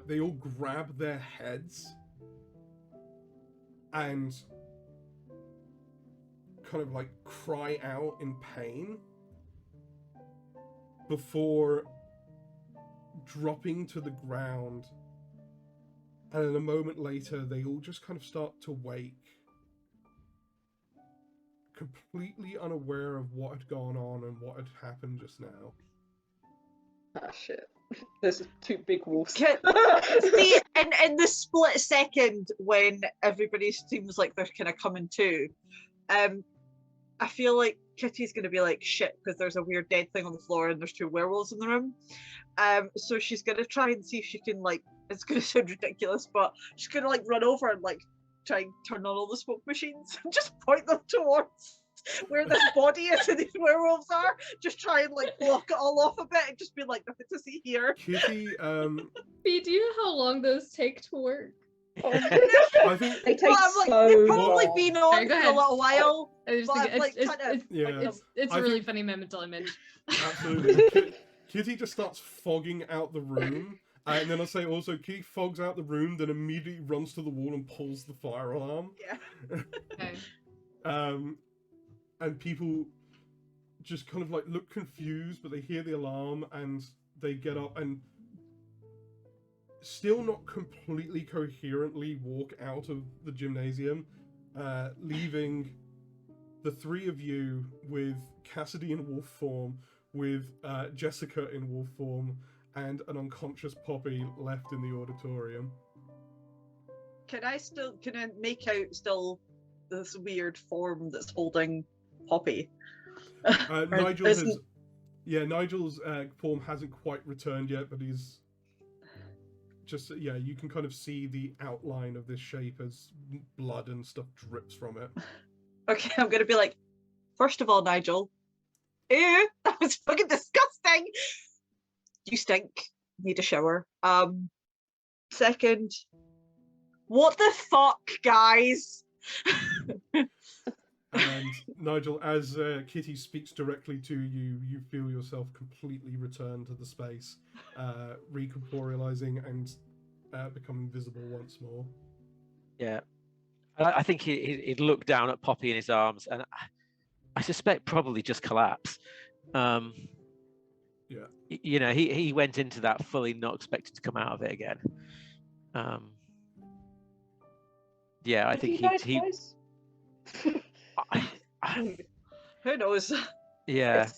they all grab their heads and kind of like cry out in pain before dropping to the ground. And then a moment later, they all just kind of start to wake, completely unaware of what had gone on and what had happened just now. Ah, shit. There's two big wolves. See, in the split second when everybody seems like they're kind of coming to, I feel like Kitty's going to be like, shit, because there's a weird dead thing on the floor and there's two werewolves in the room. So she's going to try and see if she can, like, it's going to sound ridiculous, but she's going to, like, run over and, like, try and turn on all the smoke machines and just point them towards where this body is and these werewolves are. Just try and, like, block it all off a bit and just be like, nothing to see here. Kitty, B, do you know how long those take to work? I think They take Well, I'm like, so they've probably long. been on Sorry, go for a ahead. little while. I just But think I'm, like, it's, kind of... yeah, it's I a really think- funny mental image. absolutely. Kitty just starts fogging out the room, and then I'll say also, Kitty fogs out the room, then immediately runs to the wall and pulls the fire alarm. Yeah. Okay. And people just kind of like look confused, but they hear the alarm and they get up and still not completely coherently walk out of the gymnasium, leaving the three of you with Cassidy in wolf form, with Jessica in wolf form, and an unconscious Poppy left in the auditorium. Can I make out still this weird form that's holding Poppy? Nigel's form hasn't quite returned yet, but he's just, you can kind of see the outline of this shape as blood and stuff drips from it. Okay, I'm gonna be like, first of all, Nigel, ew, that was fucking disgusting. You stink. Need a shower. Second, what the fuck, guys? And Nigel, as Kitty speaks directly to you, you feel yourself completely return to the space, recorporealizing and becoming visible once more. Yeah. I think he'd look down at Poppy in his arms, and I suspect probably just collapse. Yeah. You know, he went into that fully not expected to come out of it again. Yeah, I think he Who knows? yeah,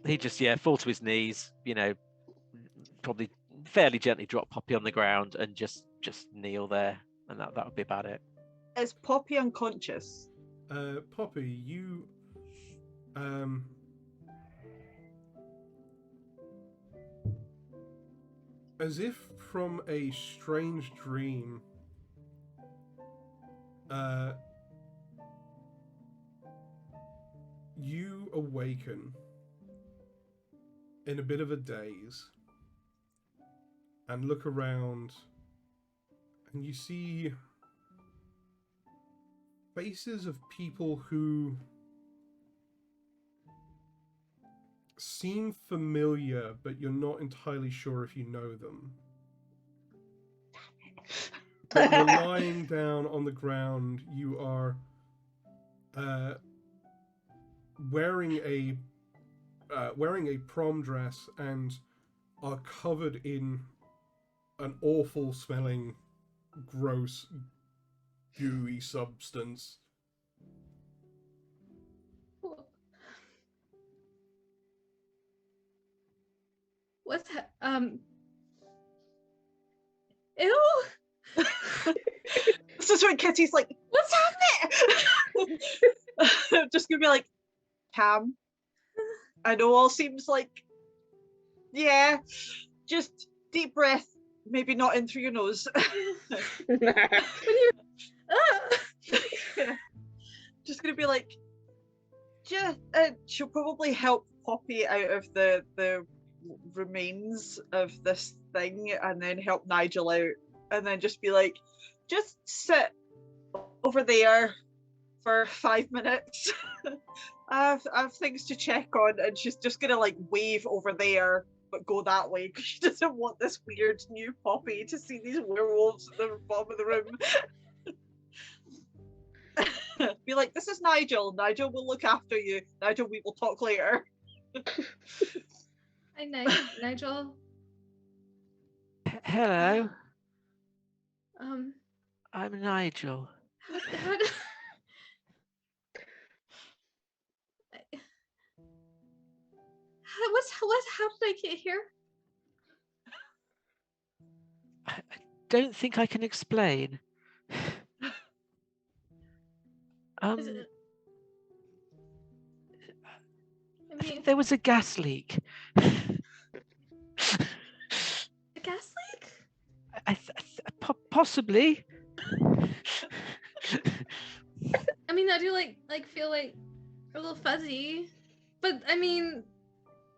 he just fall to his knees, you know, probably fairly gently drop Poppy on the ground and just kneel there, and that would be about it. Is Poppy unconscious? Poppy, you as if from a strange dream. You awaken in a bit of a daze and look around, and you see faces of people who seem familiar, but you're not entirely sure if you know them. But you're lying down on the ground. You are wearing a prom dress and are covered in an awful smelling, gross, gooey substance. What's ew. This is when Kitty's like, what's happening? I'm just gonna be like, Cam, I know all seems like, yeah, just deep breath, maybe not in through your nose. Just gonna be like, she'll probably help Poppy out of the remains of this thing, and then help Nigel out, and then just be like, just sit over there for 5 minutes. I have things to check on, and she's just gonna like wave over there but go that way because she doesn't want this weird new Poppy to see these werewolves at the bottom of the room. Be like, this is Nigel. Nigel will look after you. Nigel, we will talk later. Hi, Nigel. Hello, Um, I'm Nigel. how did I get here? I don't think I can explain. Is it, I I think mean, there was a gas leak. a gas leak? Possibly. I mean, I do like feel like a little fuzzy, but I mean,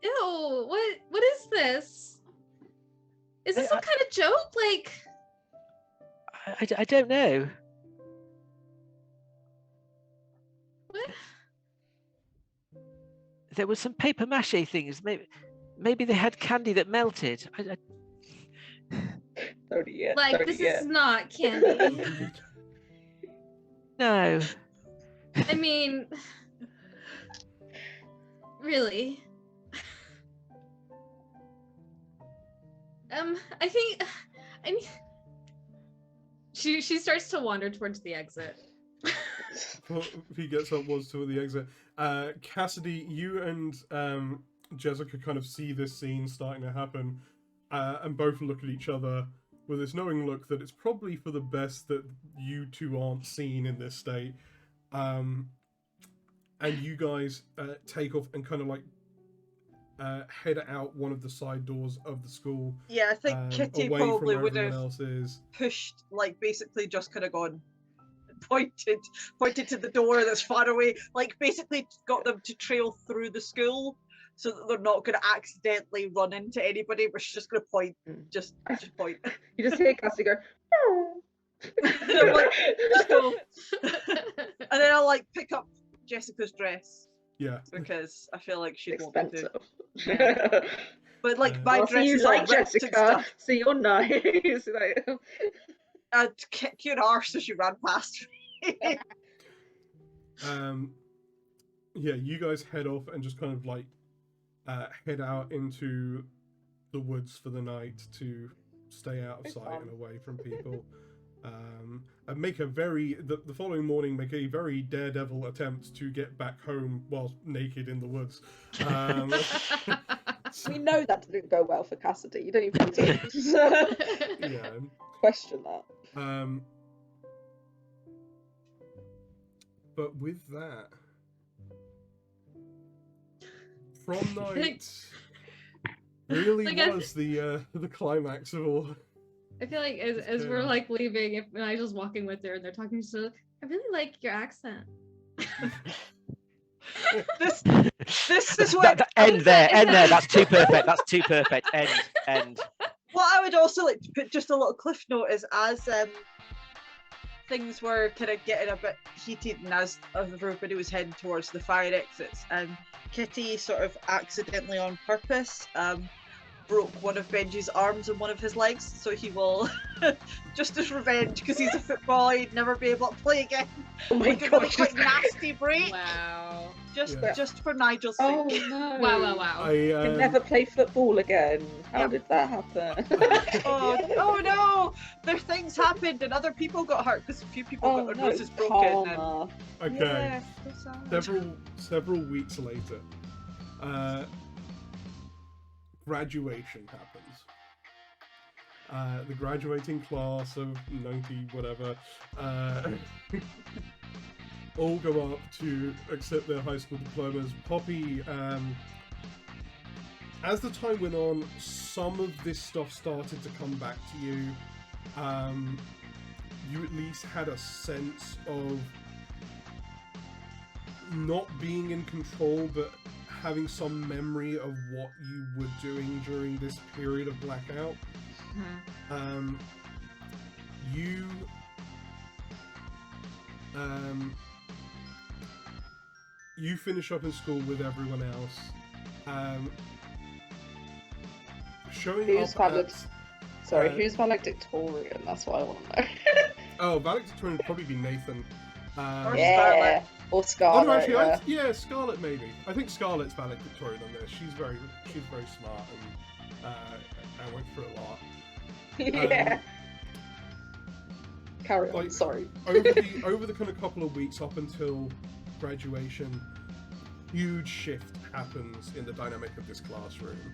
ew, what is this? Is this some kind of joke? Like, I don't know. what? There was some paper mache things. Maybe they had candy that melted. Don't eat it. Like, Don't this eat it. is not candy. No. I mean, really. I mean, she starts to wander towards the exit. He gets up once to the exit. Cassidy, you and Jessica kind of see this scene starting to happen, and both look at each other with this knowing look that it's probably for the best that you two aren't seen in this state. And you guys take off and kind of like head out one of the side doors of the school. Yeah, I think Kitty away probably from would where everyone have else is. pushed, like basically just kind of gone, pointed to the door that's far away, like basically got them to trail through the school so that they're not going to accidentally run into anybody. We're just going to point, just point. You just hear Cassie go, "Oh." And I'm like, just go. And then I'll like pick up Jessica's dress Yeah. because I feel like she'd want me to. Expensive. But like my Oh, dress so you is all like ripped and Jessica, stuff. so you're nice. Like, I'd kick your arse as you ran past me. Yeah, you guys head off and just kind of like head out into the woods for the night to stay out of It's sight fun. and away from people. And make a very the following morning make a very daredevil attempt to get back home whilst naked in the woods. we know that didn't go well for Cassidy. You don't even have to Yeah. question that. But with that, prom night really Like, was the climax of all. I feel like as we're like leaving, if Nigel's walking with her and they're talking, she's like, I really like your accent. This is what end there. That's too perfect. That's too perfect. End. What I would also like to put just a little cliff note is as things were kind of getting a bit heated and as everybody was heading towards the fire exits, Kitty sort of accidentally on purpose broke one of Benji's arms and one of his legs, so he will just as revenge because he's a footballer, he'd never be able to play again. Oh my Like a god. quite nasty break. Wow. Just for Nigel's sake. Oh no. Wow. I can never play football again. How did that happen? oh no! There's things happened and other people got hurt because a few people got their noses broken. Karma. Okay. Yeah, so sad. Several weeks later, graduation happens. The graduating class of 90 whatever all go up to accept their high school diplomas. Poppy, as the time went on, some of this stuff started to come back to you. You at least had a sense of not being in control, but having some memory of what you were doing during this period of blackout. You finish up in school with everyone else. Showing Who's up who's valedictorian? That's what I want to know. Oh, valedictorian would probably be Nathan. Or Yeah, or Scarlet. Oh no, actually, Scarlet maybe. I think Scarlet's valedictorian on this. She's very smart and went through a lot. Yeah. Carry on. like, Sorry. over the kind of couple of weeks up until graduation, huge shift happens in the dynamic of this classroom.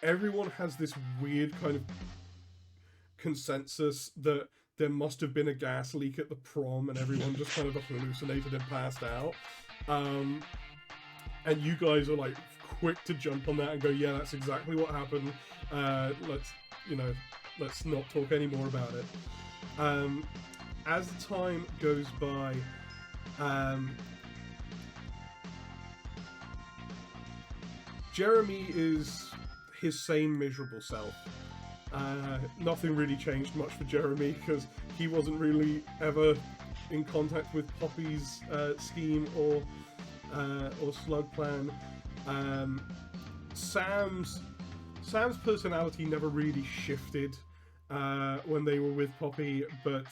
Everyone has this weird kind of consensus that there must have been a gas leak at the prom and everyone just kind of hallucinated and passed out. And you guys are like quick to jump on that and go, yeah, that's exactly what happened. Let's not talk any more about it. As the time goes by, Jeremy is his same miserable self. Nothing really changed much for Jeremy because he wasn't really ever in contact with Poppy's scheme or slug plan. Sam's personality never really shifted when they were with Poppy, but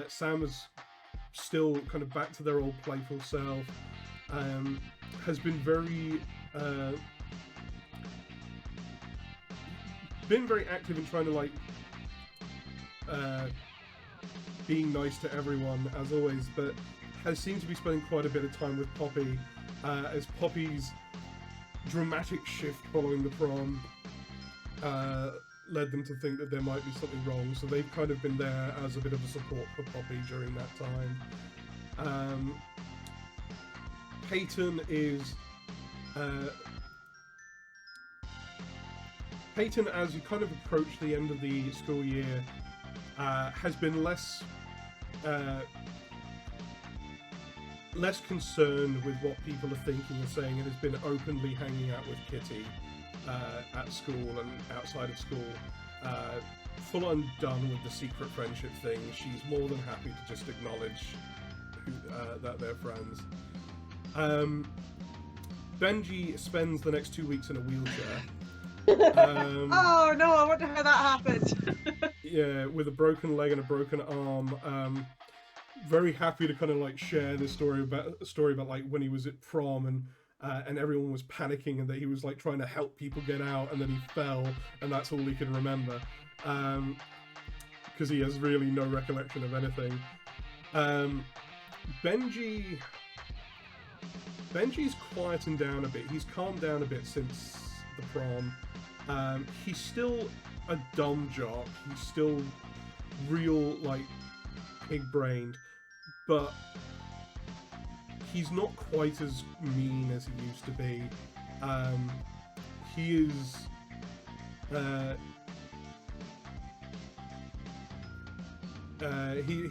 Sam is still kind of back to their old playful self. Has been very active in trying to being nice to everyone as always, but has seemed to be spending quite a bit of time with Poppy as Poppy's dramatic shift following the prom led them to think that there might be something wrong, so they've kind of been there as a bit of a support for Poppy during that time. Peyton is Peyton, as you kind of approach the end of the school year, has been less concerned with what people are thinking and saying, and has been openly hanging out with Kitty at school and outside of school. Full on done with the secret friendship thing. She's more than happy to just acknowledge that they're friends. Benji spends the next 2 weeks in a wheelchair. Oh no, I wonder how that happened. Yeah, with a broken leg and a broken arm. Very happy to kind of share this story about like when he was at prom and everyone was panicking and that he was like trying to help people get out and then he fell and that's all he can remember because he has really no recollection of anything. Benji's quietened down a bit. He's calmed down a bit since the prom. He's still a dumb jock. He's still real pig-brained, but he's not quite as mean as he used to be. He is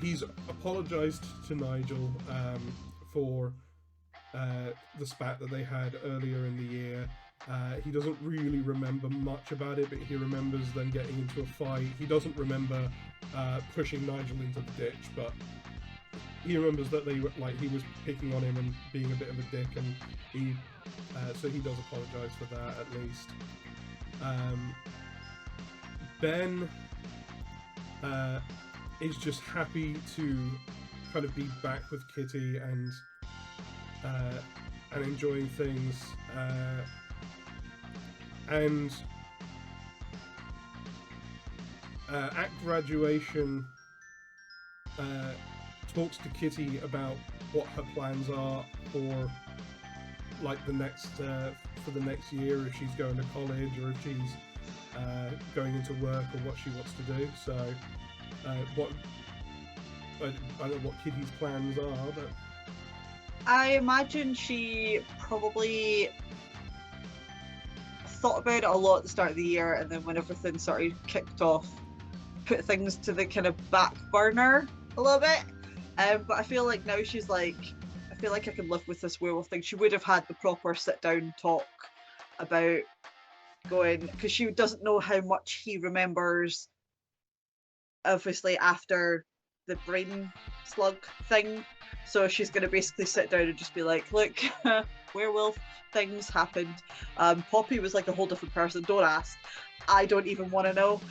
he's apologized to Nigel for the spat that they had earlier in the year. He doesn't really remember much about it, but he remembers them getting into a fight. He doesn't remember pushing Nigel into the ditch, but he remembers that he was picking on him and being a bit of a dick, and so he does apologize for that at least. Ben is just happy to kind of be back with Kitty and enjoying things. And at graduation, talks to Kitty about what her plans are for like the next for the next year, if she's going to college or if she's going into work, or what she wants to do. So I don't know what Kitty's plans are, but I imagine she probably thought about it a lot at the start of the year, and then when everything sort of kicked off, put things to the kind of back burner a little bit. But I feel like now she's like, I feel like I can live with this werewolf thing. She would have had the proper sit down talk about going, because she doesn't know how much he remembers, obviously, after the brain slug thing. So she's going to basically sit down and just be like, look, werewolf things happened. Poppy was like a whole different person. Don't ask. I don't even want to know.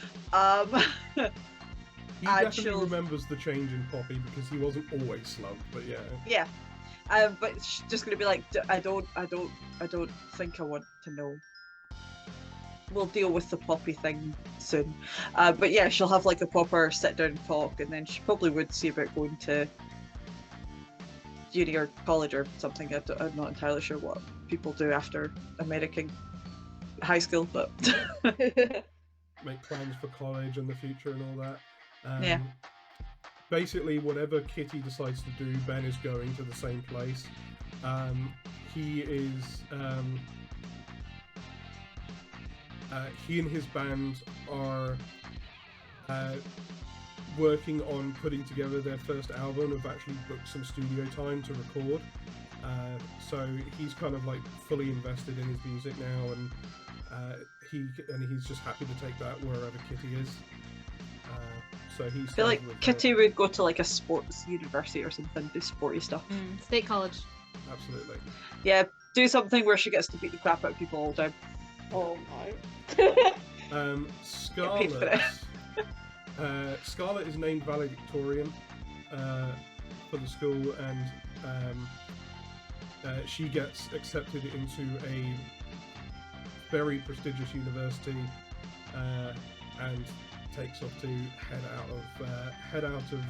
he definitely remembers the change in Poppy, because he wasn't always slugged, but yeah. Yeah. But she's just going to be like, I don't think I want to know. We'll deal with the Poppy thing soon. But yeah, she'll have like a proper sit down talk, and then she probably would see about going to uni or college or something. I'm not entirely sure what people do after American high school, but make plans for college and the future and all that. Yeah. Basically, whatever Kitty decides to do, Ben is going to the same place. He and his band are working on putting together their first album. Have actually booked some studio time to record. So he's kind of like fully invested in his music now, and he's just happy to take that wherever Kitty is. So he's. I feel like Kitty would go to like a sports university or something, do sporty stuff. State college. Absolutely. Yeah, do something where she gets to beat the crap out of people all the time. Oh no. Scarlett is named valedictorian for the school, and she gets accepted into a very prestigious university, and takes off to head out of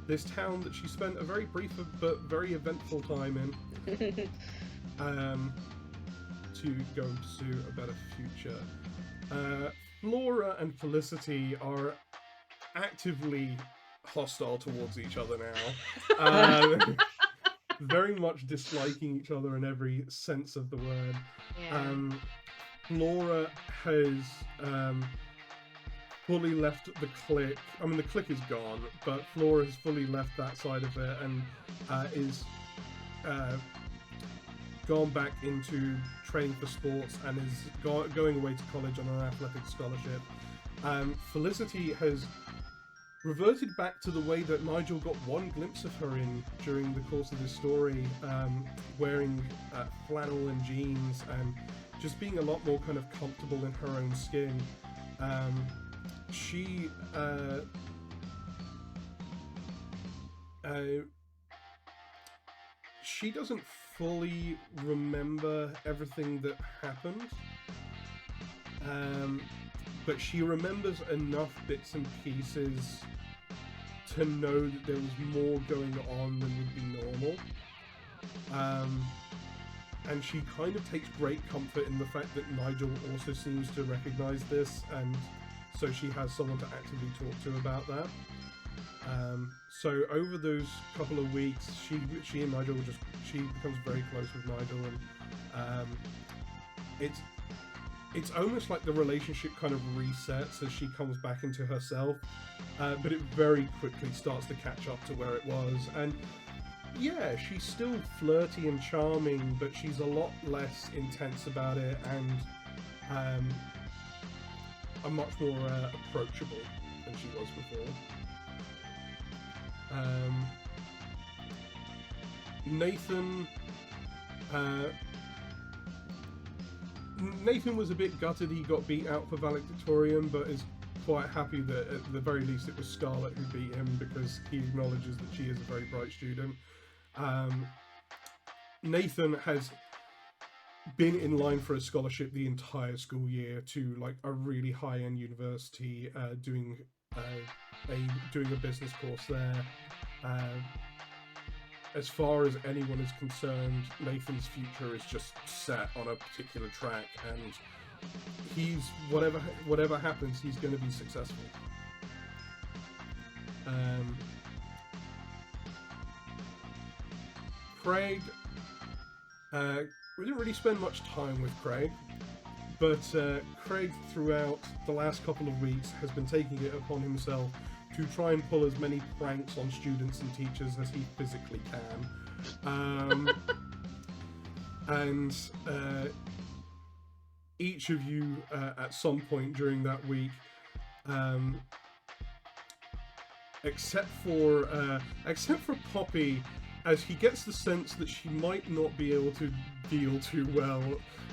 this town that she spent a very brief but very eventful time in, to go and pursue a better future. Flora and Felicity are actively hostile towards each other now. Very much disliking each other in every sense of the word. Yeah. Flora has fully left the clique. I mean, the clique is gone, but Flora has fully left that side of it, and is gone back into training for sports, and is going away to college on an athletic scholarship. Felicity has reverted back to the way that Nigel got one glimpse of her in during the course of this story, wearing flannel and jeans, and just being a lot more kind of comfortable in her own skin. She doesn't fully remember everything that happened, but she remembers enough bits and pieces to know that there was more going on than would be normal. And she kind of takes great comfort in the fact that Nigel also seems to recognize this, and so she has someone to actively talk to about that. So over those couple of weeks, she and Nigel she becomes very close with Nigel, and it's almost like the relationship kind of resets as she comes back into herself, but it very quickly starts to catch up to where it was. And yeah, she's still flirty and charming, but she's a lot less intense about it, and are much more approachable than she was before. Nathan was a bit gutted he got beat out for valedictorian, but is quite happy that at the very least it was Scarlett who beat him, because he acknowledges that she is a very bright student. Nathan has been in line for a scholarship the entire school year to like a really high-end university, doing a business course there. As far as anyone is concerned, Nathan's future is just set on a particular track, and he's whatever happens, he's going to be successful. Craig, we didn't really spend much time with Craig, but Craig throughout the last couple of weeks has been taking it upon himself to try and pull as many pranks on students and teachers as he physically can. And each of you at some point during that week, except for Poppy, as he gets the sense that she might not be able to deal too well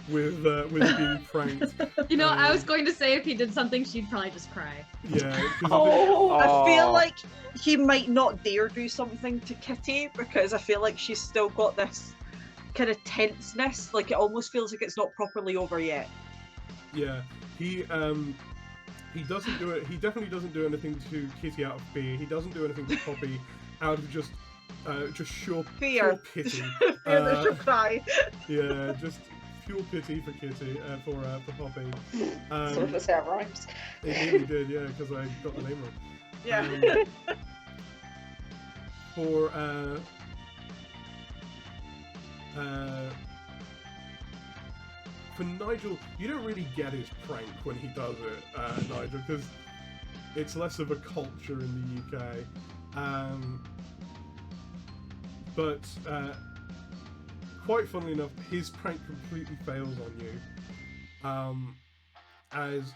with being pranked. You know, I was going to say if he did something, she'd probably just cry. Yeah. I feel like he might not dare do something to Kitty, because I feel like she's still got this kind of tenseness. Like, it almost feels like it's not properly over yet. Yeah, he doesn't do it. He definitely doesn't do anything to Kitty out of fear. He doesn't do anything to Poppy out of just sheer Fear. pity. Fear that she'll cry. Yeah, just pure pity for Kitty, for Poppy. Some of us have rhymes. It really did, yeah, because I got the name wrong. Yeah. For Nigel, you don't really get his prank when he does it, Nigel, because it's less of a culture in the UK. But quite funnily enough, his prank completely fails on you, as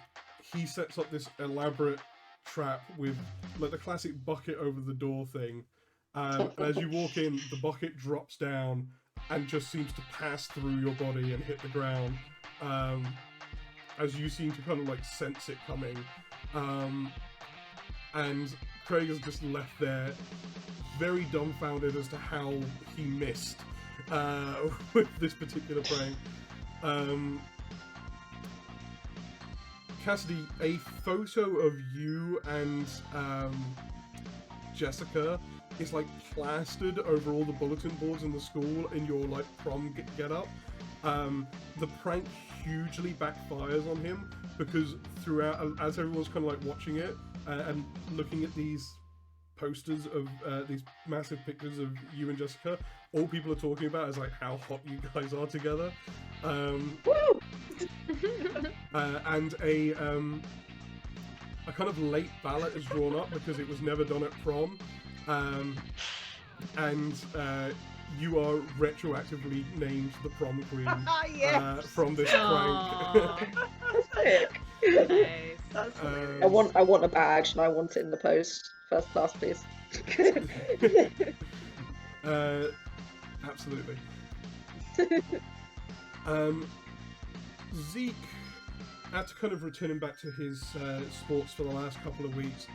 he sets up this elaborate trap with like the classic bucket over the door thing. And as you walk in, the bucket drops down and just seems to pass through your body and hit the ground, as you seem to kind of like sense it coming. And Craig is just left there, very dumbfounded as to how he missed with this particular prank. Cassidy, a photo of you and Jessica is like plastered over all the bulletin boards in the school in your like prom get up. The prank hugely backfires on him, because throughout, as everyone's kind of like watching it and looking at these posters of these massive pictures of you and Jessica, all people are talking about is like how hot you guys are together. And a kind of late ballot is drawn up because it was never done at prom, and you are retroactively named the prom queen from this prank. Nice. That's hilarious. I want a badge, and I want it in the post. First class, please. Absolutely. Zeke, after kind of returning back to his sports for the last couple of weeks,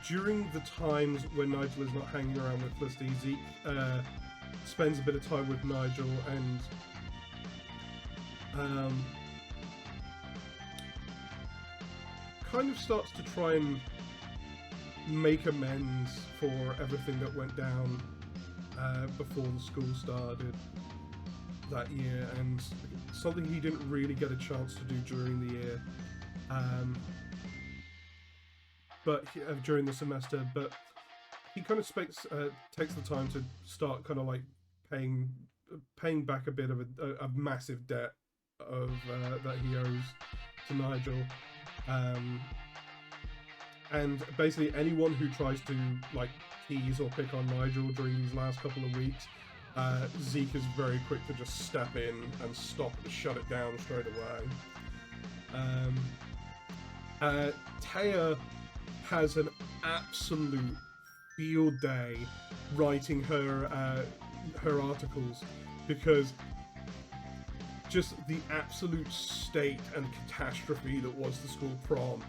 during the times when Nigel is not hanging around with Felicity, Zeke spends a bit of time with Nigel and kind of starts to try and make amends for everything that went down before the school started that year, and something he didn't really get a chance to do during the year, but during the semester. But he kind of takes the time to start kind of like paying paying back a bit of a massive debt of that he owes to Nigel. And basically anyone who tries to like tease or pick on Nigel during these last couple of weeks, Zeke is very quick to just step in and shut it down straight away. Taya has an absolute field day writing her articles, because just the absolute state and catastrophe that was the school prom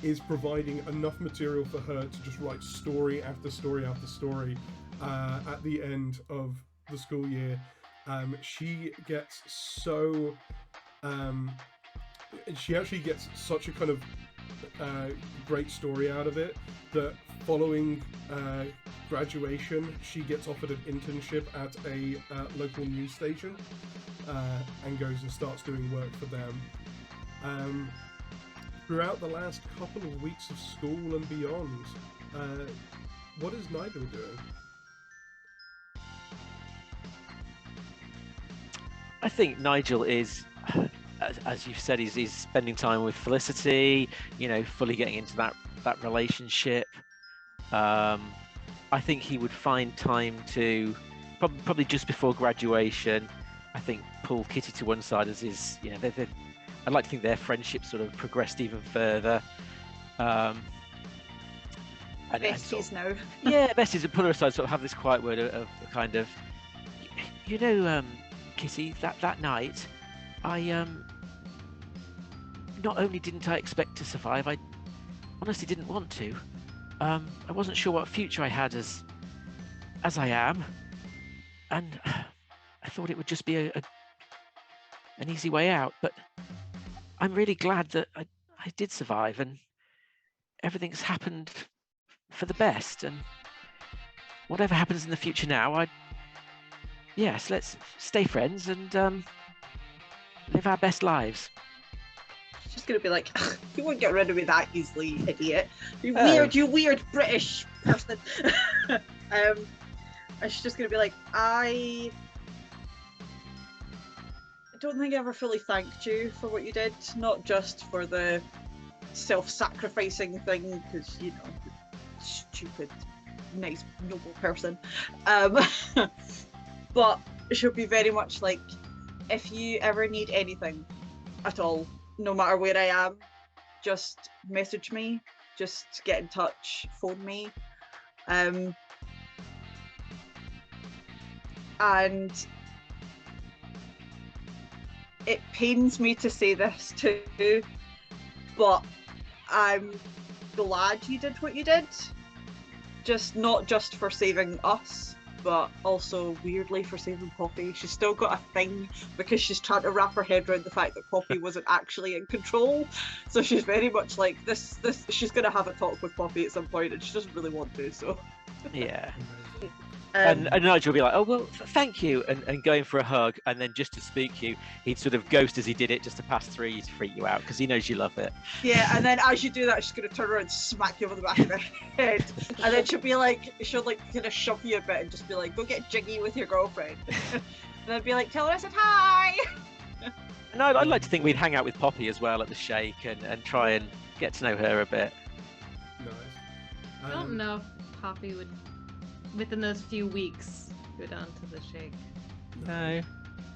is providing enough material for her to just write story after story after story at the end of the school year. She gets so she actually gets such a kind of great story out of it that following graduation she gets offered an internship at a local news station and goes and starts doing work for them. Throughout the last couple of weeks of school and beyond, what is Nigel doing? I think Nigel is, as you've said, he's spending time with Felicity, fully getting into that relationship. I think he would find time to, probably just before graduation, I think pull Kitty to one side as his, I'd like to think their friendship sort of progressed even further. And Besties now. Yeah, besties, and pull her aside, sort of have this quiet word of kind of, Kitty, that night, I not only didn't I expect to survive, I honestly didn't want to. I wasn't sure what future I had as I am, and I thought it would just be an easy way out. But I'm really glad that I did survive, and everything's happened for the best. And whatever happens in the future now, let's stay friends and live our best lives. She's just gonna be like, you won't get rid of me that easily, idiot. You weird British person. And she's just gonna be like, I don't think I ever fully thanked you for what you did, not just for the self-sacrificing thing, because stupid, nice, noble person. But she'll be very much like, if you ever need anything at all, no matter where I am, just message me, just get in touch, phone me. And it pains me to say this too, but I'm glad you did what you did. Not just for saving us, but also weirdly for saving Poppy. She's still got a thing because she's trying to wrap her head around the fact that Poppy wasn't actually in control. So she's very much like this she's gonna have a talk with Poppy at some point, and she doesn't really want to, so yeah. And Nigel will be like, oh well, thank you, and going for a hug, and then just to spook you, he'd sort of ghost as he did it, just to pass through you to freak you out, because he knows you love it. Yeah, and then as you do that, she's gonna turn around and smack you over the back of the head, and then she'll kind of shove you a bit and just be like, go get jiggy with your girlfriend, and then be like, tell her I said hi. And I'd like to think we'd hang out with Poppy as well at the shake and try and get to know her a bit. Nice. I don't know if Poppy would, within those few weeks, go down to the shake. No.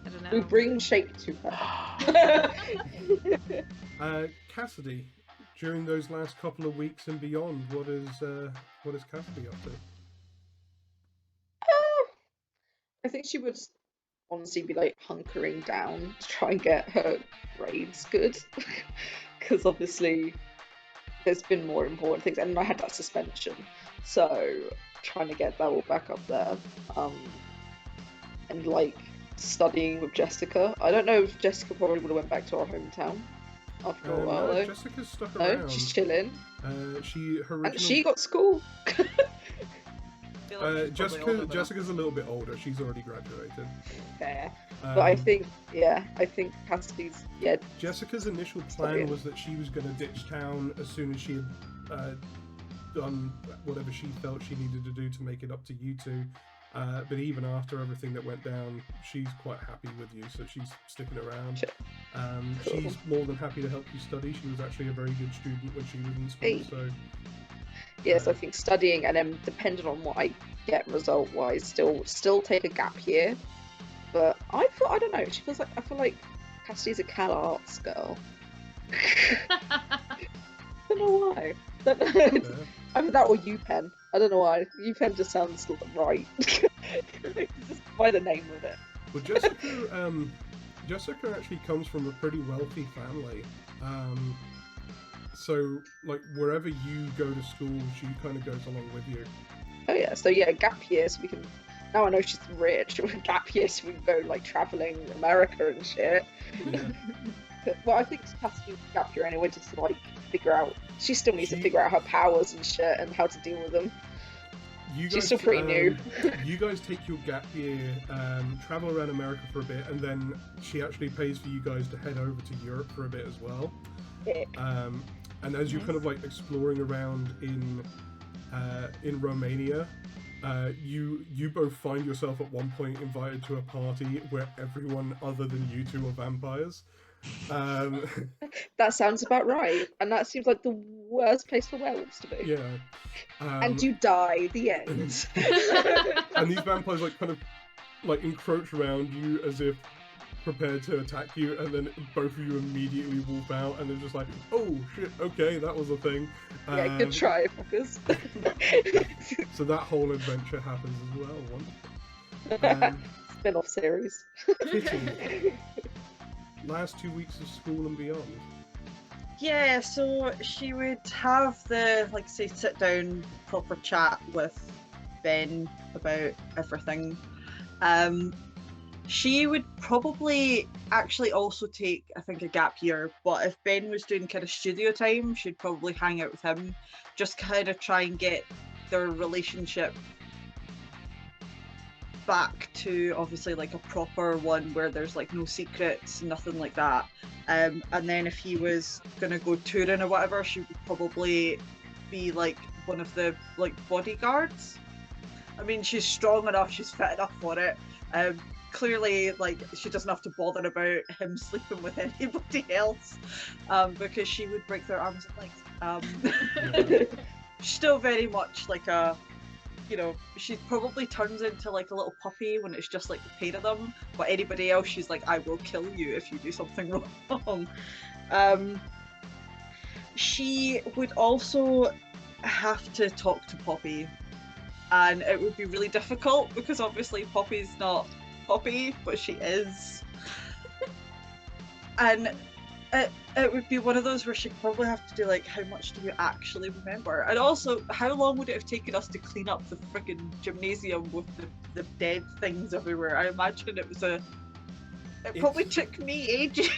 I don't know. We bring shake to her. Cassidy, during those last couple of weeks and beyond, what is Cassidy up to? I think she would honestly be like hunkering down to try and get her grades good, because obviously there's been more important things, and I had that suspension, so trying to get that all back up there, and like studying with Jessica. I don't know if Jessica probably would have went back to our hometown after a while. No, though. Jessica's stuck No, around. she's chilling, And she got school. Jessica's a little bit older. She's already graduated. Fair. But I think Cassidy's, Jessica's initial plan was that she was going to ditch town as soon as she had done whatever she felt she needed to do to make it up to you two, But even after everything that went down, she's quite happy with you, so she's sticking around. Cool. She's more than happy to help you study. She was actually a very good student when she was in school, Hey. so Yes, I think studying and then depending on what I get result-wise, still take a gap year. But I don't know. I feel like Cassie's a Cal Arts girl. I don't know why. Either that or UPenn. I don't know why. UPenn just sounds right. Just by the name of it. Well, Jessica actually comes from a pretty wealthy family. So, like, wherever you go to school, she kind of goes along with you. Oh yeah, so yeah, gap year, so we can. Now I know she's rich. Gap year, so we can go like traveling America and shit. Yeah. Well, I think Cassie needs a gap year anyway, just to like figure out. She still needs to figure out her powers and shit and how to deal with them. She's still pretty new. You guys take your gap year, travel around America for a bit, and then she actually pays for you guys to head over to Europe for a bit as well. Yeah. And as you're kind of like exploring around in Romania, you both find yourself at one point invited to a party where everyone other than you two are vampires. That sounds about right, and that seems like the worst place for werewolves to be. Yeah. And you die. The end. And these vampires like kind of like encroach around you as if prepared to attack you, and then both of you immediately wolf out, and they're just like, oh shit, okay, that was a thing. Yeah, good try, fuckers. So that whole adventure happens as well. Wonderful. Spin-off series. Kitty, last 2 weeks of school and beyond. Yeah, so she would have the, like, say, sit down proper chat with Ben about everything. She would probably actually also take, I think, a gap year, but if Ben was doing kind of studio time, she'd probably hang out with him, just kind of try and get their relationship back to obviously like a proper one where there's like no secrets, nothing like that. And then if he was gonna go touring or whatever, she would probably be like one of the like bodyguards. I mean, she's strong enough, she's fit enough for it. Clearly, like, she doesn't have to bother about him sleeping with anybody else, because she would break their arms and legs. She's still very much like a, you know, she probably turns into like a little puppy when it's just like the pair of them, but anybody else, she's like, I will kill you if you do something wrong. She would also have to talk to Poppy, and it would be really difficult because obviously Poppy's not Poppy, but she is. And it would be one of those where she'd probably have to do like, how much do you actually remember? And also, how long would it have taken us to clean up the friggin' gymnasium with the dead things everywhere? I imagine it was it probably took me ages.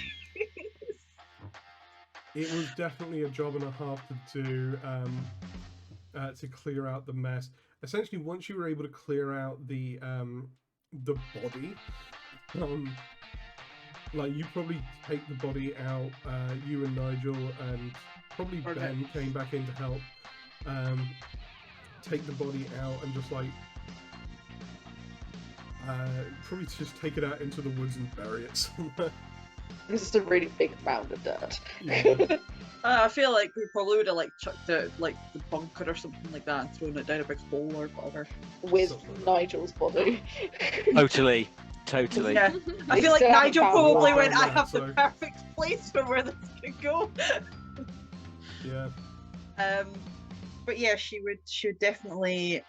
It was definitely a job and a half to do, to clear out the mess. Essentially, once you were able to clear out the body, like, you probably take the body out, you and Nigel and probably Ben came back in to help take the body out and just like probably just take it out into the woods and bury it somewhere. It's just a really big mound of dirt. Yeah. I feel like we probably would have like chucked it like the bunker or something like that and thrown it down a big hole or whatever. With Nigel's body. Totally. Yeah. I feel like still haven't Nigel found probably one. went, I have So- the perfect place for where this could go. Yeah. But yeah, she would definitely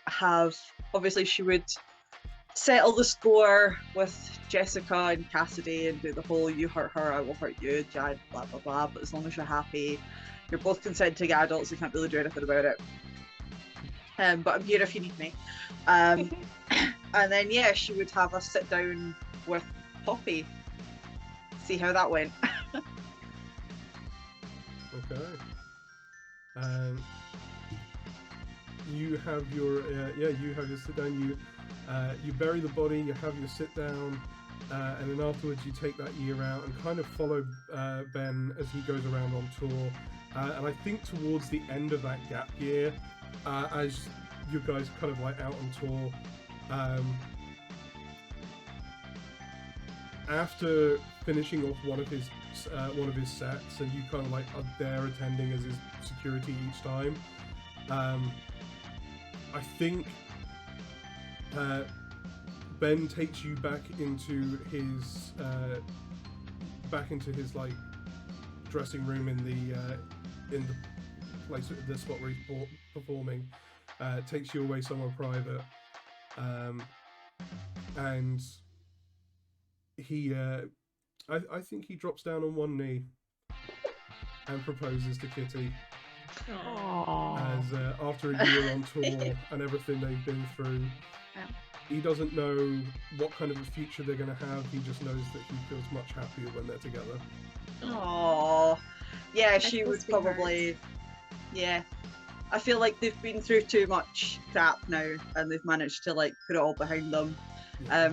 have, obviously she would settle the score with Jessica and Cassidy and do the whole you hurt her, I will hurt you, giant blah blah blah, but as long as you're happy, you're both consenting adults, you can't really do anything about it. But I'm here if you need me. And then yeah, she would have us sit down with Poppy, see how that went. Okay. You have your you have your sit down. You bury the body. You have your sit down, and then afterwards you take that year out and kind of follow Ben as he goes around on tour. And I think towards the end of that gap year, as you guys kind of like out on tour. After finishing off one of his sets, and you kind of like are there attending as his security each time. I think Ben takes you back into his like dressing room in the place, the spot where he's performing. Takes you away somewhere private, and he I think he drops down on one knee and proposes to Kitty. As after a year on tour and everything they've been through, he doesn't know what kind of a future they're going to have. He just knows that he feels much happier when they're together. Oh, yeah, That's she so would sweetheart. probably. Yeah, I feel like they've been through too much crap now, and they've managed to like put it all behind them. Yeah.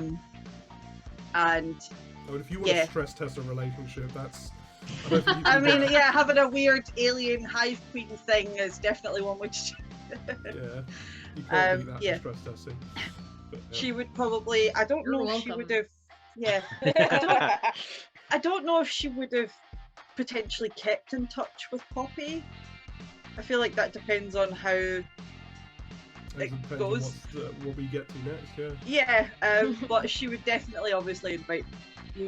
And But if you want yeah. to stress test a relationship, that's. I don't think you I can mean, get- yeah, having a weird alien hive queen thing is definitely one which Yeah, you can't beat that yeah. for stress testing. But, yeah. she would probably. I don't You're know if she welcome. would have. Yeah, I don't know if she would have potentially kept in touch with Poppy. I feel like that depends on how. It depends on goes. what we get to next, yeah. Yeah, but she would definitely, obviously, invite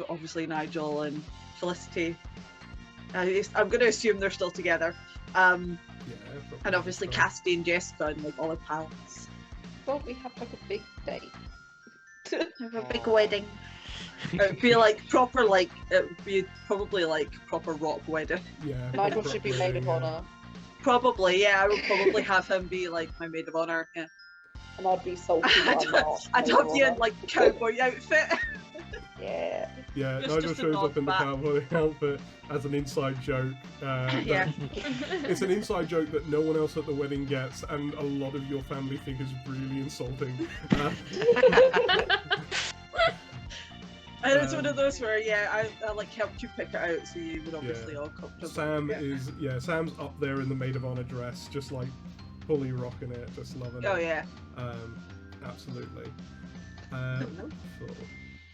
obviously Nigel and Felicity. I'm going to assume they're still together. Yeah, And obviously so. Cassidy and Jessica and like all her pals. Well, we have like a big day. Have a big wedding. It would be like proper, like it would be probably like proper rock wedding. Yeah. Nigel should be maid of yeah. honour, Probably, yeah. I would probably have him be like my maid of honor. Yeah. and I'd be salty. I'd have you in like cowboy outfit. Yeah. Yeah, Just Nigel a shows nod up in the back. cowboy outfit as an inside joke. Yeah. It's an inside joke that no one else at the wedding gets, and a lot of your family think is really insulting. And it's one of those where, yeah, I like helped you pick it out, so you would obviously all comfortable. Sam yeah. Sam's up there in the maid of honor dress, just like fully rocking it, just loving it. Oh yeah. Absolutely. No. Cool.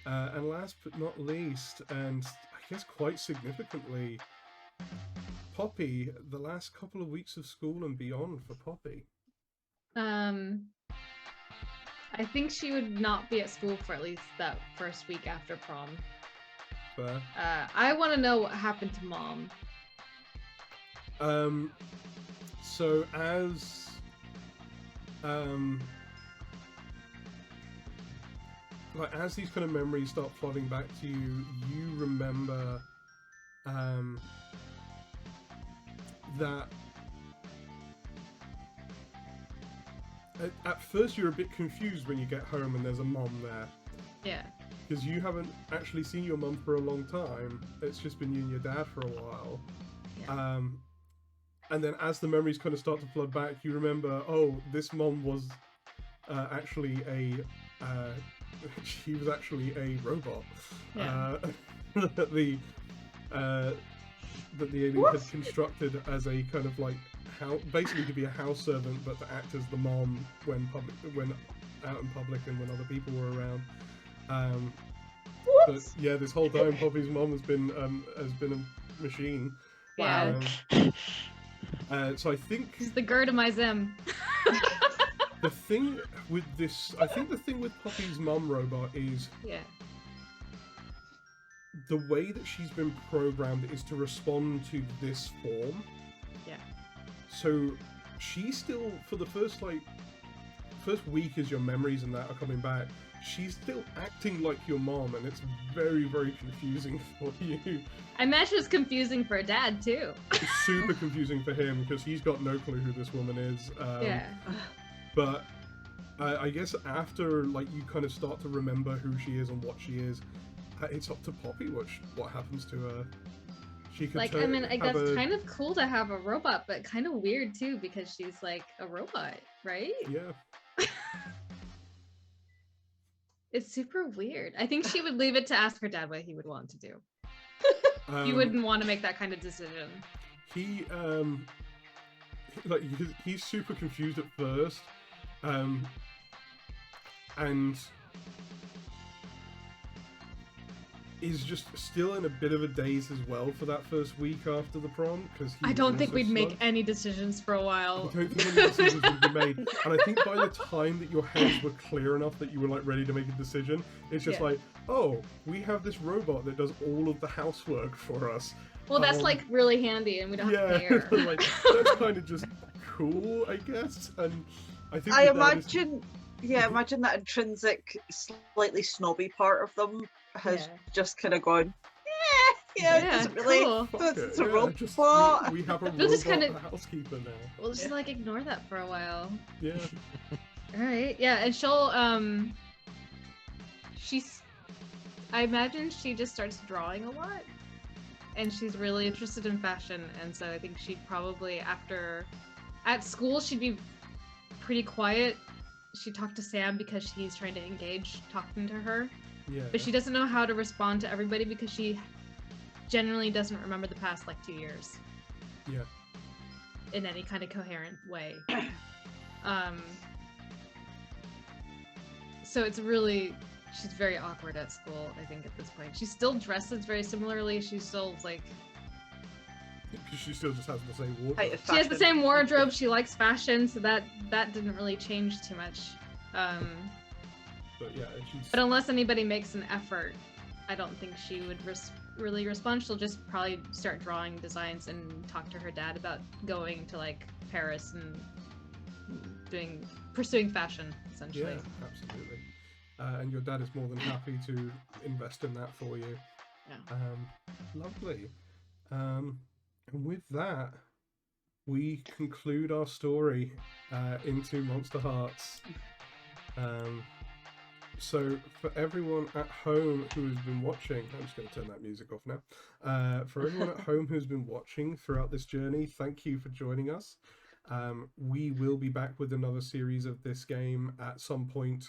And last but not least, and I guess quite significantly, Poppy, the last couple of weeks of school and beyond for Poppy. I think she would not be at school for at least that first week after prom. Fair. I want to know what happened to Mom. So as like as these kind of memories start flooding back to you, you remember that at first you're a bit confused when you get home and there's a mom there, Yeah. because you haven't actually seen your mum for a long time. It's just been you and your dad for a while. Yeah. And then as the memories kind of start to flood back, you remember, oh, this mom was actually she was actually a robot. Yeah. That the alien had constructed as a kind of like basically to be a house servant, but to act as the mom when out in public and when other people were around. But yeah, this whole time Poppy's mom has been a machine. Yeah. So I think She's the Gerda my Zim. the thing with Poppy's mum robot is Yeah. the way that she's been programmed is to respond to this form. Yeah. So she's still, for the first week as your memories and that are coming back, she's still acting like your mom, and it's very, very confusing for you. I imagine it's confusing for Dad too. It's super confusing for him because he's got no clue who this woman is. Yeah. But I guess after like you kind of start to remember who she is and what she is, it's up to Poppy what happens to her. She could Like, I mean, I guess kind of cool to have a robot, but kind of weird too because she's like a robot, right? Yeah. It's super weird. I think she would leave it to ask her dad what he would want to do. You Um, wouldn't want to make that kind of decision. He he's super confused at first, And is just still in a bit of a daze as well for that first week after the prom, because I don't think we'd make any decisions for a while. I don't think any decisions would be made, and I think by the time that your heads were clear enough that you were like ready to make a decision, it's just like, oh, we have this robot that does all of the housework for us. Well, that's like really handy, and we don't have to pay her. Like, that's kind of just cool, I guess. And I think imagine that intrinsic, slightly snobby part of them has just kind of gone, it doesn't really. Cool. It's a robot. We have a We'll just robot housekeeper now. We'll just like ignore that for a while. Yeah. All right. Yeah, and she'll I imagine she just starts drawing a lot, and she's really interested in fashion, and so I think she'd probably at school she'd be pretty quiet. She'd talk to Sam because he's trying to engage talking to her. Yeah. But she doesn't know how to respond to everybody because she generally doesn't remember the past 2 years. Yeah. In any kind of coherent way. So she's very awkward at school, I think, at this point. She still dresses very similarly. She's still She still just has the same wardrobe. She has the same wardrobe. She likes fashion, so that didn't really change too much. But unless anybody makes an effort, I don't think she would really respond. She'll just probably start drawing designs and talk to her dad about going to Paris and pursuing fashion, essentially. Yeah, absolutely. And your dad is more than happy to invest in that for you. Yeah. Lovely. And with that, we conclude our story into Monsterhearts. So for everyone at home who has been watching, I'm just going to turn that music off now. For everyone at home who's been watching throughout this journey, thank you for joining us. We will be back with another series of this game at some point,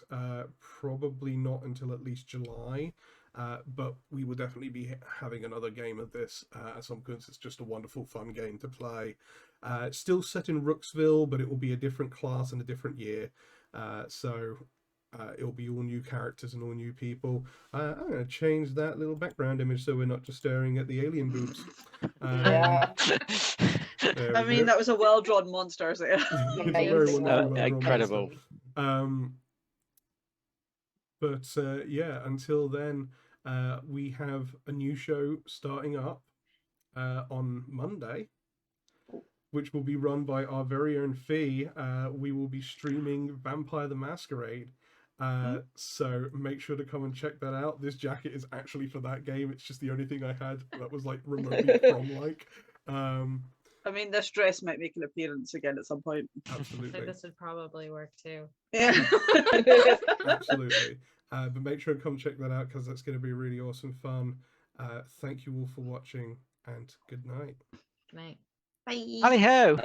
probably not until at least July. But we will definitely be having another game of this at some point. It's just a wonderful, fun game to play. Still set in Rooksville, but it will be a different class and a different year. So it'll be all new characters and all new people. I'm going to change that little background image so we're not just staring at the alien boobs. I mean, that was a well-drawn monster. Is it? Incredible. But until then, we have a new show starting up on Monday, which will be run by our very own Fee. We will be streaming Vampire the Masquerade. So make sure to come and check that out. This jacket is actually for that game. It's just the only thing I had that was remotely prom-like. I mean, this dress might make an appearance again at some point. Absolutely. So this would probably work too. Yeah. Absolutely. But make sure to come check that out because that's going to be really awesome fun. Thank you all for watching and good night. Good night. Bye. Hally ho!